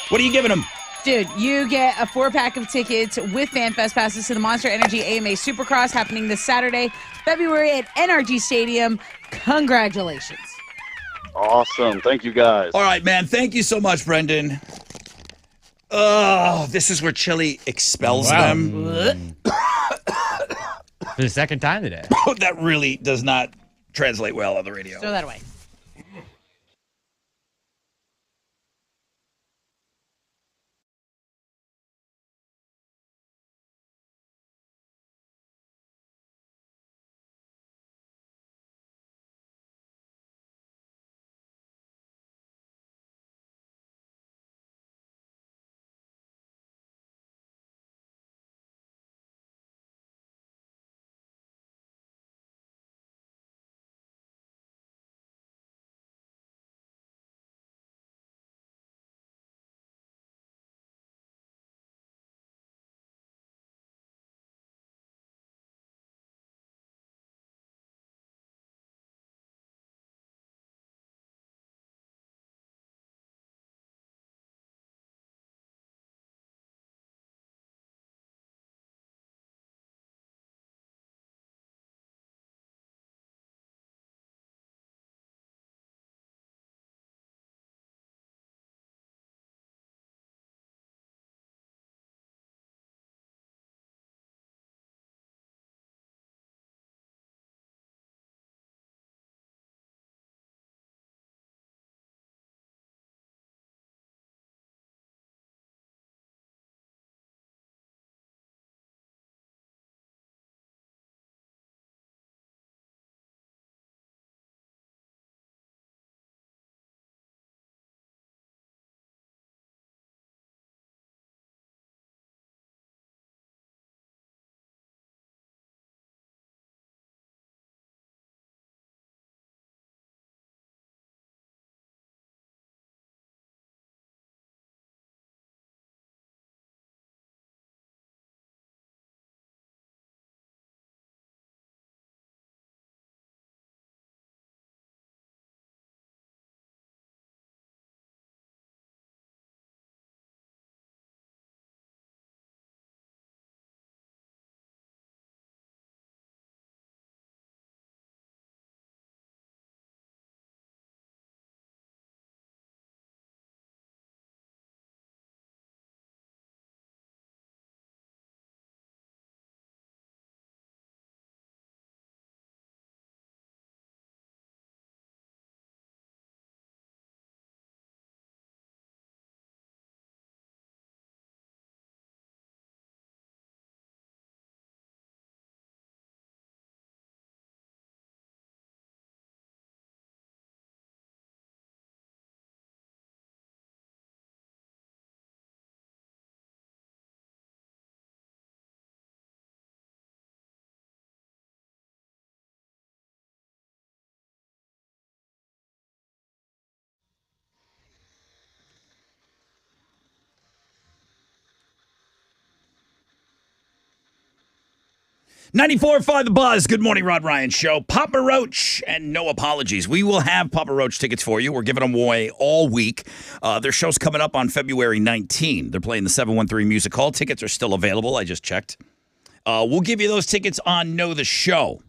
What are you giving him? Dude, you get a 4-pack of tickets with FanFest passes to the Monster Energy AMA Supercross happening this Saturday, February at NRG Stadium. Congratulations. Awesome. Thank you, guys. All right, man. Thank you so much, Brendan. Oh, this is where Chili expels them. For the second time today. That really does not translate well on the radio. Throw that away. .94.5 The Buzz. Good morning, Rod Ryan Show. Papa Roach and no apologies. We will have Papa Roach tickets for you. We're giving them away all week. Their show's coming up on February 19. They're playing the 713 Music Hall. Tickets are still available. I just checked. We'll give you those tickets on Know the Show.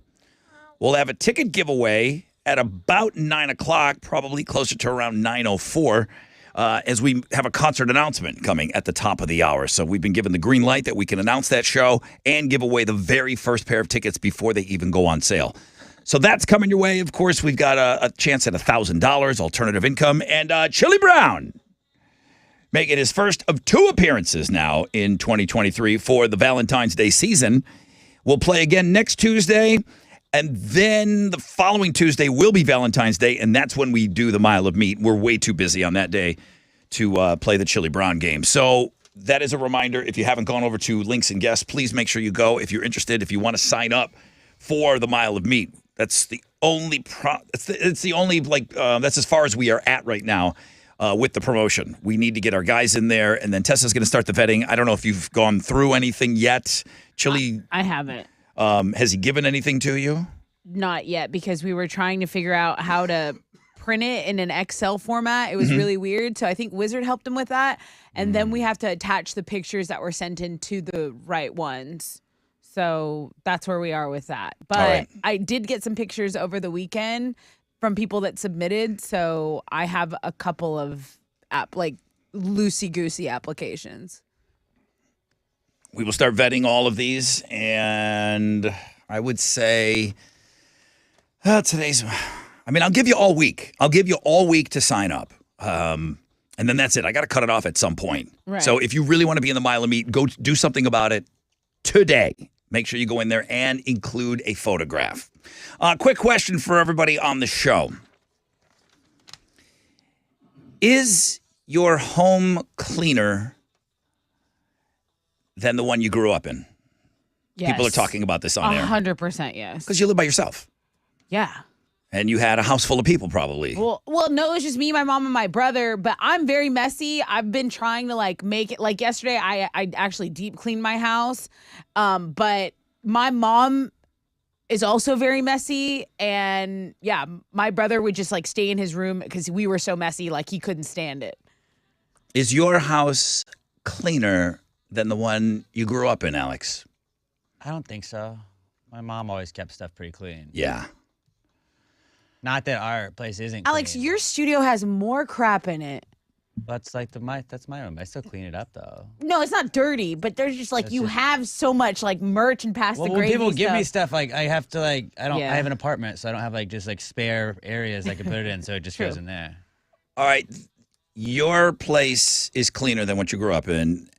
We'll have a ticket giveaway at about 9 o'clock, probably closer to around 9:04. As we have a concert announcement coming at the top of the hour. So we've been given the green light that we can announce that show and give away the very first pair of tickets before they even go on sale. So that's coming your way. Of course, we've got a chance at $1,000 alternative income. And Chili Brown making his first of 2 appearances now in 2023 for the Valentine's Day season. We'll play again next Tuesday. And then the following Tuesday will be Valentine's Day, and that's when we do the Mile of Meat. We're way too busy on that day to play the Chili Brown game. So that is a reminder. If you haven't gone over to Links and Guests, please make sure you go. If you're interested, if you want to sign up for the Mile of Meat, that's the only that's as far as we are at right now with the promotion. We need to get our guys in there, and then Tessa's going to start the vetting. I don't know if you've gone through anything yet. Chili, I haven't. Has he given anything to you? Not yet, because we were trying to figure out how to print it in an Excel format. It was really weird. So I think Wizard helped him with that. And then we have to attach the pictures that were sent in to the right ones. So that's where we are with that. But right. I did get some pictures over the weekend from people that submitted. So I have a couple of loosey-goosey applications. We will start vetting all of these. And I would say I'll give you all week. I'll give you all week to sign up. And then that's it. I got to cut it off at some point. Right. So if you really want to be in the Mile of Meat, go do something about it today. Make sure you go in there and include a photograph. Quick question for everybody on the show. Is your home cleaner than the one you grew up in? Yes. People are talking about this on air. 100% yes. Because you live by yourself. Yeah. And you had a house full of people probably. Well, no, it was just me, my mom, and my brother. But I'm very messy. I've been trying to make it. Like yesterday, I actually deep cleaned my house. But my mom is also very messy. And yeah, my brother would just stay in his room because we were so messy, he couldn't stand it. Is your house cleaner than the one you grew up in, Alex? I don't think so. My mom always kept stuff pretty clean. Yeah. Not that our place isn't Alex, clean. your studio has more crap in it. That's that's my room. I still clean it up though. No, it's not dirty, but there's just have so much merch and past the When gravy people give me stuff. stuff, I have to I don't. Yeah. I have an apartment, so I don't have just spare areas I can put it in, so it just goes in there. All right. Your place is cleaner than what you grew up in.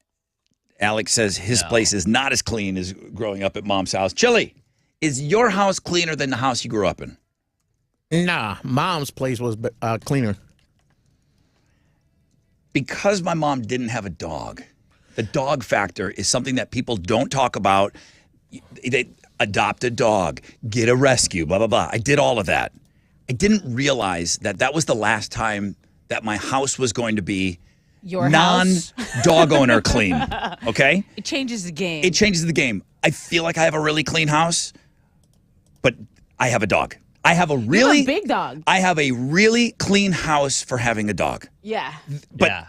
Alex says his place is not as clean as growing up at mom's house. Chili, is your house cleaner than the house you grew up in? Nah, mom's place was cleaner. Because my mom didn't have a dog, the dog factor is something that people don't talk about. They adopt a dog, get a rescue, blah, blah, blah. I did all of that. I didn't realize that was the last time that my house was going to be Your house? non-dog owner clean, okay? It changes the game. It changes the game. I feel like I have a really clean house, but I have a dog. I have a really you have a big dog. I have a really clean house for having a dog. Yeah. But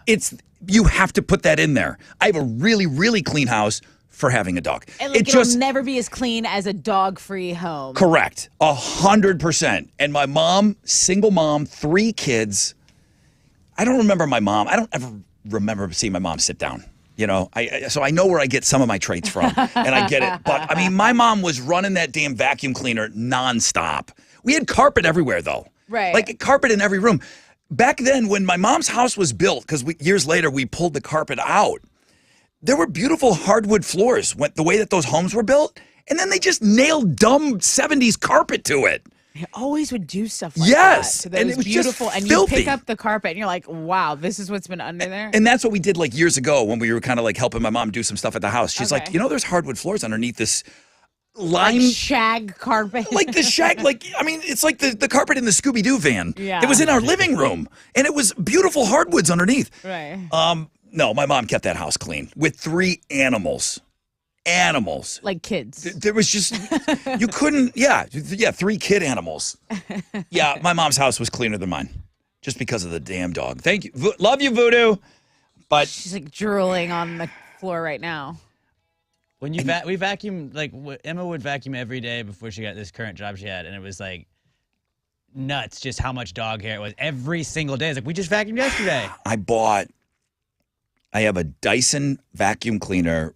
you have to put that in there. I have a really, really clean house for having a dog. And it'll never be as clean as a dog-free home. Correct. 100%. And my mom, single mom, 3 kids. I don't remember my mom. I don't ever remember seeing my mom sit down. So I know where I get some of my traits from, and I get it. But, my mom was running that damn vacuum cleaner nonstop. We had carpet everywhere, though. Right. Carpet in every room. Back then, when my mom's house was built, because years later we pulled the carpet out, there were beautiful hardwood floors, the way that those homes were built, and then they just nailed dumb 70s carpet to it. They always would do stuff like yes, that. So that and was it was beautiful. just And filthy. you pick up the carpet and you're like, wow, this is what's been under there. And that's what we did years ago when we were kind of helping my mom do some stuff at the house. She's Okay. like, there's hardwood floors underneath this lime shag carpet. the shag, it's like the carpet in the Scooby-Doo van. Yeah. It was in our living room, and it was beautiful hardwoods underneath. Right. No, my mom kept that house clean with 3 animals. Like kids. There was just, you couldn't, 3 kid animals. Yeah, my mom's house was cleaner than mine just because of the damn dog. Thank you. Love you, Voodoo. But she's drooling on the floor right now. When we vacuum, Emma would vacuum every day before she got this current job she had, and it was nuts just how much dog hair it was every single day. It's we just vacuumed yesterday. I have a Dyson vacuum cleaner.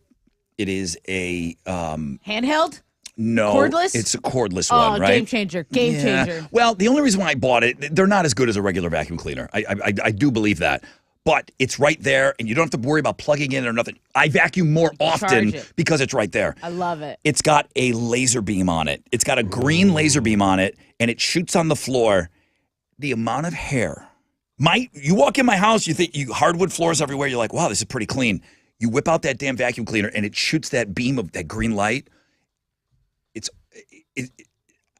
It is a handheld? No. Cordless? It's a cordless one, right? Game changer. Game changer. Well, the only reason why I bought it, they're not as good as a regular vacuum cleaner. I do believe that. But it's right there, and you don't have to worry about plugging in or nothing. I vacuum more often because it's right there. I love it. It's got a laser beam on it. It's got a green laser beam on it, and it shoots on the floor. The amount of hair. You walk in my house, you think hardwood floors everywhere. You're like, wow, this is pretty clean. You whip out that damn vacuum cleaner, and it shoots that beam of that green light.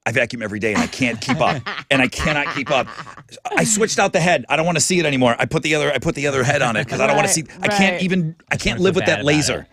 I vacuum every day and I can't keep up. And I cannot keep up. I switched out the head. I don't want to see it anymore. I put the other head on it because I don't want to see. I can't live with that laser.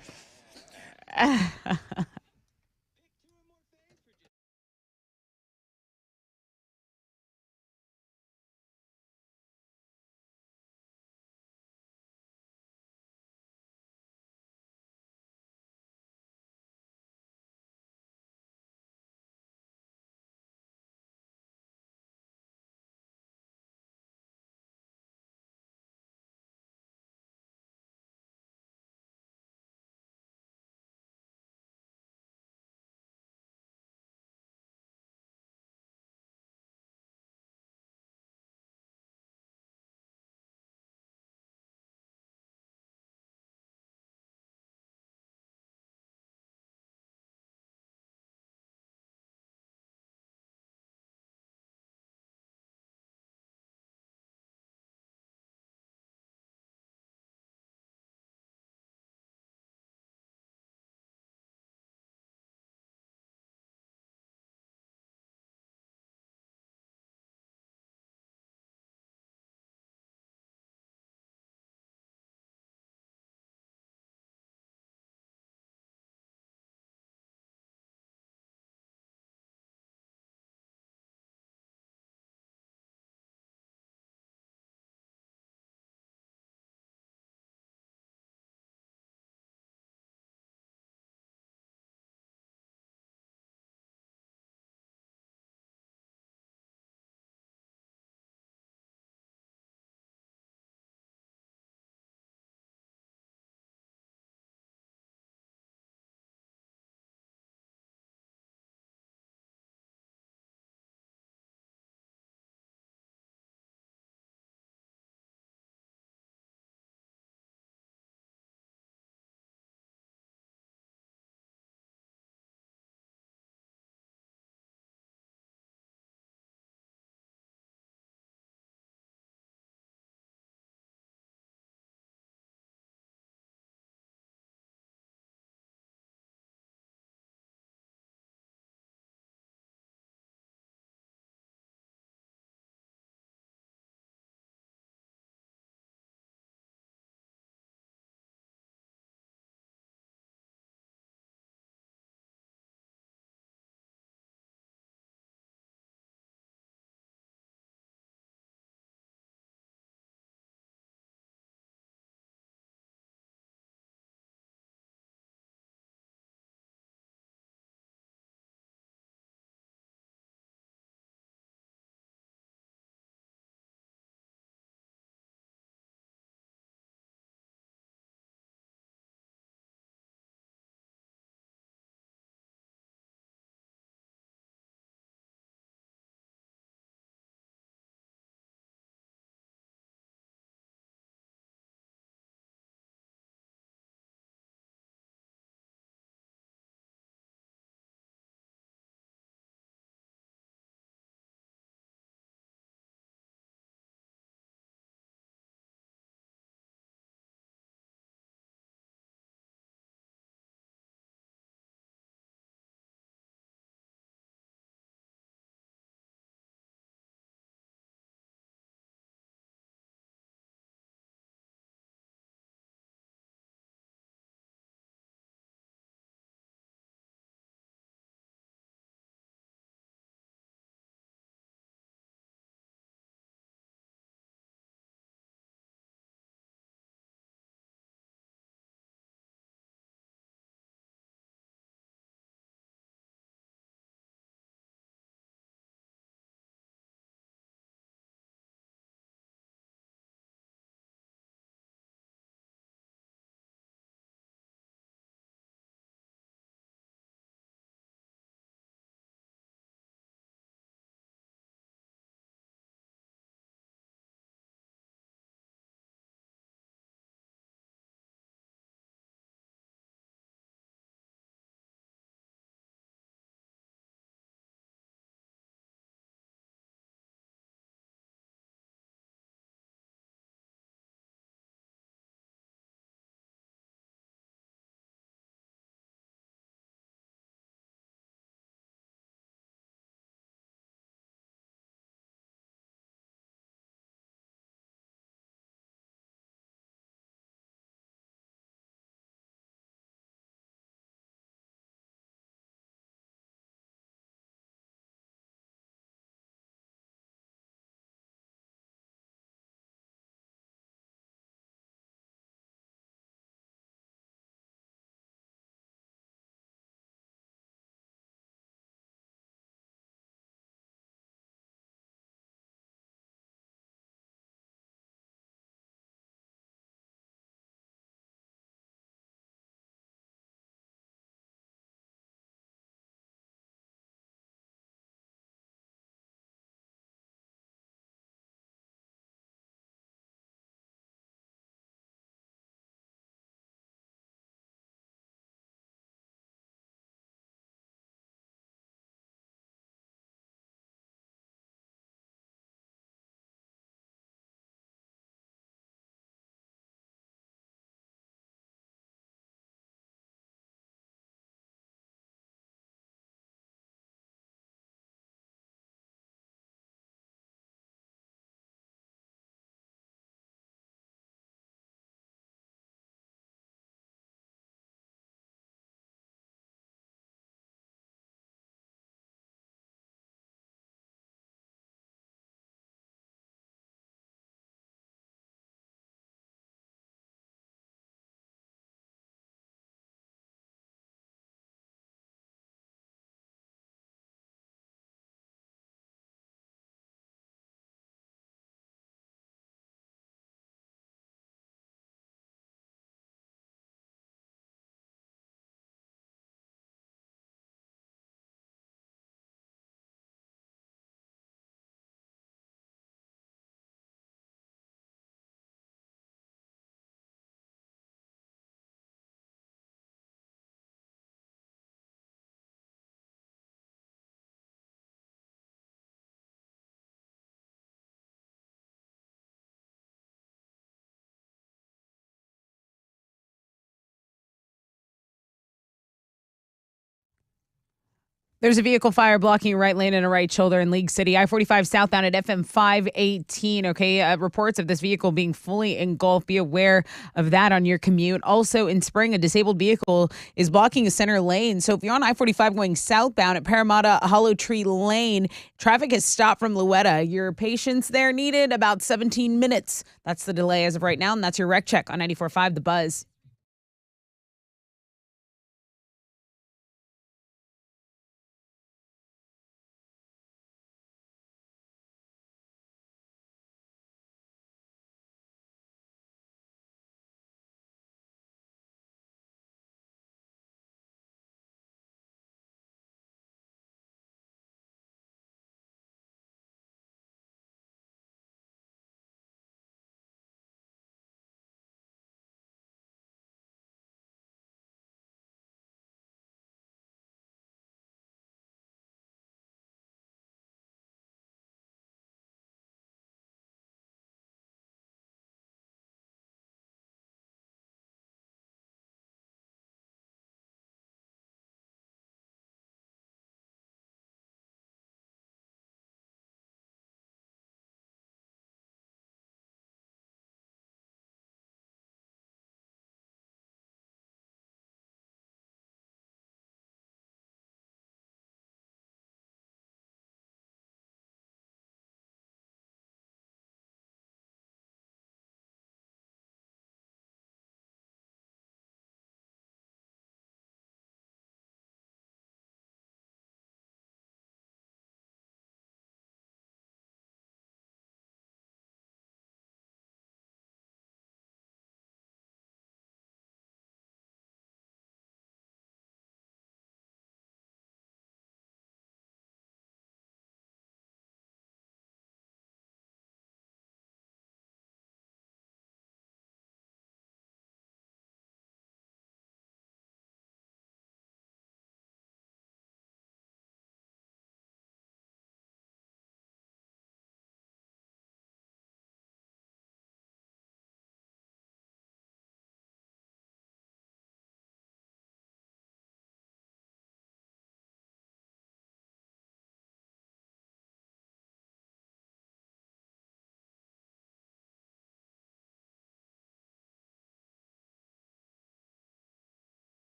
There's a vehicle fire blocking a right lane and a right shoulder in League City. I-45 southbound at FM 518. Okay, reports of this vehicle being fully engulfed. Be aware of that on your commute. Also in Spring, a disabled vehicle is blocking a center lane. So if you're on I-45 going southbound at Parramatta Hollow Tree Lane, traffic has stopped from Luetta. Your patience there needed about 17 minutes. That's the delay as of right now, and that's your wreck check on 94.5 The Buzz.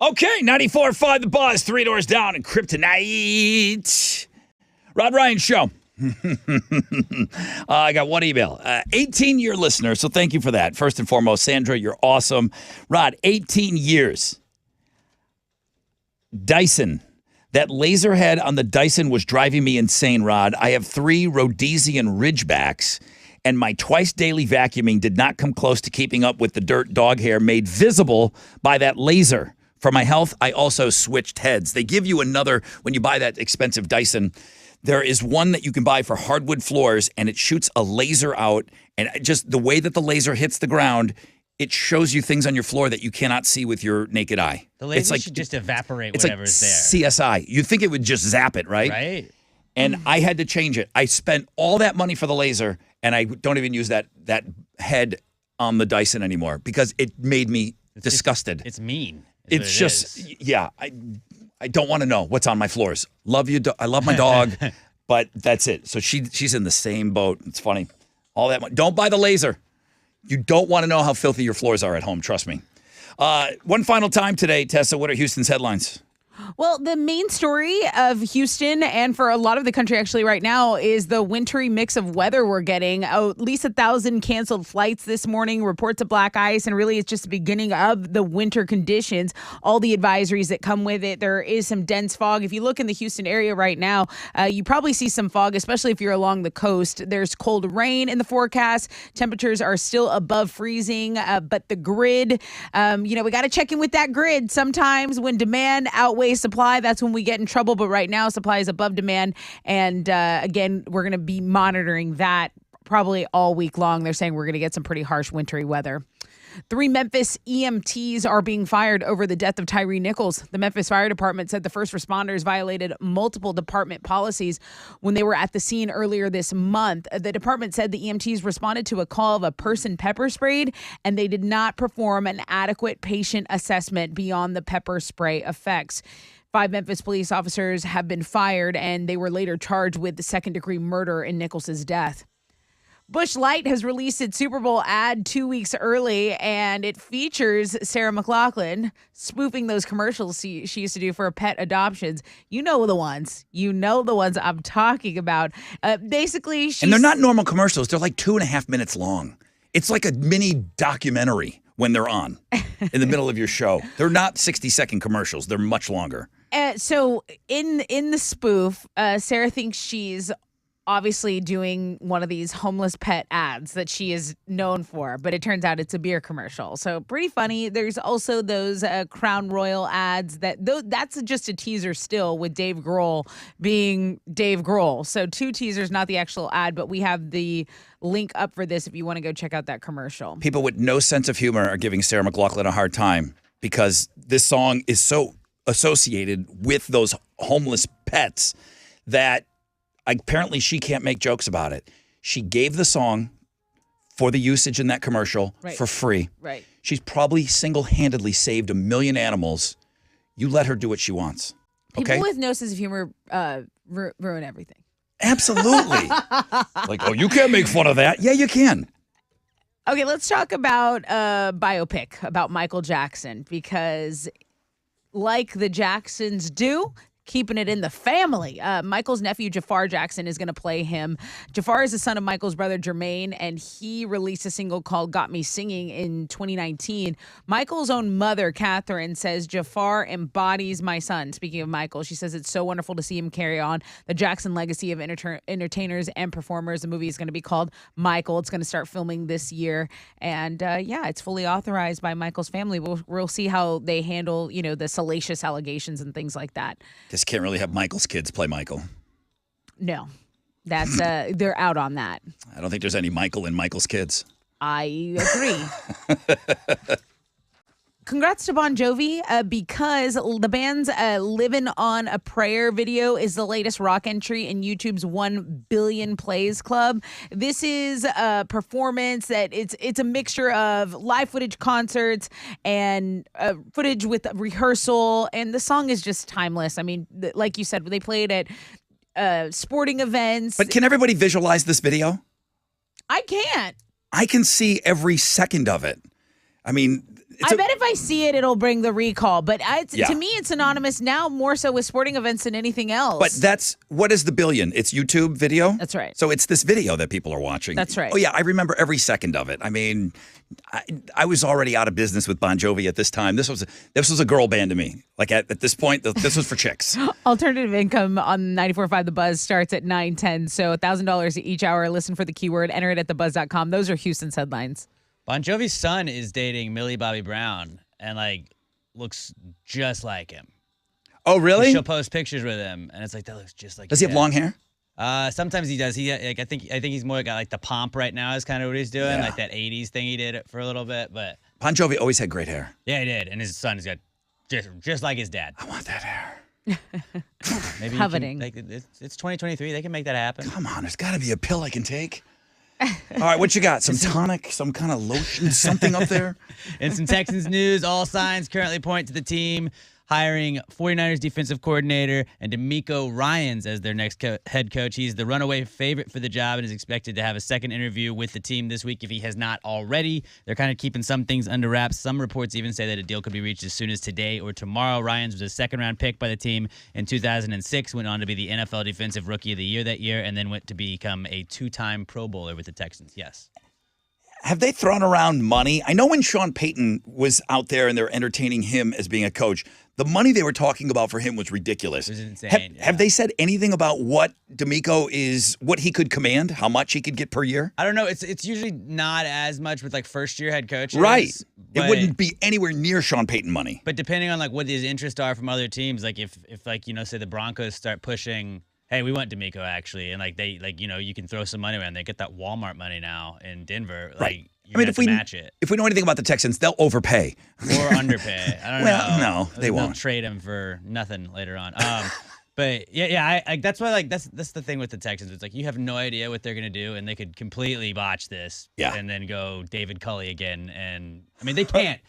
Okay, 94.5 The Buzz, 3 doors down in Kryptonite. Rod Ryan Show. I got one email. 18-year listener, so thank you for that. First and foremost, Sandra, you're awesome. Rod, 18 years. Dyson. That laser head on the Dyson was driving me insane, Rod. I have 3 Rhodesian Ridgebacks, and my twice daily vacuuming did not come close to keeping up with the dirt dog hair made visible by that laser. For my health, I also switched heads. They give you another, when you buy that expensive Dyson, there is one that you can buy for hardwood floors, and it shoots a laser out, and just the way that the laser hits the ground, it shows you things on your floor that you cannot see with your naked eye. The laser should just evaporate whatever's there. CSI. You'd think it would just zap it, right? Right. And I had to change it. I spent all that money for the laser, and I don't even use that head on the Dyson anymore because it made me disgusted. It's mean. It's just, yeah, I don't want to know what's on my floors. Love you. I love my dog, but that's it. So she's in the same boat. It's funny. All that money. Don't buy the laser. You don't want to know how filthy your floors are at home. Trust me. One final time today, Tessa, what are Houston's headlines? Well, the main story of Houston and for a lot of the country actually right now is the wintry mix of weather we're getting. At least 1,000 canceled flights this morning, reports of black ice, and really it's just the beginning of the winter conditions. All the advisories that come with it. There is some dense fog. If you look in the Houston area right now, you probably see some fog, especially if you're along the coast. There's cold rain in the forecast. Temperatures are still above freezing, but the grid, we got to check in with that grid. Sometimes when demand outweighs supply, that's when we get in trouble. But right now, supply is above demand. And again, we're going to be monitoring that probably all week long. They're saying we're going to get some pretty harsh wintry weather. 3 Memphis EMTs are being fired over the death of Tyree Nichols. The Memphis Fire Department said the first responders violated multiple department policies when they were at the scene earlier this month. The department said the EMTs responded to a call of a person pepper sprayed, and they did not perform an adequate patient assessment beyond the pepper spray effects. 5 Memphis police officers have been fired, and they were later charged with the second-degree murder in Nichols' death. Busch Light has released its Super Bowl ad 2 weeks early, and it features Sarah McLachlan spoofing those commercials she used to do for pet adoptions. You know the ones. You know the ones I'm talking about. Basically, and they're not normal commercials. They're like 2.5 minutes long. It's like a mini documentary when they're on in the middle of your show. They're not 60-second commercials. They're much longer. So in the spoof, Sarah thinks she's obviously doing one of these homeless pet ads that she is known for, but it turns out it's a beer commercial. So pretty funny. There's also those Crown Royal ads that's just a teaser still with Dave Grohl being Dave Grohl. So 2 teasers, not the actual ad, but we have the link up for this if you want to go check out that commercial. People with no sense of humor are giving Sarah McLachlan a hard time because this song is so associated with those homeless pets that apparently she can't make jokes about it. She gave the song for the usage in that commercial for free. Right. She's probably single-handedly saved 1 million animals. You let her do what she wants. Okay? People with no sense of humor ruin everything. Absolutely. Like, oh, you can't make fun of that. Yeah, you can. Okay, let's talk about a biopic about Michael Jackson because like the Jacksons do, keeping it in the family. Michael's nephew, Jafar Jackson, is going to play him. Jafar is the son of Michael's brother, Jermaine, and he released a single called Got Me Singing in 2019. Michael's own mother, Catherine, says Jafar embodies my son. Speaking of Michael, she says it's so wonderful to see him carry on the Jackson legacy of entertainers and performers. The movie is going to be called Michael. It's going to start filming this year. And it's fully authorized by Michael's family. We'll see how they handle, the salacious allegations and things like that. Just can't really have Michael's kids play Michael. No, that's they're out on that. I don't think there's any Michael in Michael's kids. I agree. Congrats to Bon Jovi because the band's Livin' on a Prayer video is the latest rock entry in YouTube's 1 billion plays club. This is a performance that it's a mixture of live footage concerts and footage with rehearsal, and the song is just timeless. I mean, like you said, they played at sporting events. But can everybody visualize this video? I can't. I can see every second of it. I mean, I bet if I see it, it'll bring the recall. But Yeah. to me, it's synonymous now more so with sporting events than anything else. But what is the billion? It's YouTube video? That's right. So it's this video that people are watching. That's right. Oh, yeah, I remember every second of it. I mean, I was already out of business with Bon Jovi at this time. This was a girl band to me. Like at this point, this was for chicks. Alternative income on 94.5 The Buzz starts at 9:10. So $1,000 each hour. Listen for the keyword. Enter it at thebuzz.com. Those are Houston's headlines. Bon Jovi's son is dating Millie Bobby Brown and looks just like him. Oh, really? She'll post pictures with him, and it's like that looks just like. Does he have long hair? Sometimes he does. I think he's more got the pomp right now is kind of what he's doing, like that '80s thing he did for a little bit. But Bon Jovi always had great hair. Yeah, he did, and his son's got just like his dad. I want that hair. Maybe coveting. It's 2023. They can make that happen. Come on, there's got to be a pill I can take. All right, what you got? Some tonic, some kind of lotion, something up there? In some Texans news, all signs currently point to the team hiring 49ers defensive coordinator and DeMeco Ryans as their next head coach. He's the runaway favorite for the job and is expected to have a second interview with the team this week if he has not already. They're kind of keeping some things under wraps. Some reports even say that a deal could be reached as soon as today or tomorrow. Ryans was a second-round pick by the team in 2006, went on to be the NFL Defensive Rookie of the Year that year, and then went to become a two-time Pro Bowler with the Texans. Yes. Have they thrown around money? I know when Sean Payton was out there and they're entertaining him as being a coach, the money they were talking about for him was ridiculous. It was insane. Have they said anything about what DeMeco is, what he could command, how much he could get per year? I don't know. It's usually not as much with first-year head coaches. Right. But It wouldn't be anywhere near Sean Payton money. But depending on what his interests are from other teams, if say the Broncos start pushing, hey, we want DeMeco actually, and you can throw some money around. They get that Walmart money now in Denver. Right. If we match it, if we know anything about the Texans, they'll overpay or underpay. I don't know. No, they won't. They'll trade him for nothing later on. But I that's why that's the thing with the Texans. It's you have no idea what they're gonna do, and they could completely botch this. Yeah. And then go David Culley again, and I mean they can't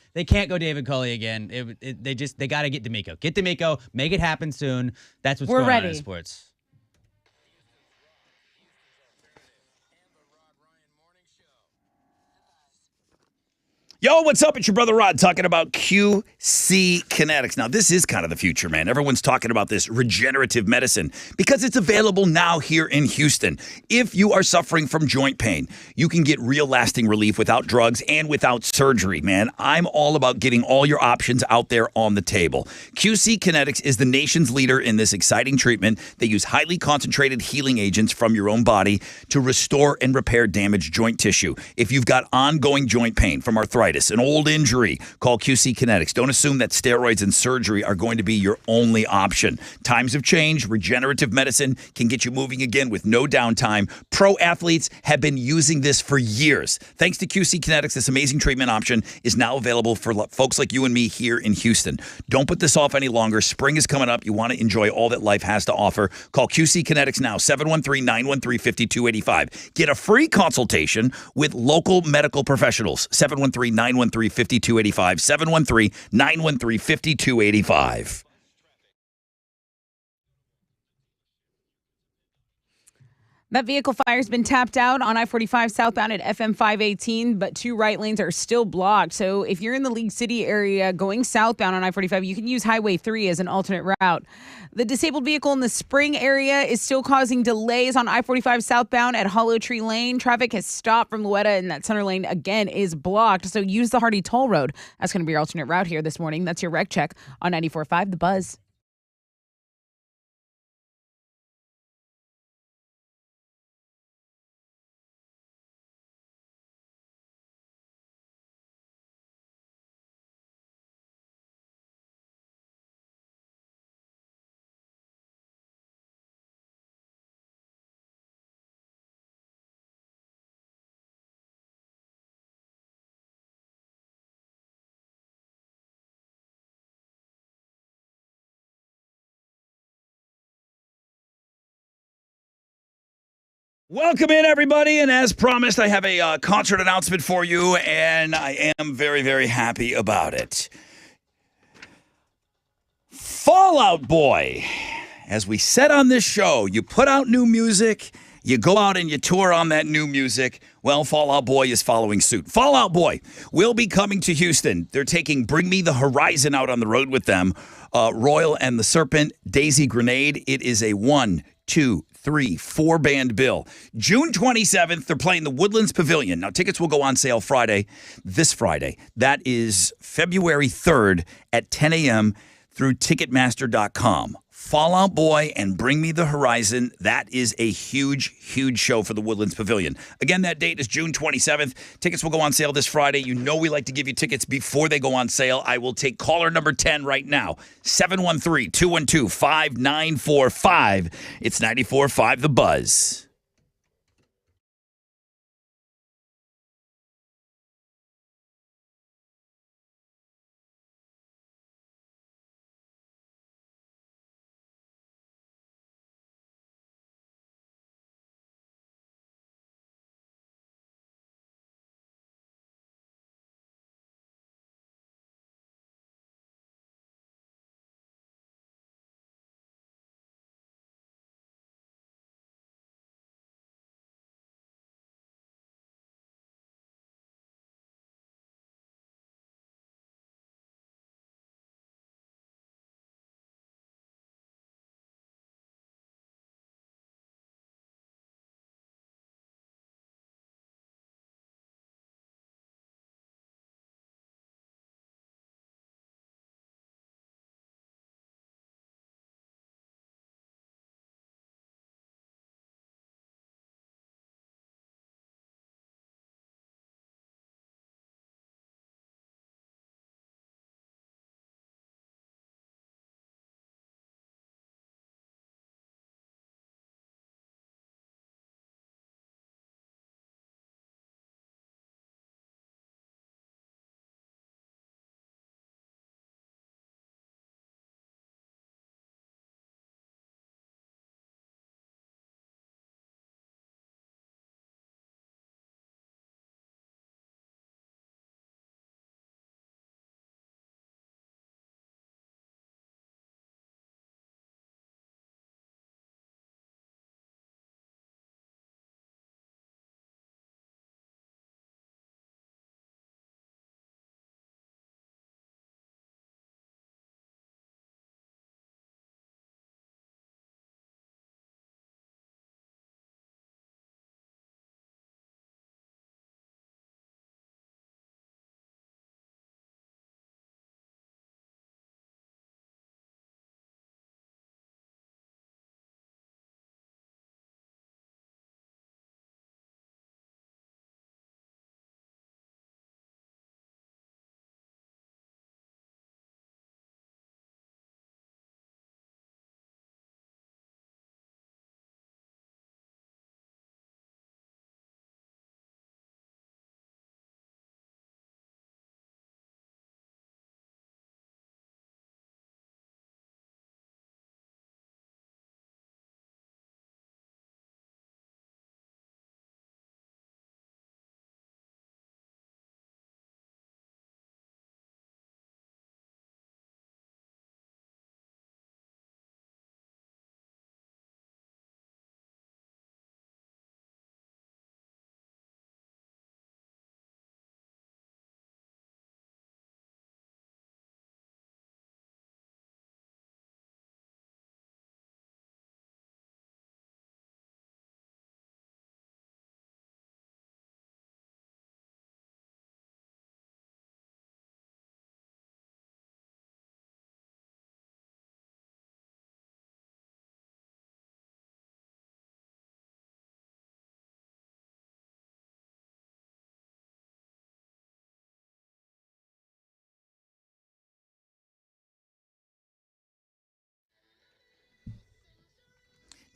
go David Culley again. They got to get DeMeco. Get DeMeco. Make it happen soon. That's what's going on in sports. Yo, what's up? It's your brother Rod talking about QC Kinetics. Now, this is kind of the future, man. Everyone's talking about this regenerative medicine because it's available now here in Houston. If you are suffering from joint pain, you can get real lasting relief without drugs and without surgery, man. I'm all about getting all your options out there on the table. QC Kinetics is the nation's leader in this exciting treatment. They use highly concentrated healing agents from your own body to restore and repair damaged joint tissue. If you've got ongoing joint pain from arthritis, an old injury, call QC Kinetics. Don't assume that steroids and surgery are going to be your only option. Times have changed. Regenerative medicine can get you moving again with no downtime. Pro athletes have been using this for years. Thanks to QC Kinetics, this amazing treatment option is now available for folks like you and me here in Houston. Don't put this off any longer. Spring is coming up. You want to enjoy all that life has to offer. Call QC Kinetics now, 713-913-5285. Get a free consultation with local medical professionals, 713-913-5285, 713-913-5285. That vehicle fire has been tapped out on I-45 southbound at FM 518, but two right lanes are still blocked. So if you're in the League City area going southbound on I-45, you can use Highway 3 as an alternate route. The disabled vehicle in the Spring area is still causing delays on I-45 southbound at Hollow Tree Lane. Traffic has stopped from Luetta, and that center lane, again, is blocked. So use the Hardy Toll Road. That's going to be your alternate route here this morning. That's your wreck check on 94.5 The Buzz. Welcome in, everybody, and as promised, I have a concert announcement for you, and I am very, very happy about it. Fall Out Boy. As we said on this show, you put out new music, You go out and you tour on that new music. Well, Fall Out Boy is following suit. Fall Out Boy will be coming to Houston. They're taking Bring Me the Horizon out on the road with them. Royal and the Serpent, Daisy Grenade. It is a 1, 2, 3, 4-band bill. June 27th, they're playing the Woodlands Pavilion. Now, tickets will go on sale this Friday. That is February 3rd at 10 a.m. through Ticketmaster.com. Fall Out Boy and Bring Me the Horizon. That is a huge, huge show for the Woodlands Pavilion. Again, that date is June 27th. Tickets will go on sale this Friday. You know we like to give you tickets before they go on sale. I will take caller number 10 right now. 713-212-5945. It's 94.5 The Buzz.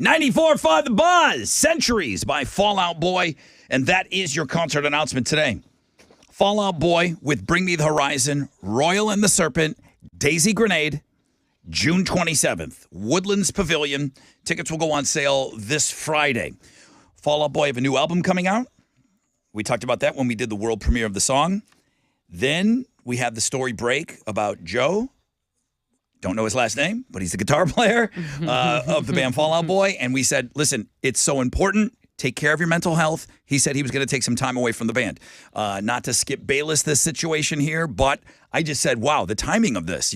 $94.5 The Buzz, Centuries by Fall Out Boy, and that is your concert announcement today. Fall Out Boy with Bring Me the Horizon, Royal and the Serpent, Daisy Grenade, June 27th, Woodlands Pavilion. Tickets will go on sale this Friday. Fall Out Boy have a new album coming out. We talked about that when we did the world premiere of the song. Then we had the story break about Joe Don't know his last name, but he's the guitar player of the band Fall Out Boy. And we said, listen, it's so important. Take care of your mental health. He said he was going to take some time away from the band. Not to Skip Bayless this situation here, but I just said, wow, the timing of this,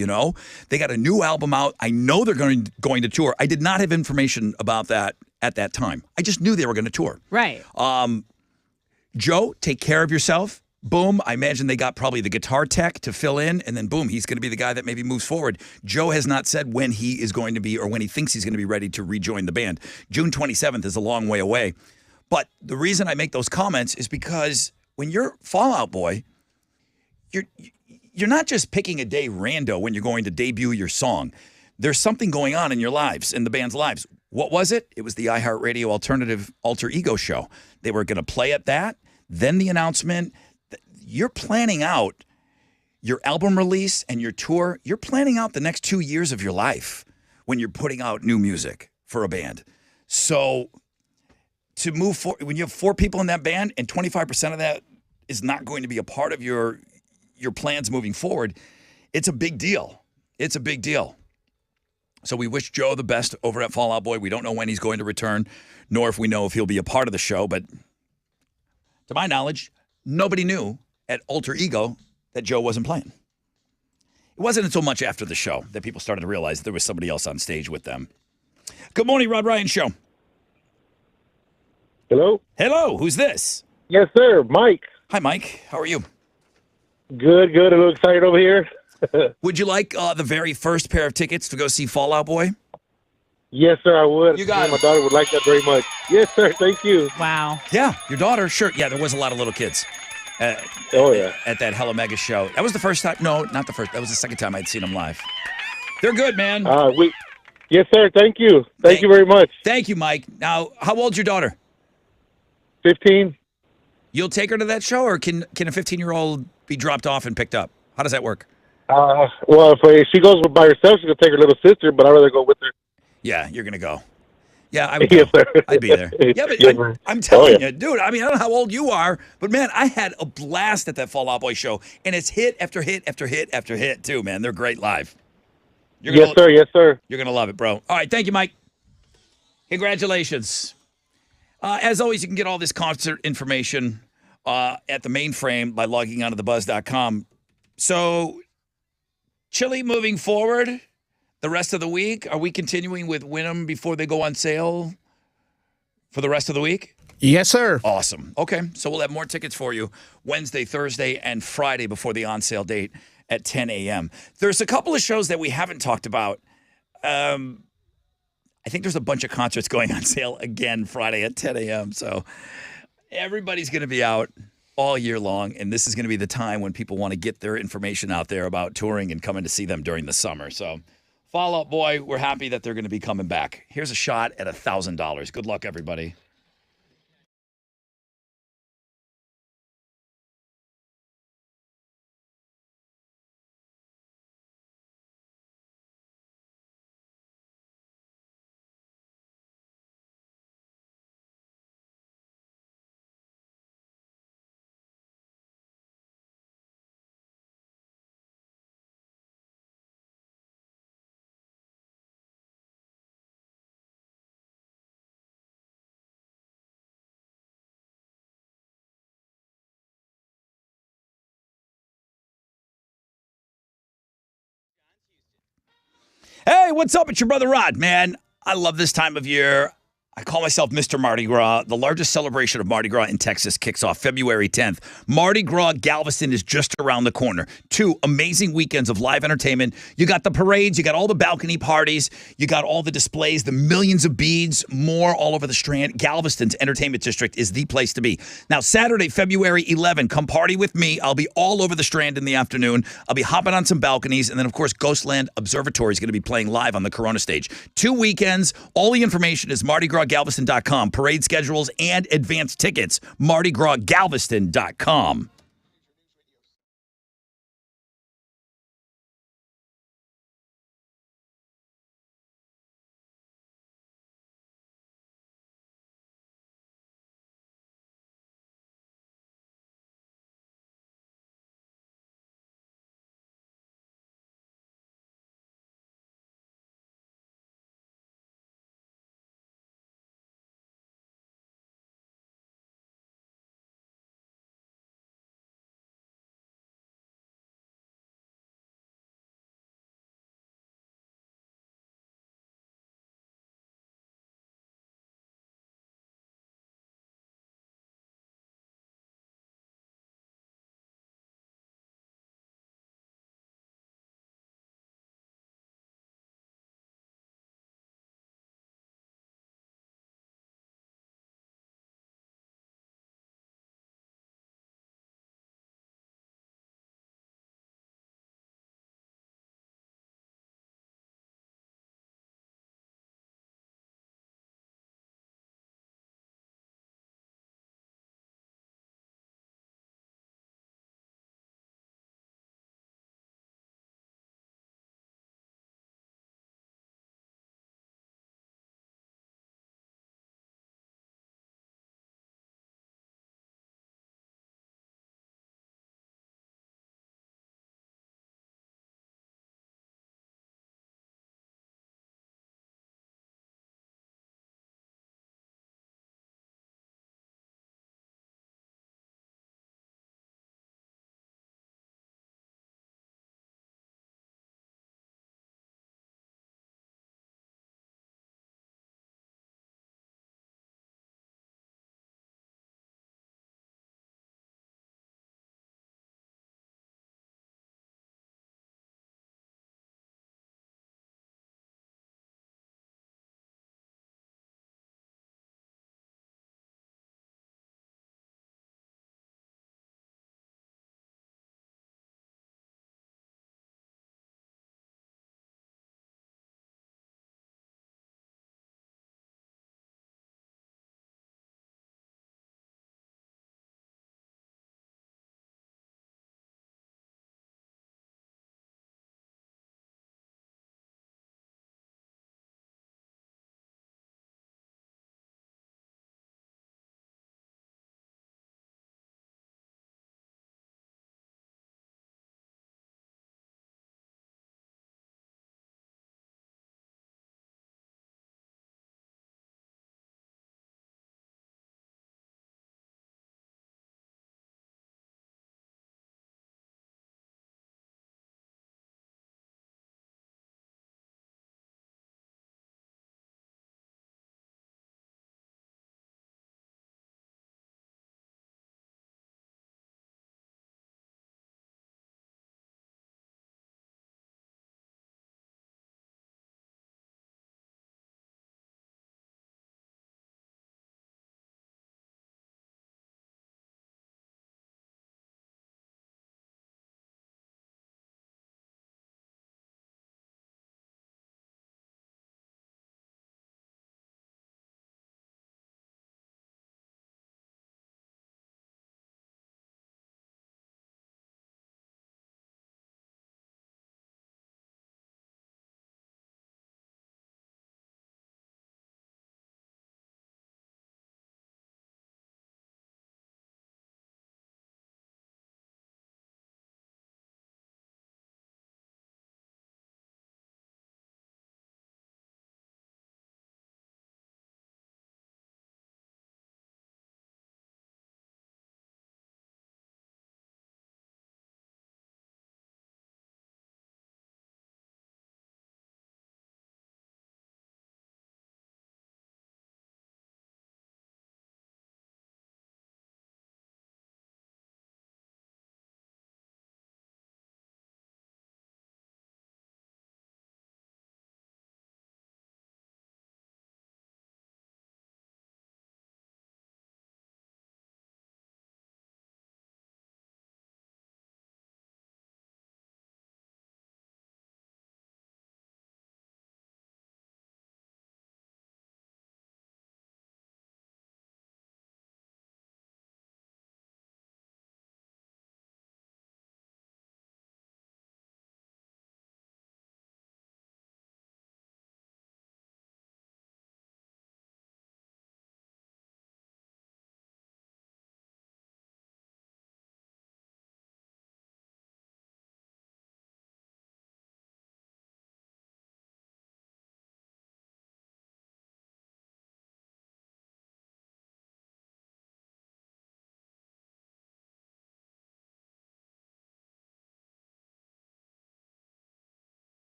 They got a new album out. I know they're going to tour. I did not have information about that at that time. I just knew they were going to tour. Right. Joe, take care of yourself. Boom. I imagine they got probably the guitar tech to fill in, and then boom, he's going to be the guy that maybe moves forward. Joe has not said when he is going to be or when he thinks he's going to be ready to rejoin the band. June 27th is a long way away. But the reason I make those comments is because when you're Fall Out Boy, you're not just picking a day rando when you're going to debut your song. There's something going on in your lives, in the band's lives. What was it? It was the iHeartRadio Alternative Alter Ego show. They were going to play at that, then the announcement. You're planning out your album release and your tour. You're planning out the next 2 years of your life when you're putting out new music for a band. So to move forward, when you have 4 people in that band and 25% of that is not going to be a part of your plans moving forward, it's a big deal. It's a big deal. So we wish Joe the best over at Fall Out Boy. We don't know when he's going to return, nor if we know if he'll be a part of the show. But to my knowledge, nobody knew at Alter Ego that Joe wasn't playing. It wasn't until much after the show that people started to realize there was somebody else on stage with them. Good morning, Rod Ryan Show. Hello? Hello, who's this? Yes, sir. Mike. Hi, Mike. How are you? Good. A little excited over here. Would you like the very first pair of tickets to go see Fall Out Boy? Yes, sir, I would. You got My it. daughter would like that very much. Yes, sir. Thank you. Wow. Yeah, your daughter, sure. Yeah, there was a lot of little kids. Oh, yeah. At that Hella Mega show. That was the first time. No, not the first. That was the second time I'd seen them live. They're good, man. Yes, sir. Thank you. Thank you very much. Thank you, Mike. Now, how old's your daughter? 15. You'll take her to that show, or can a 15-year-old be dropped off and picked up? How does that work? Well, if she goes by herself, she'll take her little sister, but I'd rather go with her. Yeah, you're going to go. Yeah, I would Yes, go. sir. I'd be there. Yeah, but Yes, sir. I'm telling yeah. you, dude, I mean, I don't know how old you are, but man, I had a blast at that Fall Out Boy show, and it's hit after hit after hit after hit, too, man. They're great live. Yes, sir. Yes, sir. You're going to love it, bro. All right, thank you, Mike. Congratulations. As always, you can get all this concert information at the mainframe by logging on to thebuzz.com. So, Chili moving forward the rest of the week. Are we continuing with win them before they go on sale for the rest of the week? Yes, sir. Awesome. Okay, so we'll have more tickets for you Wednesday, Thursday, and Friday before the on-sale date at 10 a.m. There's a couple of shows that we haven't talked about. I think there's a bunch of concerts going on sale again Friday at 10 a.m. So everybody's going to be out all year long, and this is going to be the time when people want to get their information out there about touring and coming to see them during the summer. So Fall Out Boy, we're happy that they're going to be coming back. Here's a shot at $1,000. Good luck, everybody. Hey, what's up? It's your brother Rod, man. I love this time of year. I call myself Mr. Mardi Gras. The largest celebration of Mardi Gras in Texas kicks off February 10th. Mardi Gras Galveston is just around the corner. 2 amazing weekends of live entertainment. You got the parades, you got all the balcony parties, you got all the displays, the millions of beads, more all over the Strand. Galveston's entertainment district is the place to be. Now, Saturday, February 11, come party with me. I'll be all over the Strand in the afternoon. I'll be hopping on some balconies, and then, of course, Ghostland Observatory is going to be playing live on the Corona stage. 2 weekends. All the information is MardiGrasGalveston.com. Parade schedules and advanced tickets. MardiGrasGalveston.com.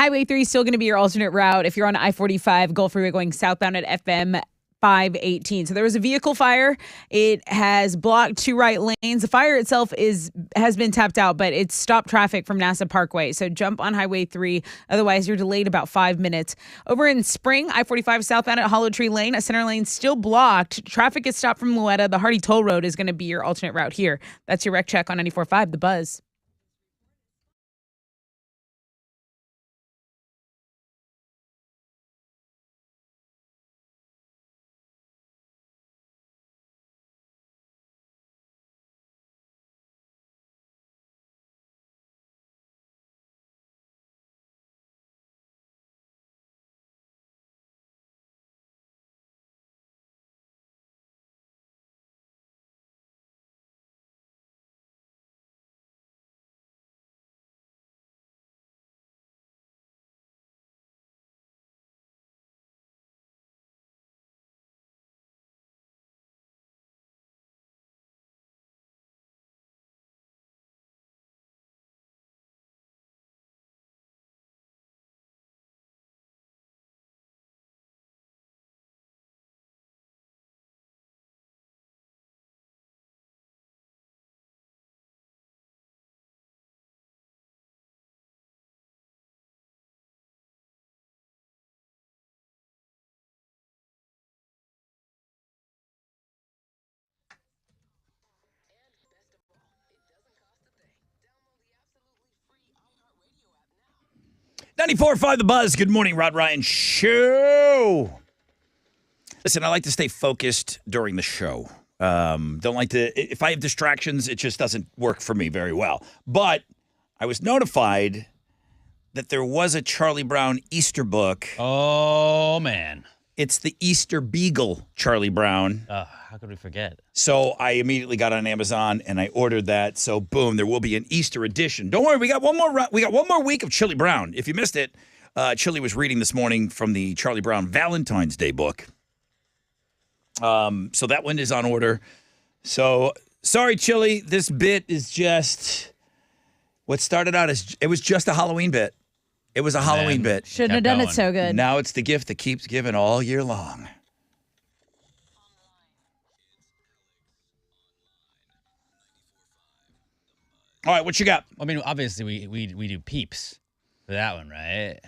Highway 3 is still going to be your alternate route if you're on I-45 Gulf Freeway going southbound at FM 518. So there was a vehicle fire. It has blocked 2 right lanes. The fire itself has been tapped out, but it's stopped traffic from NASA Parkway. So jump on Highway 3. Otherwise, you're delayed about 5 minutes. Over in Spring, I-45 southbound at Hollow Tree Lane, a center lane still blocked. Traffic is stopped from Luetta. The Hardy Toll Road is going to be your alternate route here. That's your wreck check on 94.5 The Buzz. .94.5 The Buzz. Good morning, Rod Ryan Show. Listen, I like to stay focused during the show. Don't like to, if I have distractions, it just doesn't work for me very well. But I was notified that there was a Charlie Brown Easter book. Oh, man. It's the Easter Beagle Charlie Brown. How could we forget? So I immediately got on Amazon and I ordered that. So boom, there will be an Easter edition. Don't worry, we got one more week of Charlie Brown. If you missed it, Chili was reading this morning from the Charlie Brown Valentine's Day book. So that one is on order. So sorry, Chili, this bit is just what started out as it was just a Halloween bit. It was a Halloween bit. Shouldn't have done it so good. Now it's the gift that keeps giving all year long. All right, what you got? I mean, obviously we do peeps for that one, right?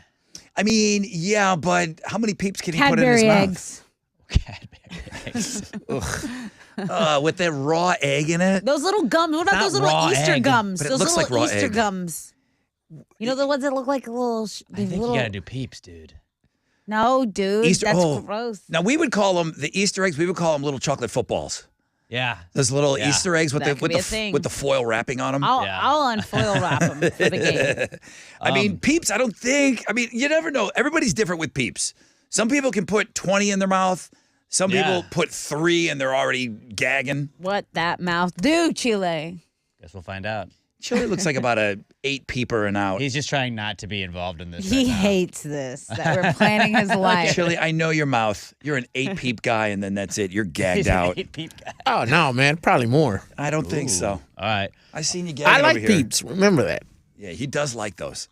I mean, yeah, but how many peeps can he put in his Cadbury mouth? eggs. Cadbury eggs. With that raw egg in it? Those little gums. What about Not those little raw Easter egg, gums? but it Those looks little like raw Easter egg. gums. You know the ones that look like little. I think little... you gotta do peeps, dude. No, dude, Easter- that's oh. gross. Now, we would call them, the Easter eggs, we would call them little chocolate footballs. Yeah. Those little Yeah. Easter eggs with That could be a thing. with the foil wrapping on them. I'll unfoil wrap them for the game. I mean, peeps, I don't think, I mean, you never know. Everybody's different with peeps. Some people can put 20 in their mouth. Some people put 3 and they're already gagging. What that mouth do, Chile? Guess we'll find out. Chili looks like about a 8 peeper and out. He's just trying not to be involved in this. He right now. hates this. That we're planning his life. Chili, I know your mouth. You're an 8 peep guy, and then that's it. You're gagged He's an out. 8 peep guy. Oh no, man, probably more. I don't think so. All right. I seen you gagging I like over here. peeps. Remember that. Yeah, he does like those.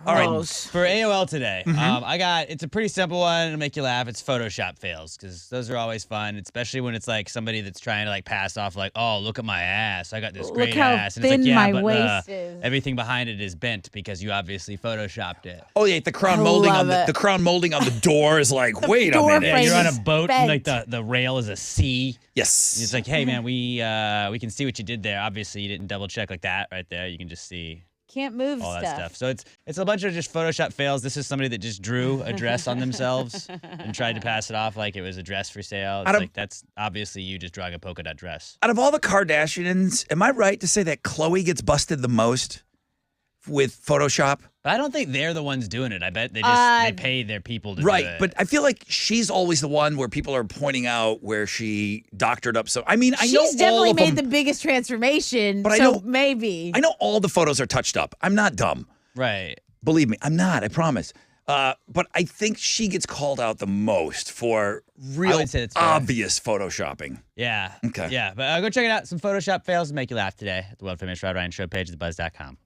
All right. For AOL today, Mm-hmm. it's a pretty simple one. It'll make you laugh. It's Photoshop fails because those are always fun, especially when it's like somebody that's trying to like pass off like, oh, look at my ass. I got this Look great how ass. And it's thin like, yeah, my but waist is. everything behind it is bent because you obviously Photoshopped it. Oh yeah, the crown I molding on love it. the crown molding on the door is like, wait a door minute. Yeah, frame you're on a is boat and like bent. the rail is a C. Yes. It's like, hey man, we can see what you did there. Obviously, you didn't double check like that right there. You can just see Can't move all stuff. that stuff. So it's a bunch of just Photoshop fails. This is somebody that just drew a dress on themselves and tried to pass it off like it was a dress for sale. It's like that's obviously you just drawing a polka dot dress. Out of all the Kardashians, am I right to say that Khloe gets busted the most with Photoshop? But I don't think they're the ones doing it. I bet they just they pay their people to do Right, it. but I feel like she's always the one where people are pointing out where she doctored up. So I mean, I know She's definitely all of made them, the biggest transformation. But I so know- maybe. I know all the photos are touched up. I'm not dumb. right. Believe me, I'm not. I promise. But I think she gets called out the most for real would say that's fair. obvious photoshopping. Yeah. Okay. Yeah, but go check it out. Some Photoshop fails to make you laugh today at the world famous Rod Ryan Show page at thebuzz.com.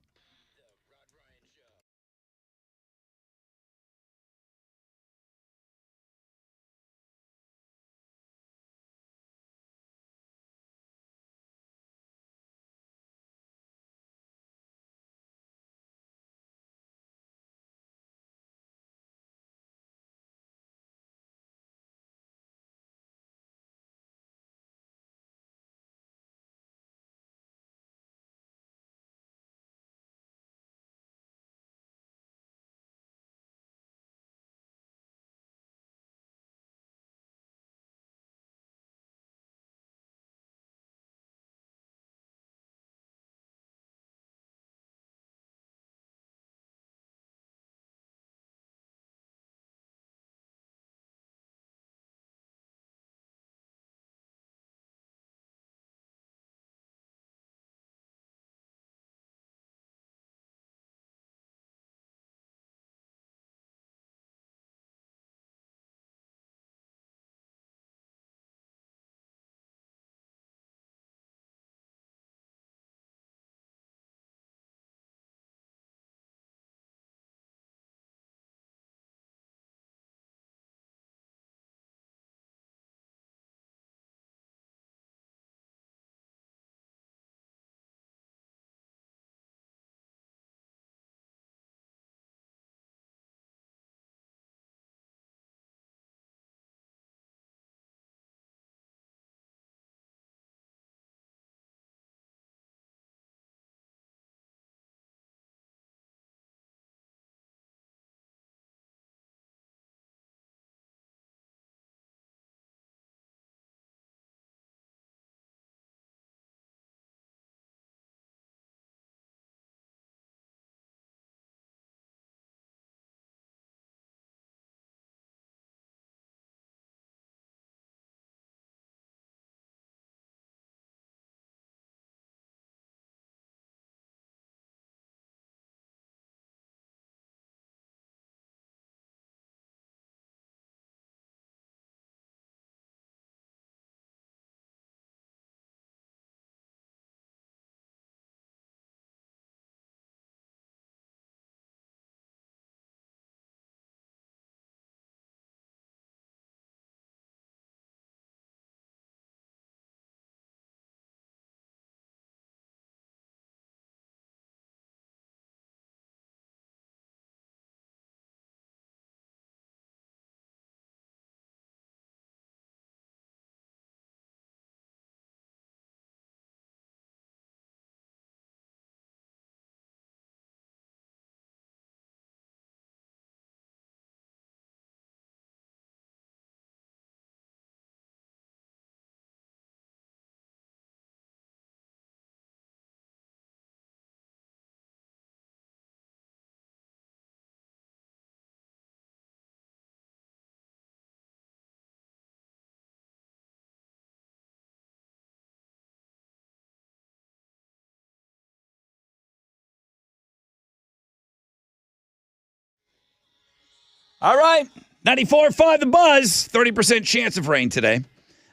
All right. 94.5 The Buzz. 30% chance of rain today.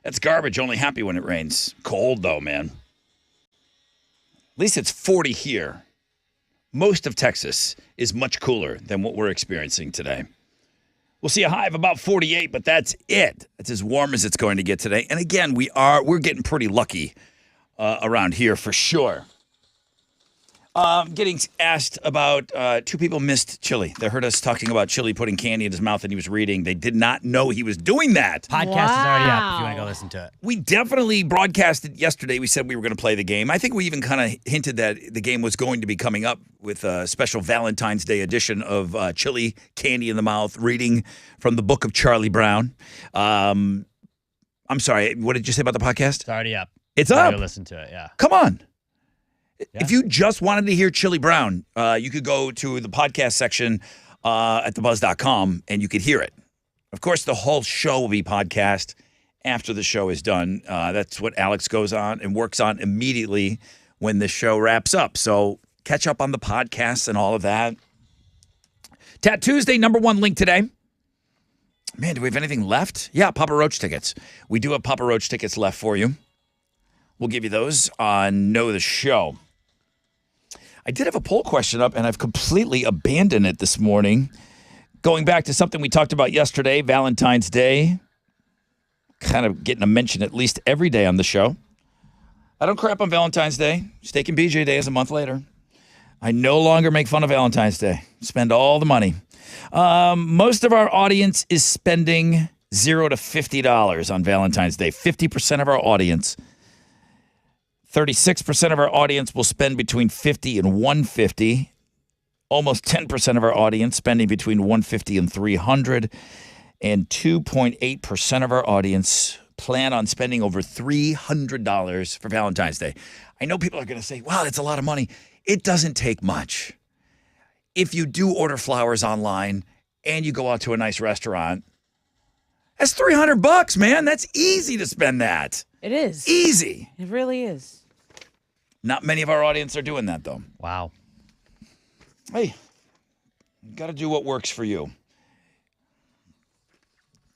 That's garbage. Only happy when it rains. Cold, though, man. At least it's 40 here. Most of Texas is much cooler than what we're experiencing today. We'll see a high of about 48, but that's it. That's as warm as it's going to get today. And again, we're getting pretty lucky around here for sure. Getting asked about two people missed Chili. They heard us talking about Chili putting candy in his mouth and he was reading. They did not know he was doing that. Podcast is already up if you want to go listen to it. We definitely broadcasted yesterday. We said we were going to play the game. I think we even kind of hinted that the game was going to be coming up with a special Valentine's Day edition of Chili, Candy in the Mouth, reading from the book of Charlie Brown. I'm sorry, what did you say about the podcast? It's already up. It's up? Go listen to it, yeah. Come on. Yeah. If you just wanted to hear Chili Brown, you could go to the podcast section at thebuzz.com and you could hear it. Of course, the whole show will be podcast after the show is done. That's what Alex goes on and works on immediately when the show wraps up. So catch up on the podcasts and all of that. Tat Tuesday, number one link today. Man, do we have anything left? Yeah, Papa Roach tickets. We do have Papa Roach tickets left for you. We'll give you those on Know the Show. I did have a poll question up, and I've completely abandoned it this morning. Going back to something we talked about yesterday, Valentine's Day. Kind of getting a mention at least every day on the show. I don't crap on Valentine's Day. Steak and BJ Day is a month later. I no longer make fun of Valentine's Day. Spend all the money. Most of our audience is spending $0 to $50 on Valentine's Day. 50% of our audience. 36% of our audience will spend between $50 and $150. Almost 10% of our audience spending between $150 and $300. And 2.8% of our audience plan on spending over $300 for Valentine's Day. I know people are going to say, wow, that's a lot of money. It doesn't take much. If you do order flowers online and you go out to a nice restaurant, that's $300, man. That's easy to spend that. It is. Easy. It really is. Not many of our audience are doing that, though. Wow. Hey, you got to do what works for you.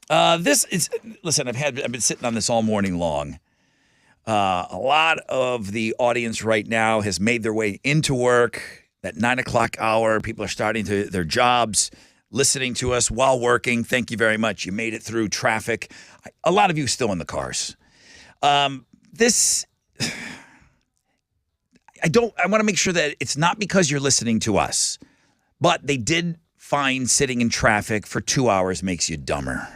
Listen, I've been sitting on this all morning long. A lot of the audience right now has made their way into work. That 9 o'clock hour, people are starting their jobs, listening to us while working. Thank you very much. You made it through traffic. A lot of you still in the cars. I want to make sure that it's not because you're listening to us, but they did find sitting in traffic for 2 hours makes you dumber.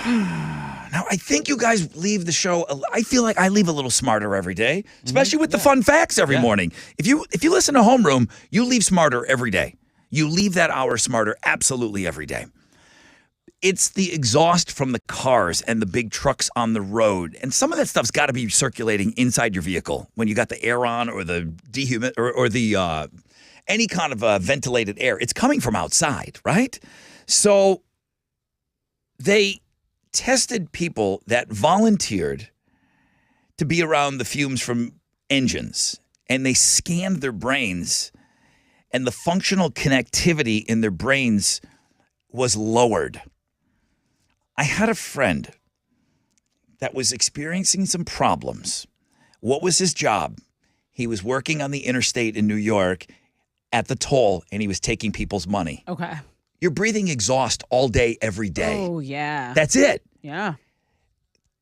Now, I think you guys leave the show. I feel like I leave a little smarter every day, especially with the fun facts every morning. If you listen to Homeroom, you leave smarter every day. You leave that hour smarter absolutely every day. It's the exhaust from the cars and the big trucks on the road. And some of that stuff's got to be circulating inside your vehicle when you got the air on or the or the any kind of ventilated air. It's coming from outside, right? So they tested people that volunteered to be around the fumes from engines, and they scanned their brains, and the functional connectivity in their brains was lowered. I had a friend that was experiencing some problems. What was his job? He was working on the interstate in New York at the toll, and he was taking people's money. Okay. You're breathing exhaust all day, every day. Oh, yeah. That's it. Yeah.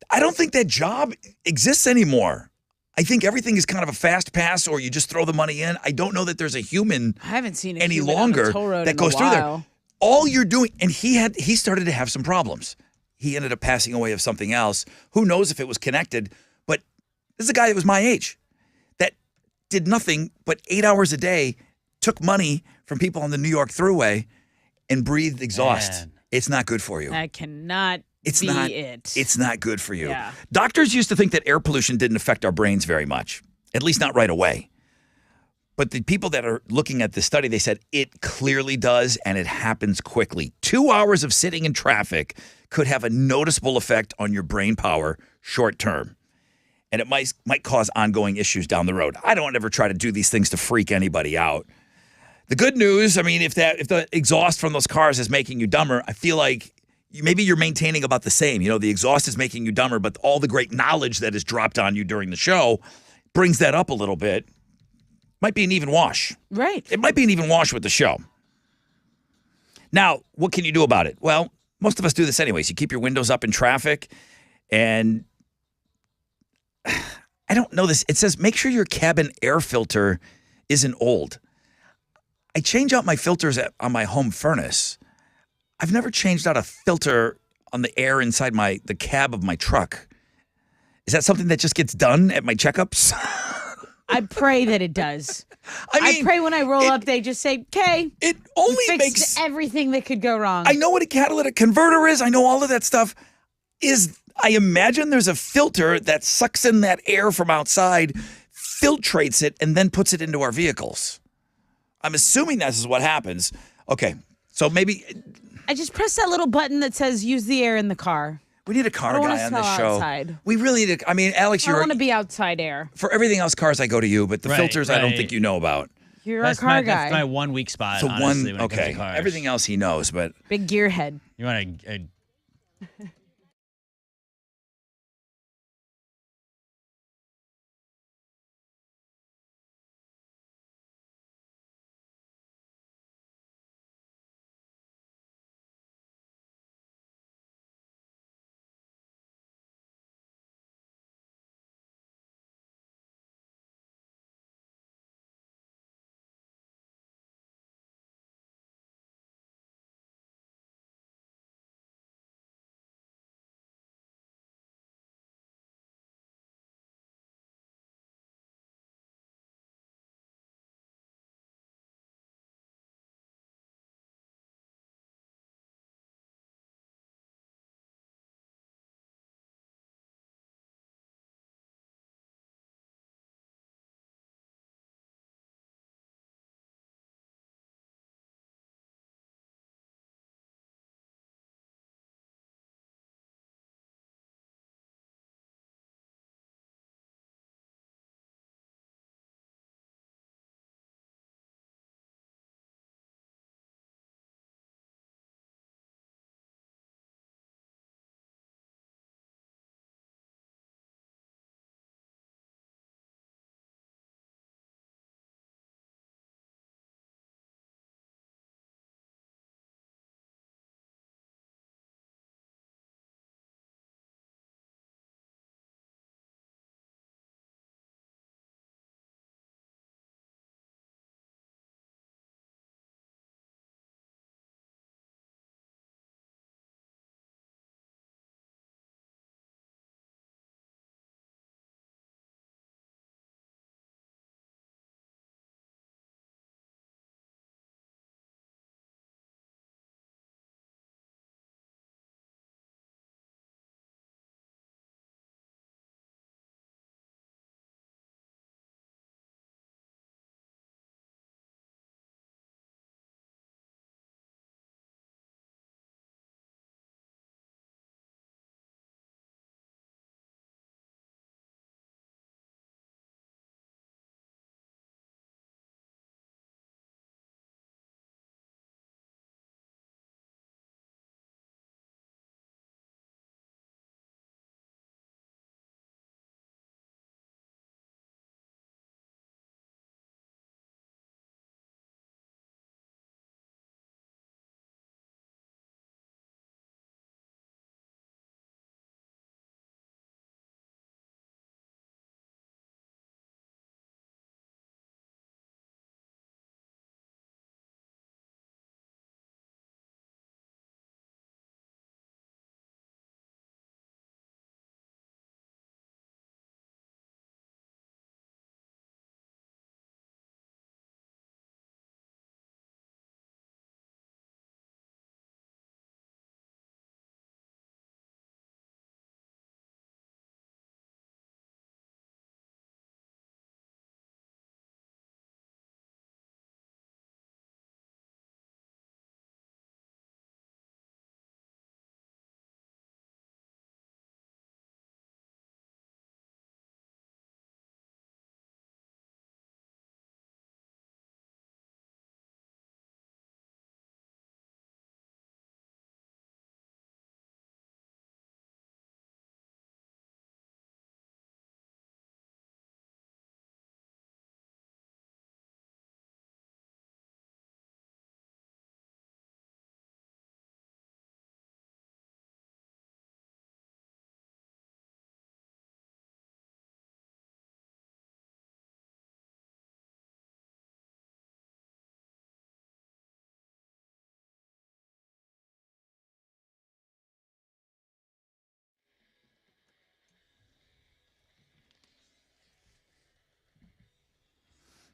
I don't think that job exists anymore. I think everything is kind of a fast pass, or you just throw the money in. I don't know that there's a human I haven't seen any longer that goes through there. All you're doing, and he started to have some problems. He ended up passing away of something else. Who knows if it was connected? But this is a guy that was my age that did nothing but 8 hours a day, took money from people on the New York Thruway, and breathed exhaust. Man. It's not good for you. That cannot It's be not. it. It's not good for you. Yeah. Doctors used to think that air pollution didn't affect our brains very much, at least not right away. But the people that are looking at the study, they said it clearly does, and it happens quickly. 2 hours of sitting in traffic could have a noticeable effect on your brain power short term. And it might cause ongoing issues down the road. I don't ever try to do these things to freak anybody out. The good news, I mean, if the exhaust from those cars is making you dumber, I feel like maybe you're maintaining about the same. You know, the exhaust is making you dumber, but all the great knowledge that is dropped on you during the show brings that up a little bit. Might be an even wash. Right. It might be an even wash with the show. Now, what can you do about it? Well, most of us do this anyways. You keep your windows up in traffic, and I don't know this. It says make sure your cabin air filter isn't old. I change out my filters on my home furnace. I've never changed out a filter on the air inside the cab of my truck. Is that something that just gets done at my checkups? I pray that it does. I pray when I roll up, they just say, "Okay." It only fixed makes everything that could go wrong. I know what a catalytic converter is. I know all of that stuff. I imagine there's a filter that sucks in that air from outside, filtrates it, and then puts it into our vehicles. I'm assuming this is what happens. Okay, so maybe I just press that little button that says "Use the air in the car." we need a car I don't guy wanna on this smell show. outside. We really need. I mean, Alex, I want to be outside air. for everything else, cars I go to you, but the Right, filters I don't right. think you know about. You're a car guy. That's my 1 week spot. So honestly, when it comes to okay, cars. everything else he knows, but Big gearhead. You want a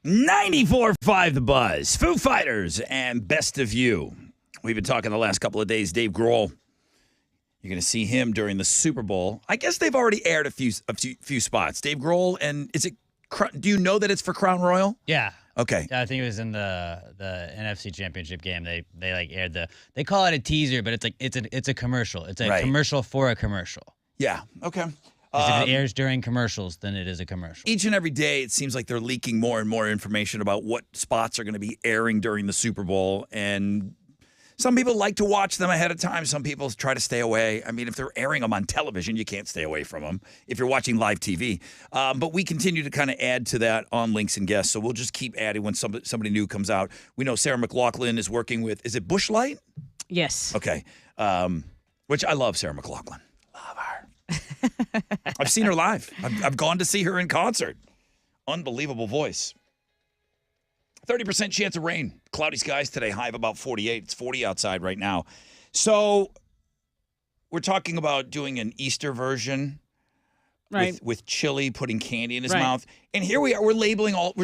94.5 The Buzz, Foo Fighters, and Best of You. We've been talking the last couple of days. Dave Grohl, you're going to see him during the Super Bowl. I guess they've already aired a few spots. Dave Grohl, and is it? Do you know that it's for Crown Royal? Yeah. Okay. Yeah, I think it was in the NFC Championship game. They like aired they call it a teaser, but it's a commercial. It's a commercial for a commercial. Yeah. Okay. If it airs during commercials, then it is a commercial. Each and every day, it seems like they're leaking more and more information about what spots are going to be airing during the Super Bowl. And some people like to watch them ahead of time. Some people try to stay away. I mean, if they're airing them on television, you can't stay away from them if you're watching live TV. But we continue to kind of add to that on Links and Guests. So we'll just keep adding when somebody new comes out. We know Sarah McLachlan is working with, is it Busch Light? Yes. Okay. Which I love Sarah McLachlan. Love her. I've seen her live. I've gone to see her in concert. Unbelievable voice. 30% chance of rain. Cloudy skies today, high of about 48. It's 40 outside right now. So we're talking about doing an Easter version with chili, putting candy in his mouth. And here we are. We're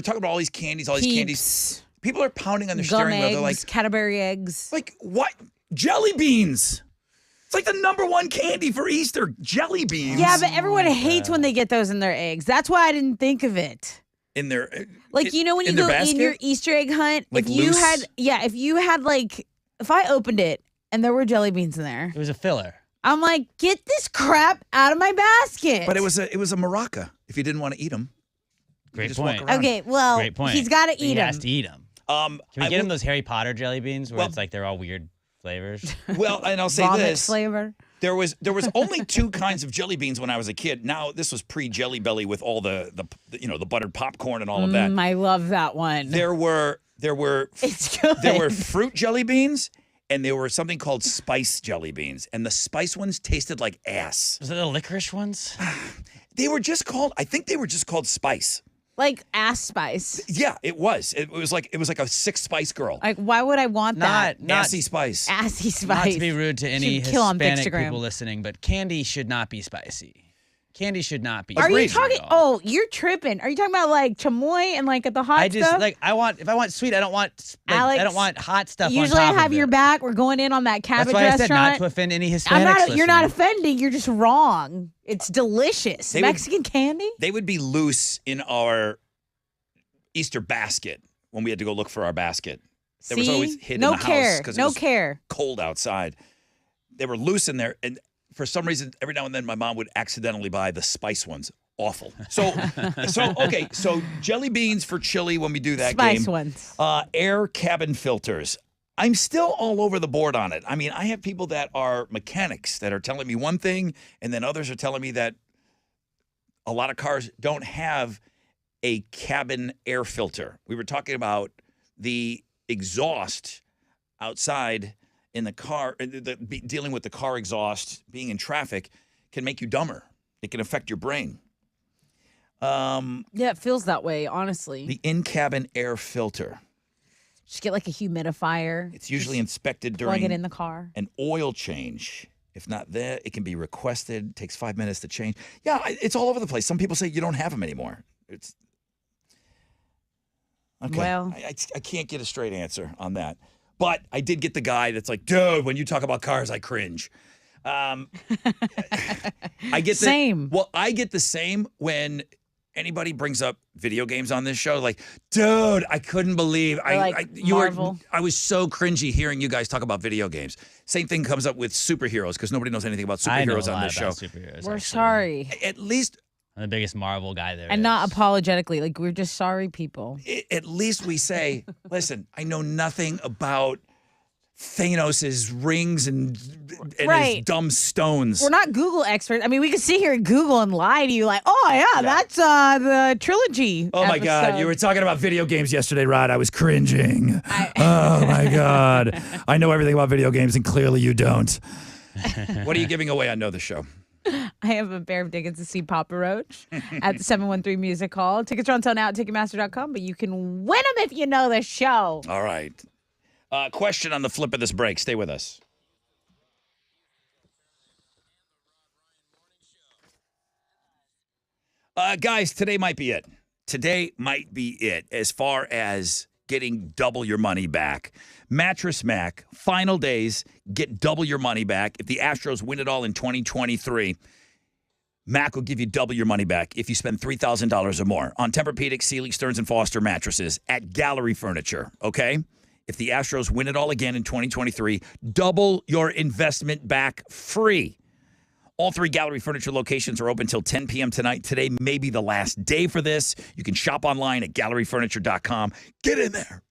talking about all these candies, all these candies. People are pounding on their steering wheel. They're like, Cadbury eggs. Like, what? Jelly beans. It's like the number one candy for Easter, jelly beans. Yeah, but everyone hates when they get those in their eggs. That's why I didn't think of it. In their when you go in your Easter egg hunt, like if I opened it and there were jelly beans in there, It was a filler. I'm like, get this crap out of my basket. But it was a maraca. If you didn't want to eat them, Great point. Okay, well, Great point. he's got to eat He them. has to eat them. Can we get him those Harry Potter jelly beans where it's like they're all weird flavors? Well, and I'll say Vomit this: flavor. there was only two kinds of jelly beans when I was a kid. Now this was pre-Jelly Belly with all the buttered popcorn and all of that. I love that one. There were It's good. There were fruit jelly beans. And there were something called spice jelly beans. And the spice ones tasted like ass. Was it the licorice ones? They were just called spice. Like ass spice. Yeah, it was. It was like a 6 Spice Girl. Like, why would I want that? Assy Spice. Assy spice. Not to be rude to any Should kill on Hispanic Instagram. people listening, but candy should not be spicy. Candy should not be. Are you spicy talking? at all. Oh, you're tripping. Are you talking about like chamoy and like at the hot I just stuff? if I want sweet, I don't want Alex, I don't want hot stuff. Usually on I top have of your it. back. We're going in on that cabbage That's why I said restaurant. not to offend any Hispanics. You're not listening. offending. You're just wrong. It's delicious. Mexican candy. They would be loose in our Easter basket when we had to go look for our basket. There was always hidden in the house because it was cold outside. They were loose in there, and for some reason, every now and then, my mom would accidentally buy the spice ones. Awful. So jelly beans for chili when we do that Spice game. ones. Air cabin filters. I'm still all over the board on it. I mean, I have people that are mechanics that are telling me one thing, and then others are telling me that a lot of cars don't have a cabin air filter. We were talking about the exhaust outside in the car, dealing with the car exhaust, being in traffic, can make you dumber. It can affect your brain. Yeah, it feels that way, honestly. The in-cabin air filter. Just get like a humidifier. It's usually inspected Plug during it in the car. an oil change. If not that, it can be requested. It takes 5 minutes to change. Yeah, it's all over the place. Some people say you don't have them anymore. It's okay. Well, I can't get a straight answer on that. But I did get the guy that's like, dude, when you talk about cars, I cringe. I get the Same. Well, I get the same when anybody brings up video games on this show. Like, dude, I couldn't believe Marvel. I was so cringy hearing you guys talk about video games. Same thing comes up with superheroes because nobody knows anything about I know superheroes a on lot this about show. Superheroes, We're actually. sorry. At least I'm the biggest Marvel guy there. And is. not apologetically. Like, we're just sorry people. at least we say, listen, I know nothing about Thanos' rings and his Right. dumb stones. We're not Google experts. I mean, we could sit here and Google and lie to you like, oh, yeah. That's the trilogy. Oh, my God. episode. You were talking about video games yesterday, Rod. I was cringing. Oh, my God. I know everything about video games, and clearly you don't. What are you giving away on Know the Show? I have a pair of tickets to see Papa Roach at the 713 Music Hall. Tickets are on sale now at Ticketmaster.com, but you can win them if you know the show. All right. Question on the flip of this break. Stay with us. Guys, today might be it. today might be it as far as getting double your money back. Mattress Mac, final days, get double your money back. If the Astros win it all in 2023, Mac will give you double your money back if you spend $3,000 or more on Tempur-Pedic, Sealy, Stearns & Foster mattresses at Gallery Furniture, okay? If the Astros win it all again in 2023, double your investment back free. All 3 Gallery Furniture locations are open until 10 p.m. tonight. Today may be the last day for this. You can shop online at galleryfurniture.com. Get in there.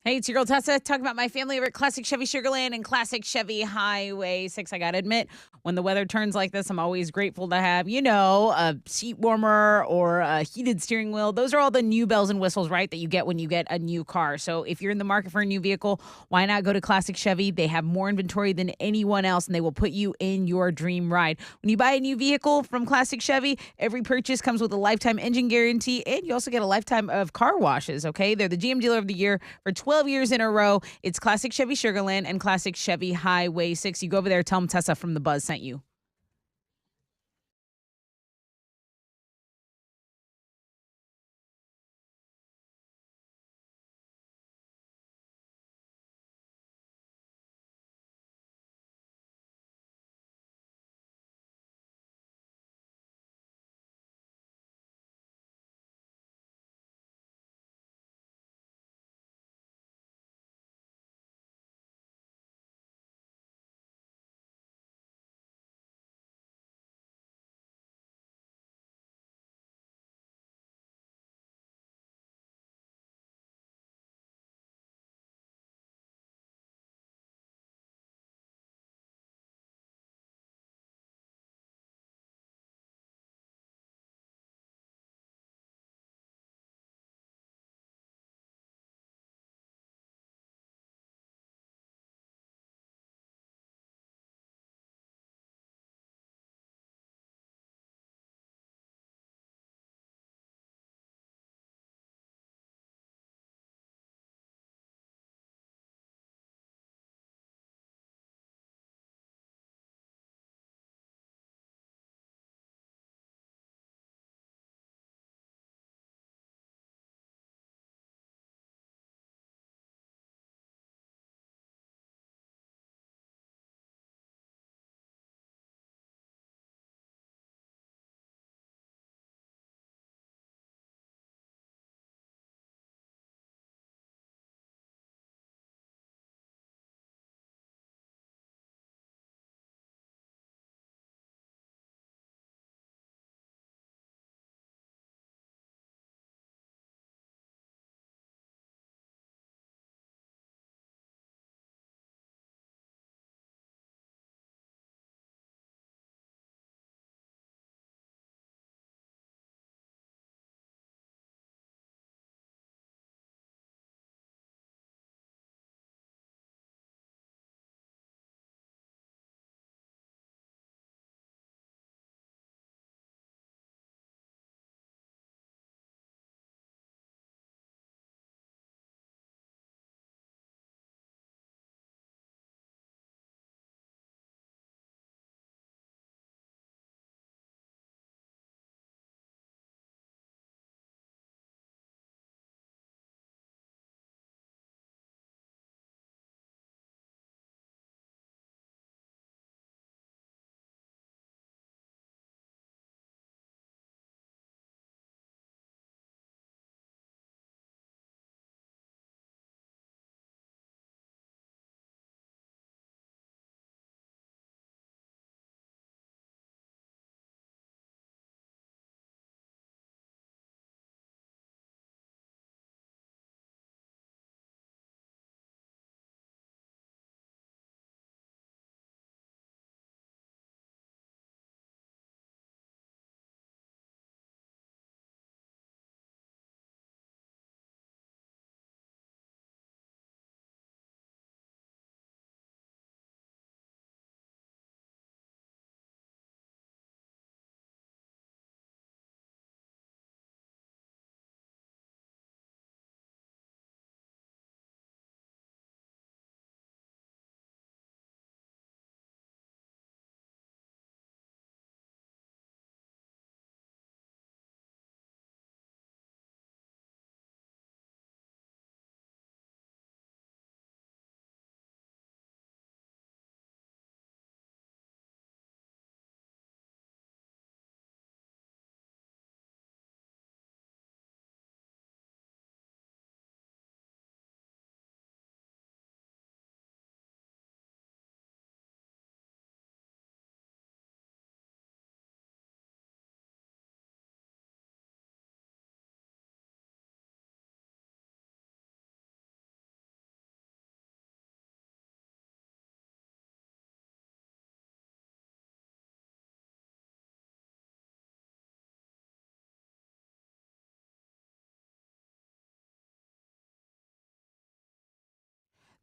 Hey, it's your girl Tessa talking about my family over at Classic Chevy Sugarland and Classic Chevy Highway 6. I got to admit, when the weather turns like this, I'm always grateful to have, a seat warmer or a heated steering wheel. Those are all the new bells and whistles, right, that you get when you get a new car. So if you're in the market for a new vehicle, why not go to Classic Chevy? They have more inventory than anyone else, and they will put you in your dream ride. When you buy a new vehicle from Classic Chevy, every purchase comes with a lifetime engine guarantee, and you also get a lifetime of car washes, okay? They're the GM Dealer of the Year for 12 years in a row. It's Classic Chevy Sugarland and Classic Chevy Highway 6. You go over there, tell them Tessa from The Buzz sent you.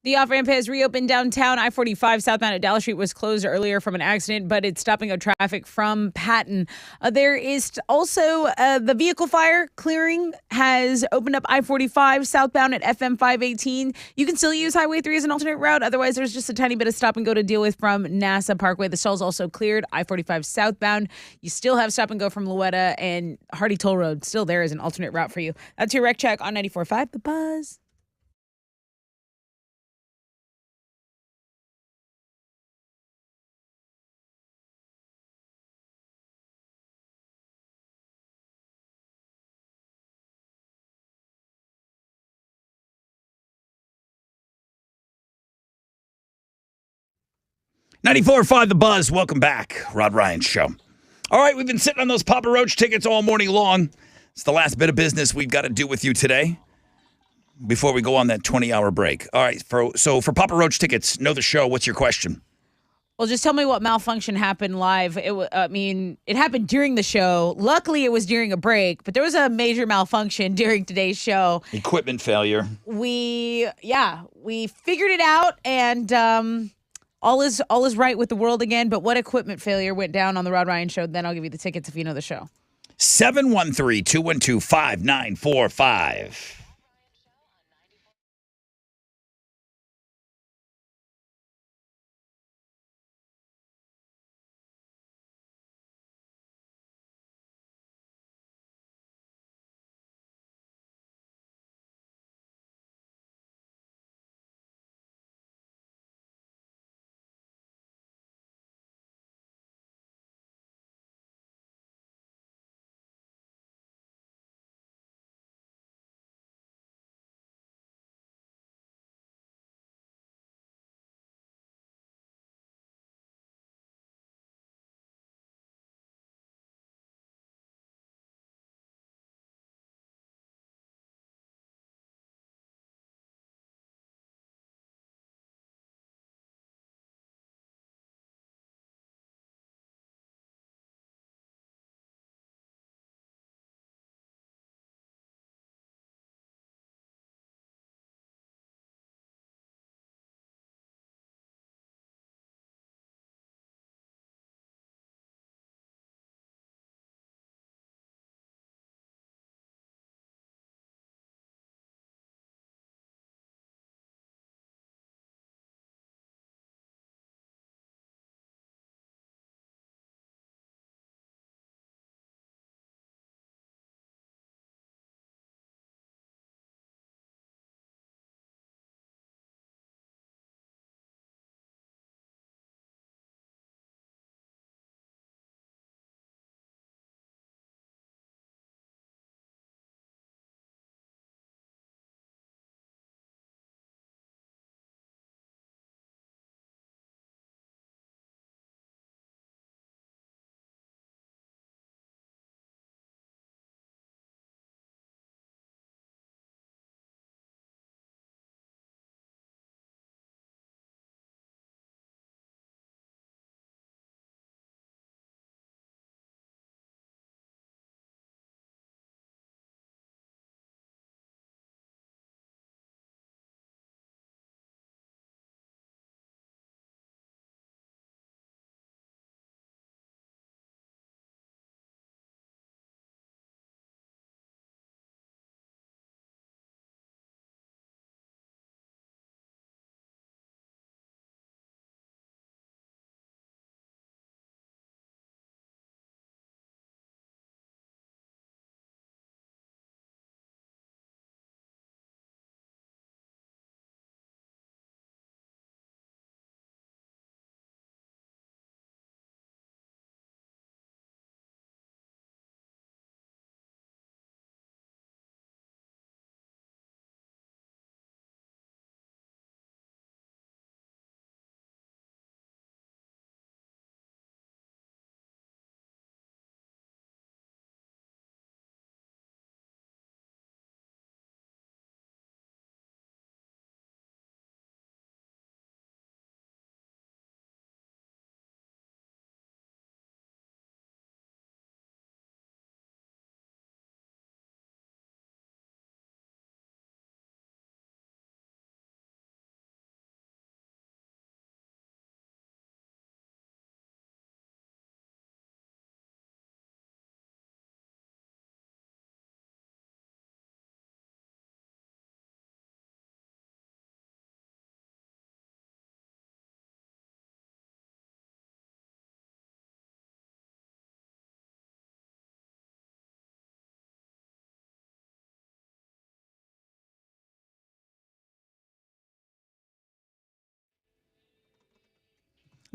The off-ramp has reopened downtown. I-45 southbound at Dallas Street was closed earlier from an accident, but it's stopping up traffic from Patton. There is also the vehicle fire clearing has opened up I-45 southbound at FM 518. You can still use Highway 3 as an alternate route. Otherwise, there's just a tiny bit of stop and go to deal with from NASA Parkway. The stall's also cleared. I-45 southbound. You still have stop and go from Louetta, and Hardy Toll Road still there as an alternate route for you. That's your wreck check on 94.5 The Buzz. .94.5 The Buzz. Welcome back. Rod Ryan Show. All right, we've been sitting on those Papa Roach tickets all morning long. It's the last bit of business we've got to do with you today before we go on that 20-hour break. All right, so for Papa Roach tickets, know the show. What's your question? Well, just tell me what malfunction happened live. It happened during the show. Luckily, it was during a break, but there was a major malfunction during today's show. Equipment failure. We figured it out, and all is right with the world again. But what equipment failure went down on the Rod Ryan Show? Then I'll give you the tickets if you know the show. 713-212-5945.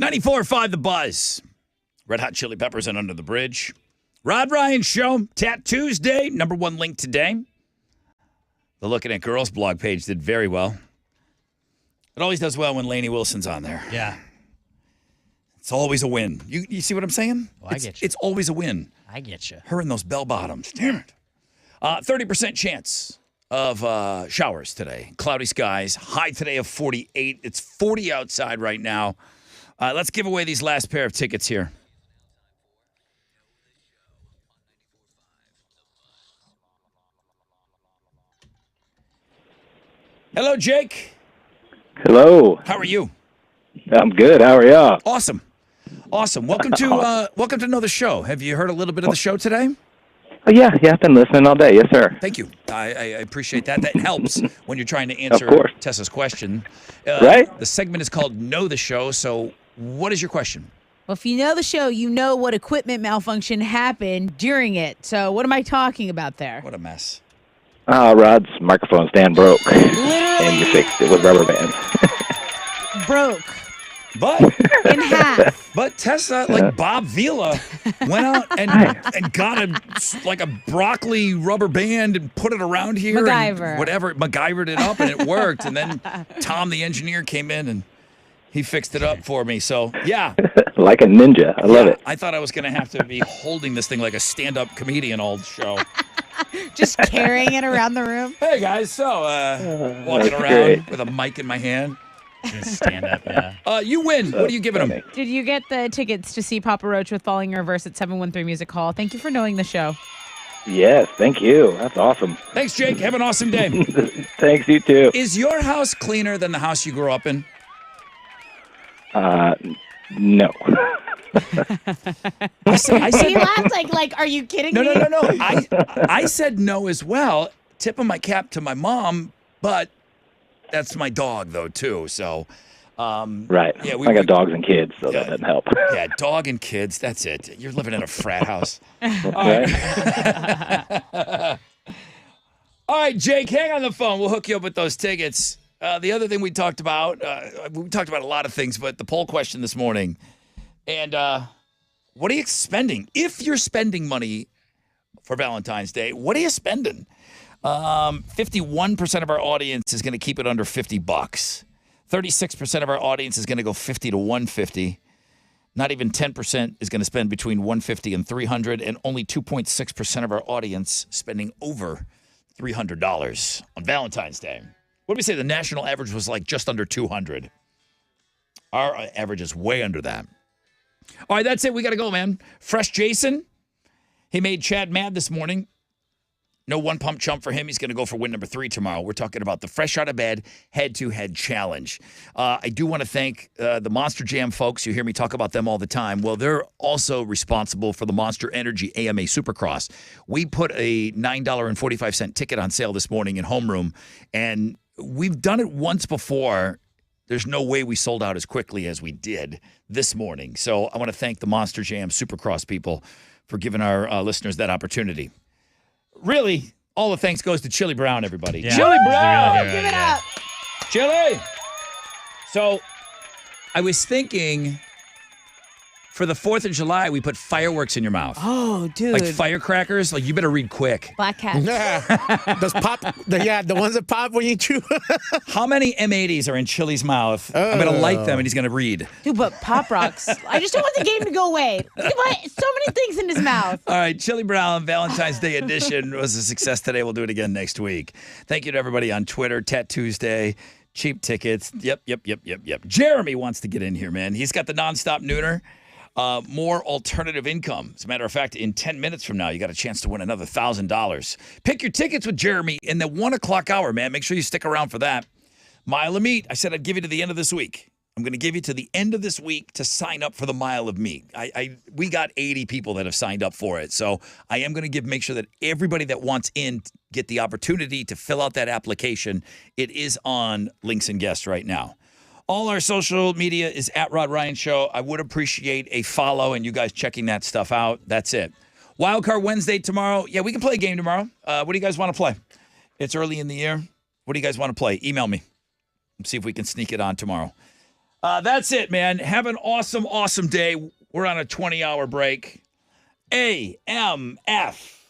94.5 The Buzz. Red Hot Chili Peppers and Under the Bridge. Rod Ryan Show, Tat Tuesday, number one link today. The Looking at Girls blog page did very well. It always does well when Lainey Wilson's on there. Yeah. It's always a win. You see what I'm saying? Well, I get you. It's always a win. I get you. Her and those bell bottoms. Damn it. 30% chance of showers today. Cloudy skies. High today of 48. It's 40 outside right now. Let's give away these last pair of tickets here. Hello, Jake. Hello. How are you? I'm good. How are y'all? Awesome. Welcome to Know the Show. Have you heard a little bit of the show today? Oh, yeah, I've been listening all day. Yes, sir. Thank you. I appreciate that. That helps when you're trying to answer Tessa's question. Right. The segment is called Know the Show. So what is your question? Well, if you know the show, you know what equipment malfunction happened during it. So what am I talking about there? What a mess. Rod's microphone stand broke. Literally. And you fixed it with rubber bands. Broke. But in half. But Tessa, like Bob Vila, went out and got a broccoli rubber band and put it around here. MacGyver. And whatever. MacGyvered it up and it worked. And then Tom, the engineer, came in and he fixed it up for me. So, yeah. Like a ninja. I love it. I thought I was going to have to be holding this thing like a stand-up comedian all show. Just carrying it around the room. Hey, guys. So, walking around great. with a mic in my hand. Just stand up, yeah. You win. What are you giving them? Did you get the tickets to see Papa Roach with Falling in Reverse at 713 Music Hall? Thank you for knowing the show. Yes, thank you. That's awesome. Thanks, Jake. Have an awesome day. Thanks, you too. Is your house cleaner than the house you grew up in? No. I said He laughed like, are you kidding me? No. I said no as well. Tip of my cap to my mom, but that's my dog though too. So, right. Yeah, I got dogs and kids, so that doesn't help. Yeah, dog and kids. That's it. You're living in a frat house. Right. All right, Jake, hang on the phone. We'll hook you up with those tickets. The other thing we talked about a lot of things, but the poll question this morning. And what are you spending? If you're spending money for Valentine's Day, what are you spending? 51% of our audience is going to keep it under $50. 36% of our audience is going to go 50 to 150. Not even 10% is going to spend between 150 and 300, and only 2.6% of our audience spending over $300 on Valentine's Day. What do we say? The national average was like just under 200. Our average is way under that. All right, that's it. We got to go, man. Fresh Jason, he made Chad mad this morning. No one-pump chump for him. He's going to go for win number 3 tomorrow. We're talking about the Fresh Out of Bed Head-to-Head Challenge. I do want to thank the Monster Jam folks. You hear me talk about them all the time. Well, they're also responsible for the Monster Energy AMA Supercross. We put a $9.45 ticket on sale this morning in homeroom, and we've done it once before. There's no way we sold out as quickly as we did this morning. So I want to thank the Monster Jam Supercross people for giving our listeners that opportunity. Really, all the thanks goes to Chili Brown, everybody. Yeah, Chili Brown! Give it up. Chili! So I was thinking, for the 4th of July, we put fireworks in your mouth. Oh, dude. Like firecrackers. Like, you better read quick. Black cat. Those pop. The ones that pop when you chew. How many M80s are in Chili's mouth? I'm going to light them, and he's going to read. Dude, but Pop Rocks. I just don't want the game to go away. He put so many things in his mouth. All right, Chili Brown Valentine's Day edition was a success today. We'll do it again next week. Thank you to everybody on Twitter. Tat Tuesday, cheap tickets. Yep. Jeremy wants to get in here, man. He's got the nonstop nooner. More alternative income. As a matter of fact, in 10 minutes from now, you got a chance to win another $1,000. Pick your tickets with Jeremy in the 1 o'clock hour, man. Make sure you stick around for that. Mile of Meat. I said I'd give you to the end of this week. I'm going to give you to the end of this week to sign up for the Mile of Meat. We got 80 people that have signed up for it. So I am going to make sure that everybody that wants in get the opportunity to fill out that application. It is on Links and Guests right now. All our social media is at Rod Ryan Show. I would appreciate a follow and you guys checking that stuff out. That's it. Wildcard Wednesday tomorrow. Yeah, we can play a game tomorrow. What do you guys want to play? It's early in the year. What do you guys want to play? Email me. See if we can sneak it on tomorrow. That's it, man. Have an awesome, awesome day. We're on a 20-hour break. AMF.